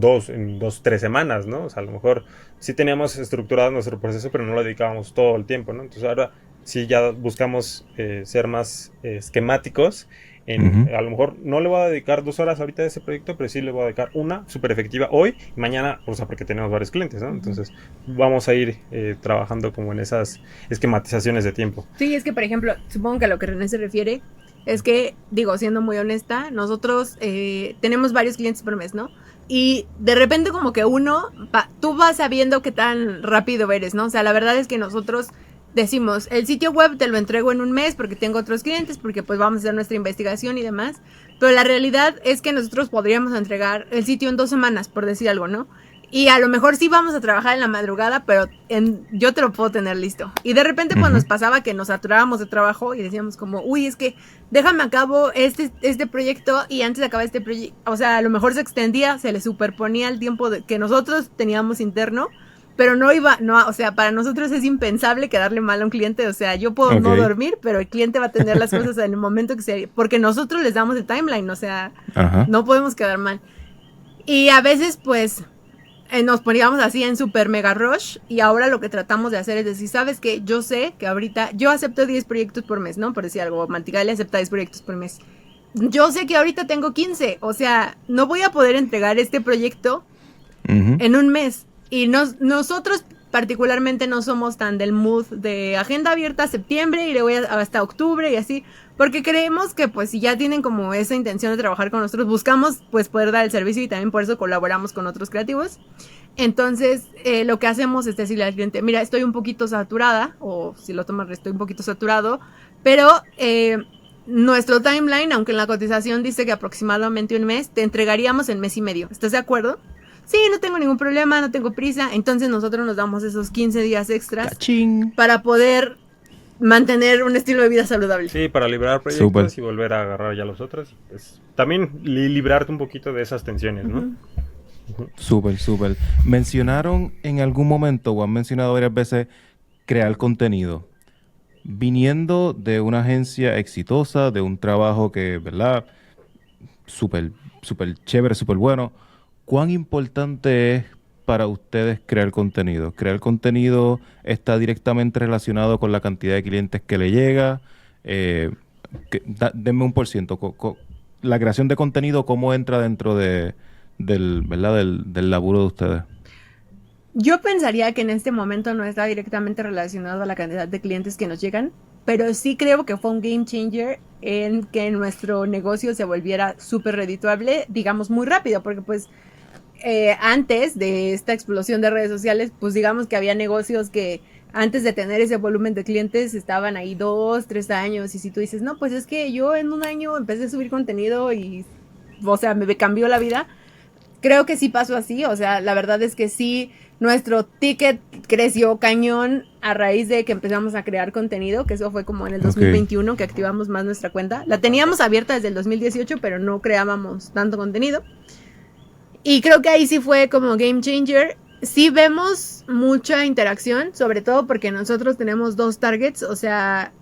3 semanas, ¿no? O sea, a lo mejor sí teníamos estructurado nuestro proceso, pero no lo dedicábamos todo el tiempo, ¿no? Entonces ahora sí ya buscamos ser más esquemáticos. A lo mejor no le voy a dedicar 2 horas ahorita a ese proyecto, pero sí le voy a dedicar una súper efectiva hoy y mañana, o sea, porque tenemos varios clientes, ¿no? Entonces vamos a ir trabajando como en esas esquematizaciones de tiempo. Sí, es que, por ejemplo, supongo que a lo que René se refiere es que, digo, siendo muy honesta, nosotros tenemos varios clientes por mes, ¿no? Y de repente como que tú vas sabiendo qué tan rápido eres, ¿no? O sea, la verdad es que nosotros decimos, el sitio web te lo entrego en un mes porque tengo otros clientes, porque pues vamos a hacer nuestra investigación y demás. Pero la realidad es que nosotros podríamos entregar el sitio en 2 semanas, por decir algo, ¿no? Y a lo mejor sí vamos a trabajar en la madrugada, pero yo te lo puedo tener listo. Y de repente pues nos pasaba que nos saturábamos de trabajo y decíamos como, uy, es que déjame acabo este proyecto, y antes de acabar este proyecto, o sea, a lo mejor se extendía, se le superponía el tiempo que nosotros teníamos interno, pero no, o sea, para nosotros es impensable quedarle mal a un cliente. O sea, yo puedo no dormir, pero el cliente va a tener las cosas en el momento que porque nosotros les damos el timeline, o sea, no podemos quedar mal. Y a veces pues nos poníamos así en super mega rush, y ahora lo que tratamos de hacer es decir, ¿sabes qué? Yo sé que ahorita, yo acepto 10 proyectos por mes, ¿no? Por decir algo, Maticali acepta 10 proyectos por mes. Yo sé que ahorita tengo 15, o sea, no voy a poder entregar este proyecto en un mes. Y nosotros particularmente no somos tan del mood de agenda abierta septiembre y le voy hasta octubre y así, porque creemos que pues si ya tienen como esa intención de trabajar con nosotros, buscamos pues poder dar el servicio, y también por eso colaboramos con otros creativos. Entonces lo que hacemos es decirle al cliente, mira, estoy un poquito saturada, o si lo tomas, estoy un poquito saturado, pero nuestro timeline, aunque en la cotización dice que aproximadamente un mes, te entregaríamos en mes y medio. ¿Estás de acuerdo? Sí, no tengo ningún problema, no tengo prisa. Entonces nosotros nos damos esos 15 días extras para poder mantener un estilo de vida saludable. Sí, para liberar proyectos y volver a agarrar ya los otros. Pues, también librarte un poquito de esas tensiones, ¿no? Súper. Mencionaron en algún momento, o han mencionado varias veces, crear contenido. Viniendo de una agencia exitosa, de un trabajo que, ¿verdad? Súper chévere, súper bueno. ¿Cuán importante es para ustedes crear contenido? ¿Crear contenido está directamente relacionado con la cantidad de clientes que le llega? Denme un %. La creación de contenido, ¿cómo entra dentro ¿verdad? del laburo de ustedes? Yo pensaría que en este momento no está directamente relacionado a la cantidad de clientes que nos llegan, pero sí creo que fue un game changer en que nuestro negocio se volviera súper redituable, digamos, muy rápido, porque pues antes de esta explosión de redes sociales, pues digamos que había negocios que antes de tener ese volumen de clientes estaban ahí 2, 3 años, y si tú dices, no, pues es que yo en un año empecé a subir contenido y, o sea, me cambió la vida. Creo que sí pasó así, o sea, la verdad es que sí, nuestro ticket creció cañón a raíz de que empezamos a crear contenido, que eso fue como en el 2021 que activamos más nuestra cuenta. La teníamos abierta desde el 2018, pero no creábamos tanto contenido. Y creo que ahí sí fue como game changer. Sí vemos mucha interacción, sobre todo porque nosotros tenemos 2 targets, o sea,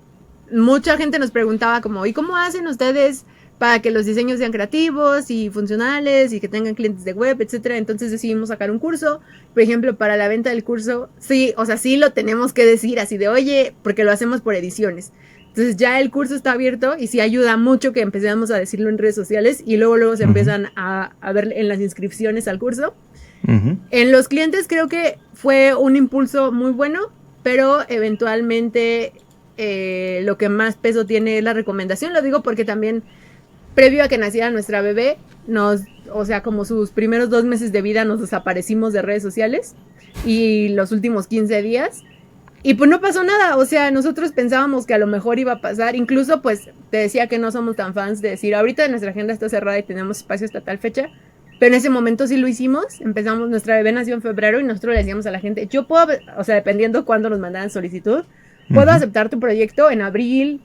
mucha gente nos preguntaba como, ¿y cómo hacen ustedes para que los diseños sean creativos y funcionales y que tengan clientes de web, etcétera? Entonces decidimos sacar un curso. Por ejemplo, para la venta del curso, sí, o sea, sí lo tenemos que decir así de, oye, porque lo hacemos por ediciones. Entonces ya el curso está abierto y sí ayuda mucho que empecemos a decirlo en redes sociales y luego se empiezan a ver en las inscripciones al curso. En los clientes creo que fue un impulso muy bueno, pero eventualmente lo que más peso tiene es la recomendación. Lo digo porque también previo a que naciera nuestra bebé, o sea, como sus primeros 2 meses de vida nos desaparecimos de redes sociales y los últimos 15 días. Y pues no pasó nada, o sea, nosotros pensábamos que a lo mejor iba a pasar, incluso pues te decía que no somos tan fans de decir, ahorita nuestra agenda está cerrada y tenemos espacio hasta tal fecha, pero en ese momento sí lo hicimos, nuestra bebé nació en febrero y nosotros le decíamos a la gente, yo puedo, o sea, dependiendo cuándo nos mandaran solicitud, puedo aceptar tu proyecto en abril,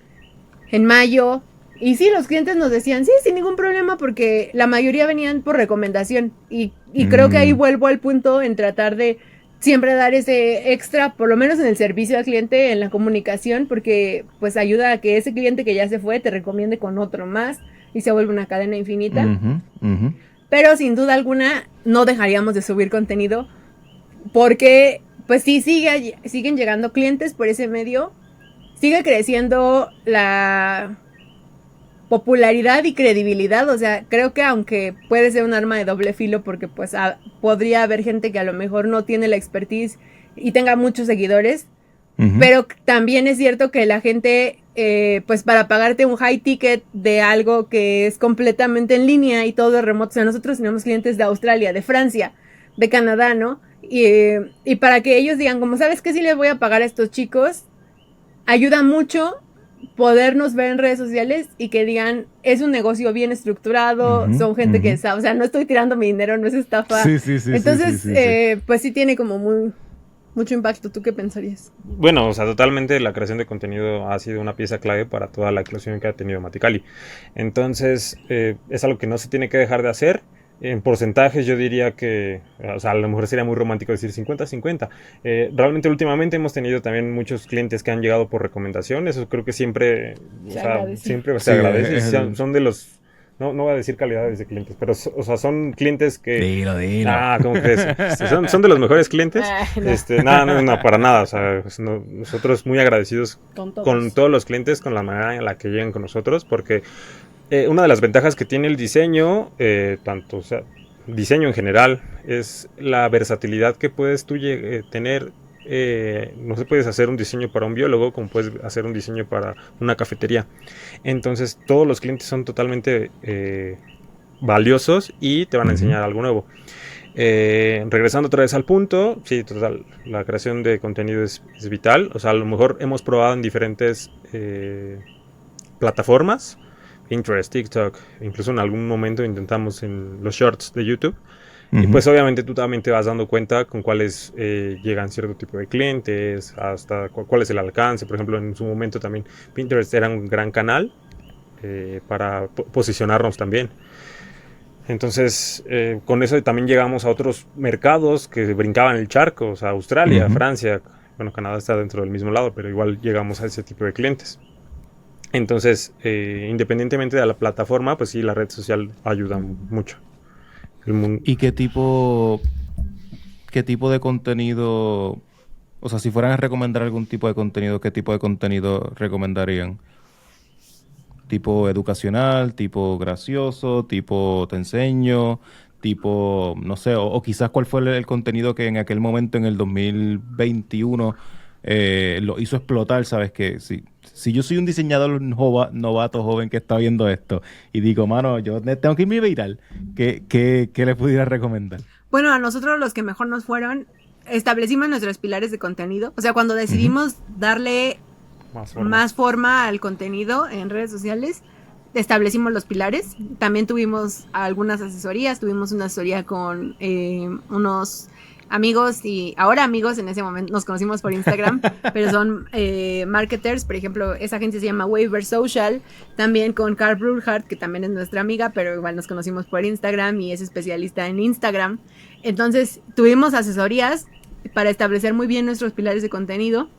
en mayo. Y sí, los clientes nos decían, sí, sin ningún problema, porque la mayoría venían por recomendación. Y creo que ahí vuelvo al punto en tratar de siempre dar ese extra, por lo menos en el servicio al cliente, en la comunicación, porque pues ayuda a que ese cliente que ya se fue te recomiende con otro más y se vuelve una cadena infinita. Pero sin duda alguna no dejaríamos de subir contenido porque pues sí siguen llegando clientes por ese medio, sigue creciendo la popularidad y credibilidad, o sea, creo que aunque puede ser un arma de doble filo porque pues podría haber gente que a lo mejor no tiene la expertise y tenga muchos seguidores, pero también es cierto que la gente pues para pagarte un high ticket de algo que es completamente en línea y todo remoto, o sea, nosotros tenemos clientes de Australia, de Francia, de Canadá, ¿no? Y para que ellos digan, como sabes que sí les voy a pagar a estos chicos, ayuda mucho podernos ver en redes sociales y que digan, es un negocio bien estructurado, son gente que sabe, o sea, no estoy tirando mi dinero, no es estafa. Sí. Entonces, pues sí tiene como mucho impacto. ¿Tú qué pensarías? Bueno, o sea, totalmente la creación de contenido ha sido una pieza clave para toda la eclosión que ha tenido Maticali. Entonces, es algo que no se tiene que dejar de hacer. En porcentajes yo diría que, o sea, a lo mejor sería muy romántico decir 50-50. Realmente últimamente hemos tenido también muchos clientes que han llegado por recomendación. Eso creo que siempre se agradece. Son de los, no voy a decir calidades de clientes, pero o sea, son clientes que... Dilo. ¿Cómo crees? Son de los mejores clientes. No, para nada. O sea, nosotros muy agradecidos con todos los clientes, con la manera en la que llegan con nosotros, porque... una de las ventajas que tiene el diseño, tanto, o sea, diseño en general, es la versatilidad que puedes tú tener. No se puedes hacer un diseño para un biólogo como puedes hacer un diseño para una cafetería. Entonces todos los clientes son totalmente valiosos y te van a enseñar algo nuevo. Regresando otra vez al punto, sí, total, la creación de contenido es vital. O sea, a lo mejor hemos probado en diferentes plataformas, Pinterest, TikTok, incluso en algún momento intentamos en los shorts de YouTube. Y pues obviamente tú también te vas dando cuenta con cuáles llegan cierto tipo de clientes, hasta cuál es el alcance. Por ejemplo, en su momento también Pinterest era un gran canal para posicionarnos también. Entonces, con eso también llegamos a otros mercados que brincaban el charco, o sea, Australia, Francia, bueno, Canadá está dentro del mismo lado, pero igual llegamos a ese tipo de clientes. Entonces, independientemente de la plataforma, pues sí, la red social ayuda mucho. ¿Y qué tipo de contenido, o sea, si fueran a recomendar algún tipo de contenido, ¿qué tipo de contenido recomendarían? ¿Tipo educacional, tipo gracioso, tipo te enseño, tipo, no sé, o quizás cuál fue el contenido que en aquel momento, en el 2021, lo hizo explotar? ¿Sabes? Que si yo soy un diseñador novato, joven que está viendo esto y digo, mano, yo tengo que irme viral, ¿qué le pudiera recomendar? Bueno, a nosotros los que mejor nos fueron, establecimos nuestros pilares de contenido. O sea, cuando decidimos darle más forma al contenido en redes sociales, establecimos los pilares. También tuvimos algunas asesorías. Tuvimos una asesoría con unos amigos y ahora amigos, en ese momento nos conocimos por Instagram, pero son marketers. Por ejemplo, esa agencia se llama Waiver Social. También con Carl Brulhart, que también es nuestra amiga, pero igual nos conocimos por Instagram y es especialista en Instagram. Entonces tuvimos asesorías para establecer muy bien nuestros pilares de contenido.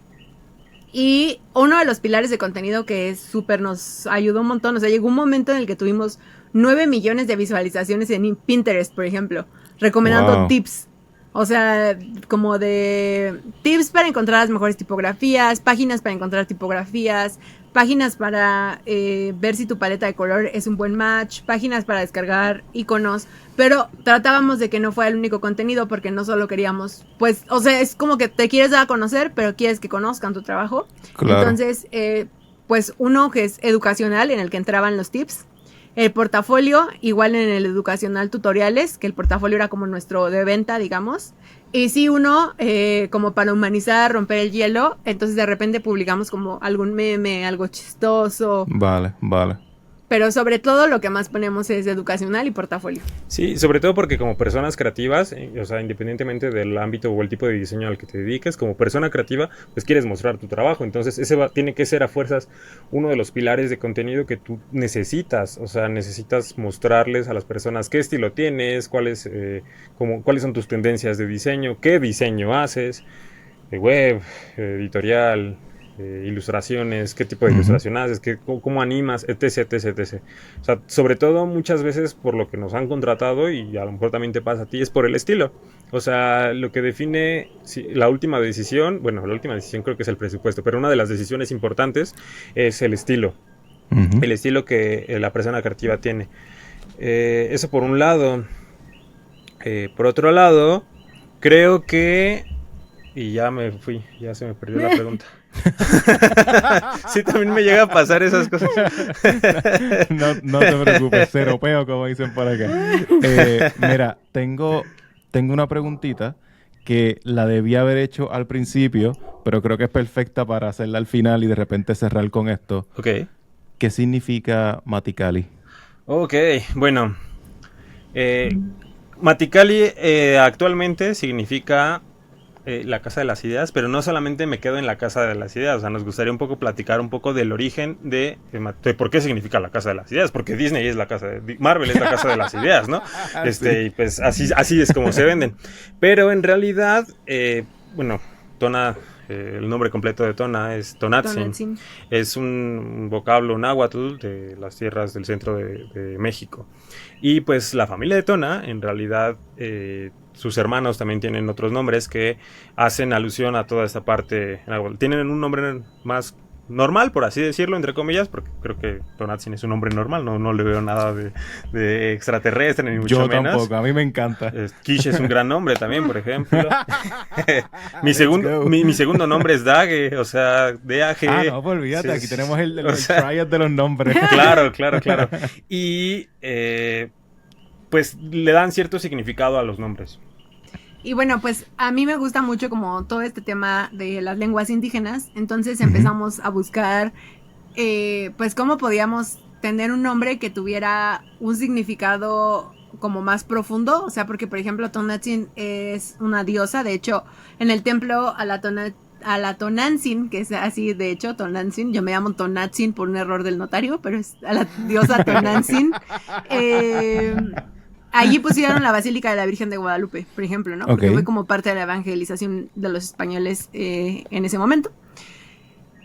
Y uno de los pilares de contenido que es súper nos ayudó un montón, o sea, llegó un momento en el que tuvimos 9 millones de visualizaciones en Pinterest, por ejemplo, recomendando tips. O sea, como de tips para encontrar las mejores tipografías, páginas para encontrar tipografías, páginas para ver si tu paleta de color es un buen match, páginas para descargar iconos, pero tratábamos de que no fuera el único contenido porque no solo queríamos, pues, o sea, es como que te quieres dar a conocer, pero quieres que conozcan tu trabajo. Claro. Entonces, pues uno que es educacional, en el que entraban los tips. El portafolio, igual en el educacional tutoriales, que el portafolio era como nuestro de venta, digamos. Y sí, uno, como para humanizar, romper el hielo, entonces de repente publicamos como algún meme, algo chistoso. Vale. Pero sobre todo lo que más ponemos es educacional y portafolio. Sí, sobre todo porque como personas creativas, o sea, independientemente del ámbito o el tipo de diseño al que te dediques, como persona creativa, pues quieres mostrar tu trabajo. Entonces ese tiene que ser a fuerzas uno de los pilares de contenido que tú necesitas. O sea, necesitas mostrarles a las personas qué estilo tienes, cuáles son tus tendencias de diseño, qué diseño haces, web, editorial, ilustraciones, qué tipo de ilustración haces, cómo animas, etc. O sea, sobre todo muchas veces por lo que nos han contratado, y a lo mejor también te pasa a ti, es por el estilo. O sea, lo que define la última decisión creo que es el presupuesto, pero una de las decisiones importantes es el estilo. El estilo que la persona creativa tiene. Eso por un lado. Por otro lado, creo que... Y ya se me perdió la pregunta. Sí, también me llega a pasar esas cosas. No te preocupes, seropeo, como dicen por acá. Mira, tengo una preguntita que la debía haber hecho al principio, pero creo que es perfecta para hacerla al final y de repente cerrar con esto. Ok. ¿Qué significa Maticali? Ok, bueno. Maticali actualmente significa... la Casa de las Ideas, pero no solamente me quedo en la Casa de las Ideas. O sea, nos gustaría un poco platicar un poco del origen de por qué significa la Casa de las Ideas, porque Disney es la casa de... Marvel es la Casa de las Ideas, ¿no? Sí. Y pues así es como se venden. Pero en realidad, bueno, Tona, el nombre completo de Tona es Tonantzin. Es un vocablo náhuatl de las tierras del centro de México. Y pues la familia de Tona, en realidad... sus hermanos también tienen otros nombres que hacen alusión a toda esta parte. Tienen un nombre más normal, por así decirlo, entre comillas, porque creo que Tonantzin es un nombre normal, no le veo nada de extraterrestre, ni mucho menos. Yo tampoco, a mí me encanta. Kish es un gran nombre también, por ejemplo. mi segundo nombre es Dage, o sea, D-A-G. Ah, no, pues olvídate, aquí tenemos el triad de los nombres. Claro. Y... pues le dan cierto significado a los nombres. Y bueno, pues a mí me gusta mucho como todo este tema de las lenguas indígenas, entonces empezamos a buscar pues cómo podíamos tener un nombre que tuviera un significado como más profundo, o sea, porque por ejemplo Tonantzin es una diosa, de hecho, en el templo a la Tonantzin, que es así, de hecho, Tonantzin, yo me llamo Tonantzin por un error del notario, pero es a la diosa Tonantzin. Allí pusieron la Basílica de la Virgen de Guadalupe, por ejemplo, ¿no? Porque fue como parte de la evangelización de los españoles en ese momento.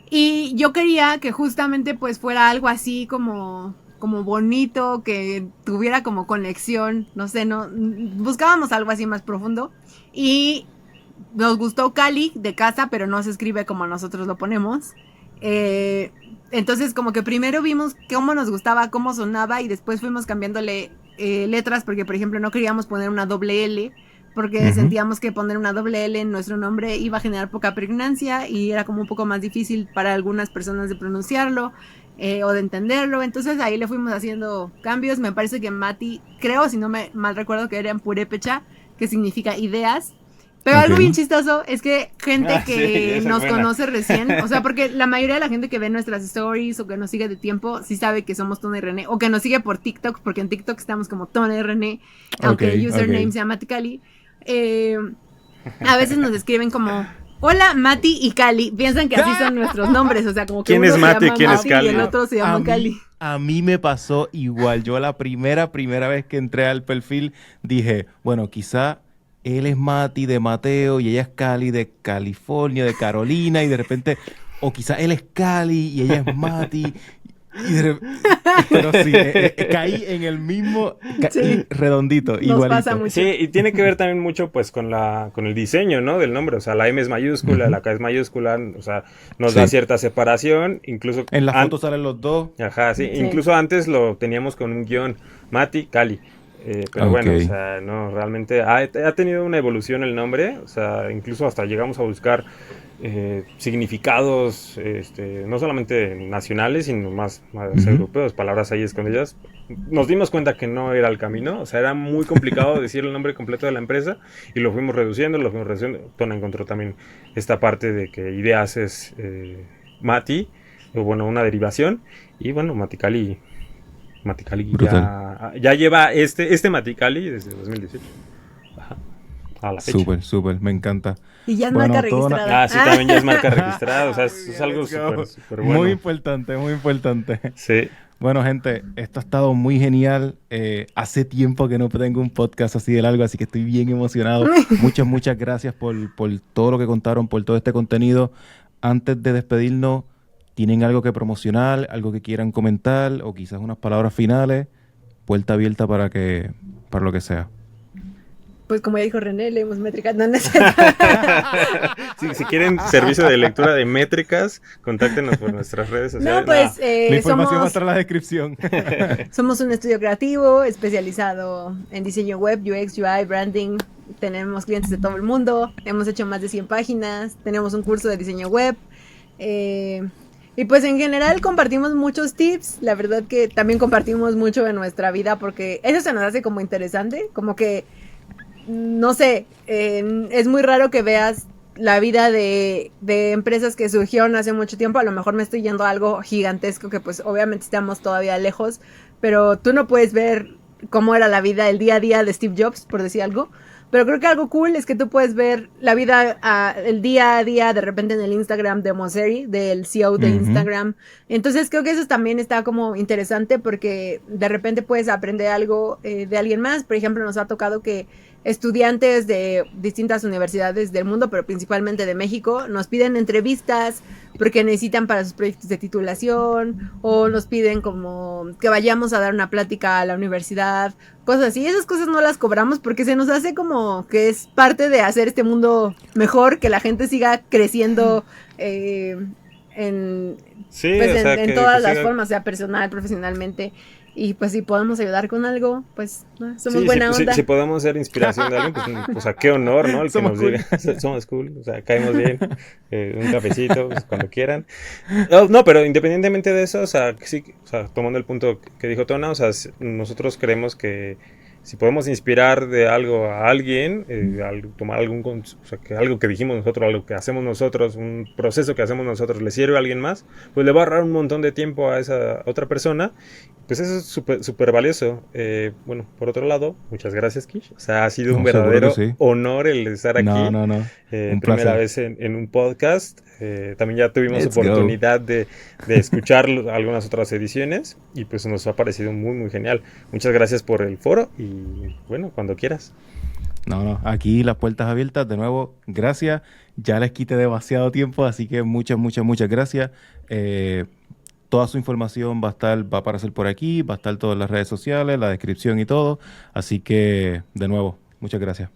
Y yo quería que justamente pues fuera algo así como bonito, que tuviera como conexión, no sé, no buscábamos algo así más profundo. Y nos gustó Cali de casa, pero no se escribe como nosotros lo ponemos. Entonces como que primero vimos cómo nos gustaba, cómo sonaba, y después fuimos cambiándole letras, porque por ejemplo no queríamos poner una doble L, porque sentíamos que poner una doble L en nuestro nombre iba a generar poca pregnancia y era como un poco más difícil para algunas personas de pronunciarlo o de entenderlo. Entonces ahí le fuimos haciendo cambios. Me parece que Mati, creo, si no me mal recuerdo, que era en purépecha, que significa ideas. Pero algo bien chistoso es que gente que nos conoce recién, o sea, porque la mayoría de la gente que ve nuestras stories o que nos sigue de tiempo, sí sabe que somos Tona y René, o que nos sigue por TikTok, porque en TikTok estamos como Tona y René, aunque el username sea Mati Cali. A veces nos escriben como, hola Mati y Cali, piensan que así son nuestros nombres, o sea, como que ¿quién uno es Mati se llama y quién es Mati Cali? y el otro se llama Cali. A mí me pasó igual. Yo la primera vez que entré al perfil dije, bueno, quizá él es Mati de Mateo y ella es Cali de California, de Carolina, y de repente, o quizá él es Cali y ella es Mati. Pero sí, caí en el mismo redondito, Nos igualito. pasa mucho. Sí, y tiene que ver también mucho pues con el diseño, ¿no? Del nombre, o sea, la M es mayúscula, la K es mayúscula, o sea, nos da cierta separación, incluso... En la foto salen los dos. Ajá, sí, incluso antes lo teníamos con un guión, Mati, Cali. Pero bueno, o sea, no, realmente ha tenido una evolución el nombre, o sea, incluso hasta llegamos a buscar significados, no solamente nacionales, sino más europeos, palabras ahí escondidas. Nos dimos cuenta que no era el camino, o sea, era muy complicado decir el nombre completo de la empresa y lo fuimos reduciendo. Tona encontró también esta parte de que ideas es Mati, o bueno, una derivación, y bueno, Maticali ya lleva este Maticali desde 2018. Ajá. A la fecha. Súper, me encanta. Y ya es marca registrada. Sí, también ya es marca registrada. O sea, es algo súper bueno. Muy importante. Sí. Bueno, gente, esto ha estado muy genial. Hace tiempo que no tengo un podcast así de largo, así que estoy bien emocionado. Muchas gracias por todo lo que contaron, por todo este contenido. Antes de despedirnos, ¿tienen algo que promocionar, algo que quieran comentar o quizás unas palabras finales? Puerta abierta para lo que sea. Pues como ya dijo René, leemos métricas. No, Si quieren servicio de lectura de métricas, contáctenos por nuestras redes sociales. No, pues la información va a estar en la descripción. Somos un estudio creativo especializado en diseño web, UX, UI, branding. Tenemos clientes de todo el mundo. Hemos hecho más de 100 páginas. Tenemos un curso de diseño web. Y pues en general compartimos muchos tips. La verdad que también compartimos mucho de nuestra vida porque eso se nos hace como interesante. Como que no sé, es muy raro que veas la vida de empresas que surgieron hace mucho tiempo. A lo mejor me estoy yendo a algo gigantesco que pues obviamente estamos todavía lejos, pero tú no puedes ver cómo era la vida, el día a día de Steve Jobs, por decir algo. Pero creo que algo cool es que tú puedes ver la vida, el día a día de repente en el Instagram de Mosseri, del CEO de Instagram. Entonces creo que eso también está como interesante porque de repente puedes aprender algo de alguien más. Por ejemplo, nos ha tocado que estudiantes de distintas universidades del mundo, pero principalmente de México, nos piden entrevistas porque necesitan para sus proyectos de titulación o nos piden como que vayamos a dar una plática a la universidad, cosas así. Esas cosas no las cobramos porque se nos hace como que es parte de hacer este mundo mejor, que la gente siga creciendo en todas las formas, sea personal, profesionalmente. Y pues si podemos ayudar con algo, pues somos buena onda. Si podemos ser inspiración de alguien, pues o sea, qué honor, ¿no? El que nos diga, somos cool, o sea, caemos bien, un cafecito, pues, cuando quieran. No, pero independientemente de eso, o sea, sí, o sea, tomando el punto que dijo Tona, o sea, nosotros creemos que si podemos inspirar de algo a alguien, tomar o sea, que algo que dijimos nosotros, algo que hacemos nosotros, un proceso que hacemos nosotros le sirve a alguien más, pues le va a ahorrar un montón de tiempo a esa otra persona, pues eso es súper valioso. Bueno, por otro lado, muchas gracias, Kish. O sea, ha sido un seguro verdadero que sí. honor el estar aquí. No. Un Primera placer. vez en un podcast. También ya tuvimos Let's oportunidad de escuchar algunas otras ediciones y pues nos ha parecido muy, muy genial. Muchas gracias por el foro y bueno, cuando quieras. No, aquí las puertas abiertas. De nuevo, gracias. Ya les quité demasiado tiempo, así que muchas gracias. Toda su información va a aparecer por aquí, va a estar todas las redes sociales, la descripción y todo. Así que, de nuevo, muchas gracias.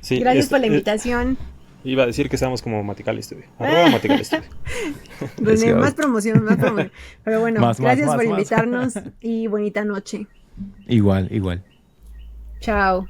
Sí, Gracias por la invitación. Iba a decir que estamos como Matical Studio. @Matical Studio. Más promoción. Pero bueno, gracias por invitarnos y bonita noche. Igual. Chao.